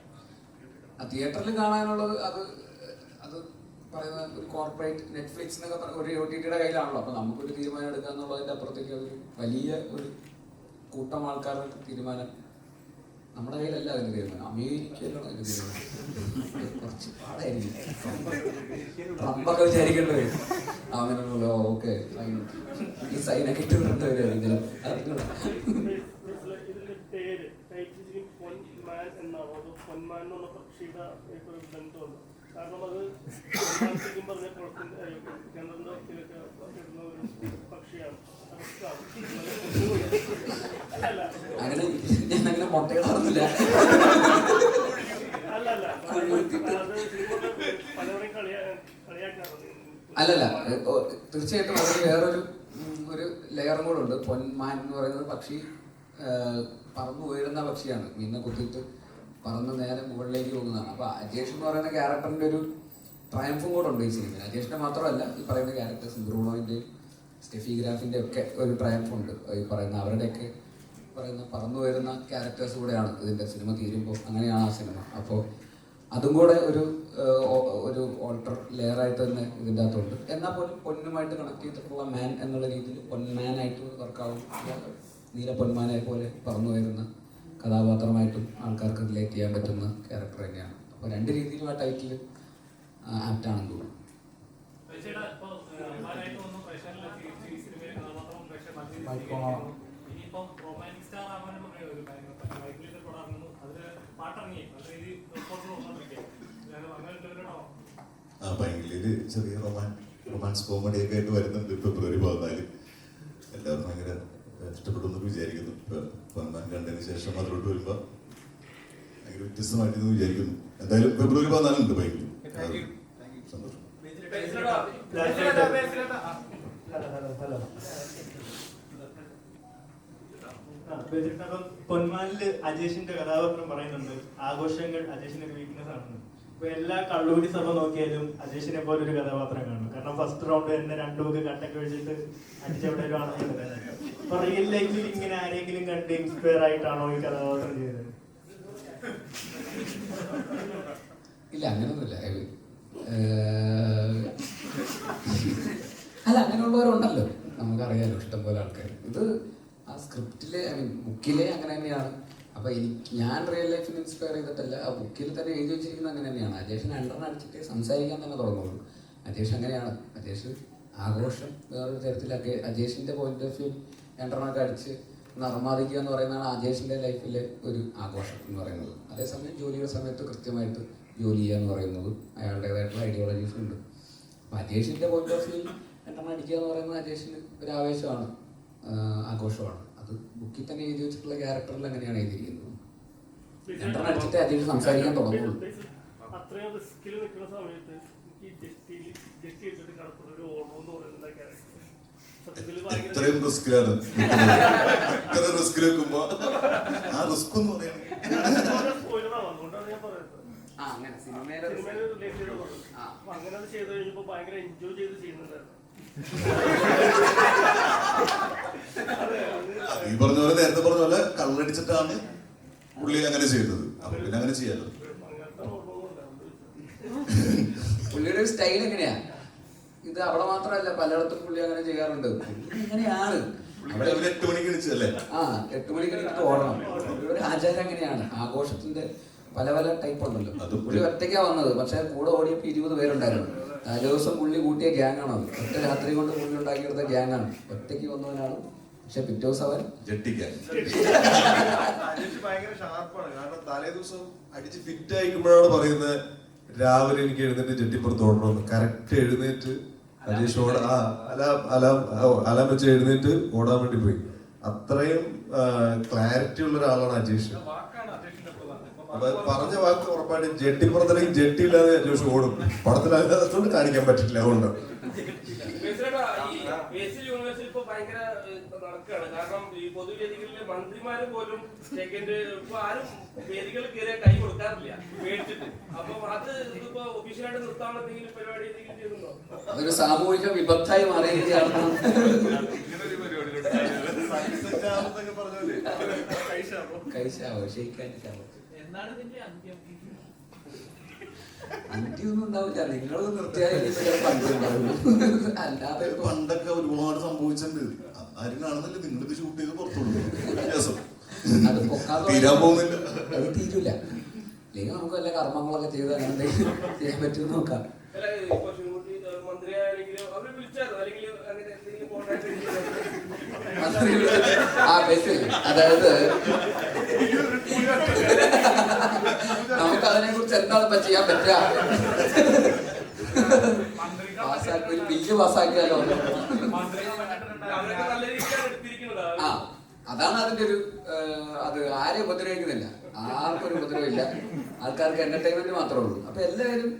തിയേറ്ററിൽ കാണാനുള്ളത് അത് പറയുന്ന ഒരു കോർപ്പറേറ്റ് നെറ്റ്ഫ്ലിക്സ് എന്നൊക്കെ ഒരു OTTയുടെ കയ്യിലാണല്ലോ. അപ്പോൾ നമുക്കൊരു തീരുമാനം എടുക്കുക എന്നുള്ളതിൻ്റെ അപ്പുറത്തേക്ക് അതൊരു വലിയ ഒരു കൂട്ടം ആൾക്കാരുടെ തീരുമാനം നമ്മുടെ കയ്യിലല്ല അതിന് തീരുമാനം, അമേരിക്കയിലാണ് അതിന് തീരുമാനം. കുറച്ച് പാടായിരിക്കും. ട്രംപൊക്കെ വിചാരിക്കേണ്ടി വരും. അവനുള്ള ഓക്കെ ഈ സൈനൊക്കെ ഇട്ടുകൊണ്ട് വരുമായിരിക്കും. ഇതിന്റെ പേര് ടൈറ്റിൽ പൊന്മാൻ എന്നാണോ അത് പൊന്മാൻ എന്നുള്ള പക്ഷിയുടെ ഒരു ബന്ധമുണ്ട്? കാരണം അത് ശരിക്കും പറഞ്ഞ കുളത്തിന്റെ കിണറിന്റെ ഒത്തിലൊക്കെ ഇടുന്ന ഒരു പക്ഷിയാണ്. അങ്ങനെ ഞാൻ അങ്ങനെ മുട്ടയിടാറുന്നില്ല. അല്ലല്ല അത് പലവരെയും കളിയാക്കാറുണ്ട്. അല്ലല്ല, തീർച്ചയായിട്ടും അതിന് വേറൊരു ലെയറും കൂടെ ഉണ്ട്. പൊന്മാൻ എന്ന് പറയുന്നത് പക്ഷി പറന്നു ഉയരുന്ന പക്ഷിയാണ്. മീനെ കുത്തിയിട്ട് പറന്ന് നേരെ മുകളിലേക്ക് പോകുന്നതാണ്. അപ്പൊ അജേഷ് എന്ന് പറയുന്ന ക്യാരക്ടറിന്റെ ഒരു ട്രയംഫും കൂടെ ഉണ്ട് ഈ സിനിമയിൽ. അജേഷിന്റെ മാത്രമല്ല, ഈ പറയുന്ന ക്യാരക്ടേഴ്സ് ബ്രൂണോന്റെയും സ്റ്റെഫി ഗ്രാഫിന്റെ ഒക്കെ ഒരു ട്രയംഫ് ഉണ്ട്. ഈ പറയുന്ന അവരുടെയൊക്കെ പറയുന്ന പറന്നു വരുന്ന ക്യാരക്ടേഴ്സ് കൂടെയാണ് ഇതിന്റെ സിനിമ തീരുമ്പോൾ. അങ്ങനെയാണ് ആ സിനിമ. അപ്പോൾ അതും കൂടെ ഒരു ഓൾട്ടർ ലെയറായിട്ട് തന്നെ ഇതിൻ്റെ അകത്തുണ്ട്. എന്നാൽ പോലും പൊന്നുമായിട്ട് കണക്ട് ചെയ്തിട്ടുള്ള മാൻ എന്നുള്ള രീതിയിൽ പൊന്മാനായിട്ട് വർക്കാവും. നീല പൊന്മാനെ പോലെ പറന്നു വരുന്ന കഥാപാത്രമായിട്ടും ആൾക്കാർക്ക് റിലേറ്റ് ചെയ്യാൻ പറ്റുന്ന ക്യാരക്ടർ തന്നെയാണ്. അപ്പോൾ രണ്ട് രീതിയിലും ആ ടൈറ്റിൽ ആപ്റ്റാണെന്ന് തോന്നുന്നു. ഭയങ്കര ചെറിയ റൊമാൻസ് കോമഡി ഒക്കെ ആയിട്ട് വരുന്നുണ്ട് ഫെബ്രുവരി 14. എല്ലാവർക്കും ഭയങ്കര ഇഷ്ടപ്പെടുമെന്ന് വിചാരിക്കുന്നു. പൊന്മാൻ കണ്ടതിന് ശേഷം അതിലോട്ട് വരുമ്പോൾ ഭയങ്കര വ്യത്യസ്തമായിട്ടെന്ന് വിചാരിക്കുന്നു. എന്തായാലും ഫെബ്രുവരി 14 ഉണ്ട് ഭയങ്കര സന്തോഷം. പൊന്മാനില് അജേഷിന്റെ കഥാപാത്രം പറയുന്നുണ്ട് ആഘോഷങ്ങൾ അജേഷിന്റെ ഒരു വീക്ക്നെസ് ആണെന്ന്. ഇപ്പൊ എല്ലാ കള്ളൂടി സഭ നോക്കിയാലും അജേഷിനെ പോലെ ഒരു കഥാപാത്രം കാണും. കാരണം ഫസ്റ്റ് റൗണ്ട് തന്നെ രണ്ടു പേർക്ക് കട്ടൊക്കെ വെച്ചിട്ട് അടിച്ചവിടെ ആണെന്നുള്ളത്. അപ്പൊ റിയൽ ലൈഫിൽ ഇങ്ങനെ ആരെങ്കിലും കണ്ട് ഇൻസ്പയർ ആയിട്ടാണോ ഈ കഥാപാത്രം ചെയ്തത്? ഇല്ല, അങ്ങനെയൊന്നുമില്ല. അല്ല, അങ്ങനെയുള്ളവരുണ്ടല്ലോ, നമുക്കറിയാലോ ഇഷ്ടംപോലെ ആൾക്കാർ. ഇത് ആ സ്ക്രിപ്റ്റിലെ ബുക്കിലെ അങ്ങനെ തന്നെയാണ്. അപ്പൊ ഞാൻ റിയൽ ലൈഫിൽ ഇൻസ്പയർ ചെയ്തിട്ടല്ല, ആ ബുക്കിൽ തന്നെ എഴുതി വെച്ചിരിക്കുന്നത് അങ്ങനെ തന്നെയാണ്. അജേഷിന് അടിച്ചിട്ട് സംസാരിക്കാൻ തന്നെ തുടങ്ങുള്ളൂ. അജേഷ് അങ്ങനെയാണ്. അജേഷ് ആഘോഷം വേറൊരു തരത്തിലൊക്കെ അജേഷിന്റെ പോയിന്റ് ഓഫ് വ്യൂ രണ്ടെണ്ണമൊക്കെ അടിച്ച് നർമാദിക്കുക എന്ന് പറയുന്നതാണ് അജേഷിന്റെ ലൈഫിലെ ഒരു ആഘോഷം എന്ന് പറയുന്നത്. അതേസമയം ജോലിയുടെ സമയത്ത് കൃത്യമായിട്ട് ജോലി ചെയ്യുക എന്ന് പറയുന്നത് അയാളുടേതായിട്ടുള്ള ഐഡിയോളജീസ് ഉണ്ട്. അപ്പം അജേഷിന്റെ പോയിന്റ് ഓഫ് വ്യൂ രണ്ടെണ്ണം അടിക്കുക എന്ന് പറയുന്നത് അജേഷിന് ഒരു ആവേശമാണ്, ആഘോഷമാണ്. അത് ബുക്കിൽ തന്നെ എഴുതി വെച്ചിട്ടുള്ള ക്യാരക്ടറിൽ അങ്ങനെയാണ് എഴുതിയിരിക്കുന്നത്. രണ്ടെണ്ണം അടിച്ചിട്ട് അജേഷ് സംസാരിക്കാൻ തുടങ്ങുള്ളൂ. അത്രയും റിസ്കിൽ നിൽക്കുന്ന സമയത്ത് ജെട്ടി ഇട്ടിട്ട് കിടക്കുന്നൊരു ഓർമ്മ എന്ന് പറയുന്ന ക്യാരക്ടർ എത്രയും റിസ്കിലാണ്. ഇത്ര റിസ്കിൽ വെക്കുമ്പോ ആ റിസ്ക് എന്ന് പറയുന്നത് അതുകൊണ്ടാണ് ഞാൻ പറയുന്നത്. അപ്പൊ അങ്ങനെ അത് ചെയ്ത് കഴിഞ്ഞപ്പോ ഭയങ്കര എൻജോയ് ചെയ്ത് ചെയ്യുന്നുണ്ടായിരുന്നു. ഈ പറഞ്ഞ പോലെ നേരത്തെ പറഞ്ഞ പോലെ കള്ളടിച്ചിട്ടാണ് പുള്ളി അങ്ങനെ ചെയ്തത്. അപ്പൊ പിന്നെ അങ്ങനെ ചെയ്യാലോ. പുള്ളിയുടെ ഒരു സ്റ്റൈൽ എങ്ങനെയാ, ഇത് അവിടെ മാത്രമല്ല പലയിടത്തും പുള്ളി അങ്ങനെ ചെയ്യാറുണ്ട്. അങ്ങനെയാണ്. 8 മണിക്ക് എണീച്ചല്ലേ? 8 മണിക്ക് എണീറ്റ് ഓടണം. ഒരു ആചാരം അങ്ങനെയാണ്. ആഘോഷത്തിന്റെ പല പല ടൈപ്പ് ഉണ്ടല്ലോ. പുള്ളി ഒറ്റയ്ക്കാ വന്നത്, പക്ഷെ കൂടെ ഓടിയപ്പോ 20 പേരുണ്ടായിരുന്നു. തലേ ദിവസം പുള്ളി കൂട്ടിയ ഗ്യാങ്ങാണ് അത്. ഒറ്റ രാത്രി കൊണ്ട് പുള്ളി ഉണ്ടാക്കിയെടുത്ത ഗ്യാങ്ങാണ്. ഒറ്റയ്ക്ക് വന്നവനാണ്, പക്ഷെ പിറ്റേ ദിവസം അവൻ ഭയങ്കര ഷാർപ്പാണ്. കാരണം തലേ ദിവസം അടിച്ച് ഫിറ്റ് ആയിക്കുമ്പോഴാണ് പറയുന്നത് രാവിലെ എനിക്ക് എഴുന്നേറ്റ് ജെട്ടിപ്പുറത്ത് ഓടണമെന്ന്. കറക്റ്റ് എഴുന്നേറ്റ് അജേഷ് അലാം വെച്ച് എഴുന്നേറ്റ് ഓടാൻ വേണ്ടി പോയി. അത്രയും ക്ലാരിറ്റി ഉള്ള ഒരാളാണ് അജേഷ്. അപ്പൊ പറഞ്ഞ വാക്ക് ഉറപ്പായിട്ടും ജെട്ടിപ്പുറത്തിലേക്ക് ജെട്ടി ഇല്ലാതെ അജേഷ് ഓടും. പടത്തിലല്ലാത്തതുകൊണ്ട് കാണിക്കാൻ പറ്റില്ല. അതുകൊണ്ട് നടക്കുകയാണ്. കാരണം ഈ പൊതുവേദികളിലെ മന്ത്രിമാര് പോലും സെക്കൻഡ് ഇപ്പൊ ആരും വേദികൾ കയറിയ കൈ കൊടുക്കാറില്ല മേടിച്ചിട്ട്. അപ്പൊ അത് ഇതിപ്പോ ഒഫീഷ്യലായിട്ട് നിർത്താൻ എന്തെങ്കിലും പരിപാടി എന്തെങ്കിലും ചെയ്യുന്നുണ്ടോ? അതൊരു സാമൂഹിക വിപത്തായി മാറിയിരിക്കുകയാണ്. എന്നാണ് ഇതിന്റെ അന്ത്യം? അന്ത്യൊന്നും ഉണ്ടാവില്ല. നിങ്ങളൊന്നും നിർത്തിയാലും അല്ലാതെ പണ്ടൊക്കെ ഒരുപാട് സംഭവിച്ചിട്ടുണ്ട്. ആരും കാണുന്നില്ല. നിങ്ങളിത് ഷൂട്ട് ചെയ്ത് പുറത്തുള്ളൂ വ്യത്യാസം. അത് പൊക്കാതെ തീരാൻ പോകുന്നില്ല. അത് തീരൂല. അല്ലെങ്കിൽ നമുക്ക് വല്ല കർമ്മങ്ങളൊക്കെ ചെയ്ത് അങ്ങനെ എന്തെങ്കിലും ചെയ്യാൻ പറ്റുമെന്ന് നോക്കാം. അല്ല, ഇപ്പൊ ശിവൻകുട്ടി മന്ത്രിയാണെങ്കിലും അവര് വിളിച്ചായിരുന്നു, അല്ലെങ്കിൽ അങ്ങനെ എന്തെങ്കിലും കോൺടാക്ട് ആ ബസ്സിൽ, അതായത് നമുക്ക് അതിനെ കുറിച്ച് എന്താണ് ഇപ്പൊ ചെയ്യാൻ പറ്റുക? പാസ്സാക്കി ഒരു ബില്ല് പാസ്സാക്കിയാലോ? അവരൊക്കെ നല്ല രീതിയിലാണ് എടുത്തിരിക്കുന്നത്. ആ, അതാണ് അതിന്റെ ഒരു അത് ആരെയും ഉപദ്രവിക്കുന്നില്ല, ആർക്കും ഒരു ഉപദ്രവമില്ല, ആൾക്കാർക്ക് എന്റർടൈൻമെന്റ് മാത്രമേ ഉള്ളൂ. അപ്പൊ എല്ലാവരും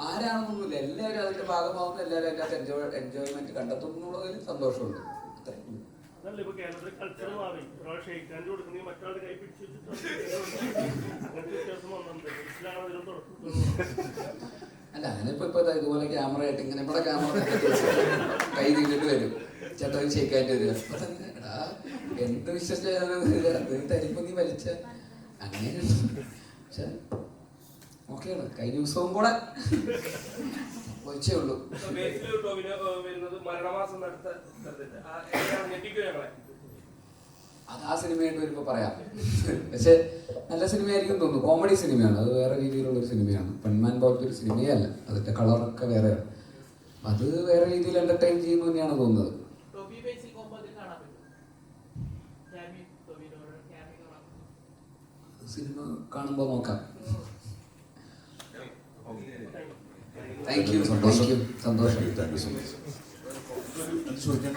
ആരാണെന്നൊന്നുമില്ല, എല്ലാവരും അതിന്റെ ഭാഗമാവുന്ന, എല്ലാവരും അതിന്റെ അകത്ത് എൻജോയ്മെന്റ് കണ്ടെത്തുന്നു എന്നുള്ളതിൽ സന്തോഷമുണ്ട്. അത്രേ ഉള്ളൂ. അതല്ല ഇപ്പൊ കേരളത്തിൽ കൾച്ചർ മാറി, ഒരാൾ ഷെയ്ക്ക് ഹാൻഡ് കൊടുക്കുന്നെങ്കിൽ മറ്റൊരാളുടെ കൈ പിടിച്ചു അങ്ങനത്തെ വ്യത്യാസം വന്നിട്ടുണ്ട്. മനസ്സിലാണ് അതിലും തുടക്കം. അല്ല, അതിനിപ്പോ ഇതുപോലെ ക്യാമറ ആയിട്ട് ഇങ്ങനെ ഇവിടെ ക്യാമറ കൈ നീണ്ടിട്ട് വരും, ചേട്ടാ ഷെയ്ക്കായിട്ട് വരിക. അപ്പൊ തന്നെ എടാ എന്ത് വിശ്വസിച്ച തരിമ്പോ നീ വലിച്ച അങ്ങനെയാണ്. പക്ഷെ ഓക്കെയാണ്, കഴിഞ്ഞ ദിവസവും കൂടെ വലിച്ചേ ഉള്ളൂ. വരുന്നത് മരണമാസം നടത്ത ഞെട്ടിക്കും ഞങ്ങളെ. അത് ആ സിനിമയായിട്ട് വരുമ്പോൾ പറയാം. പക്ഷെ നല്ല സിനിമയായിരിക്കും തോന്നുന്നു, കോമഡി സിനിമയാണ്, അത് വേറെ രീതിയിലുള്ള ഒരു സിനിമയാണ്. പെൺമാൻ പോലത്തെ ഒരു സിനിമയേ അല്ല, അതിന്റെ കളറൊക്കെ വേറെയാണ്. അത് വേറെ രീതിയിൽ എന്റർടൈൻ ചെയ്യുന്നു തന്നെയാണ് തോന്നുന്നത്. സിനിമ കാണുമ്പോൾ നോക്കാം. താങ്ക് യു, സന്തോഷം. Thank you so much. ചോദിക്കാം.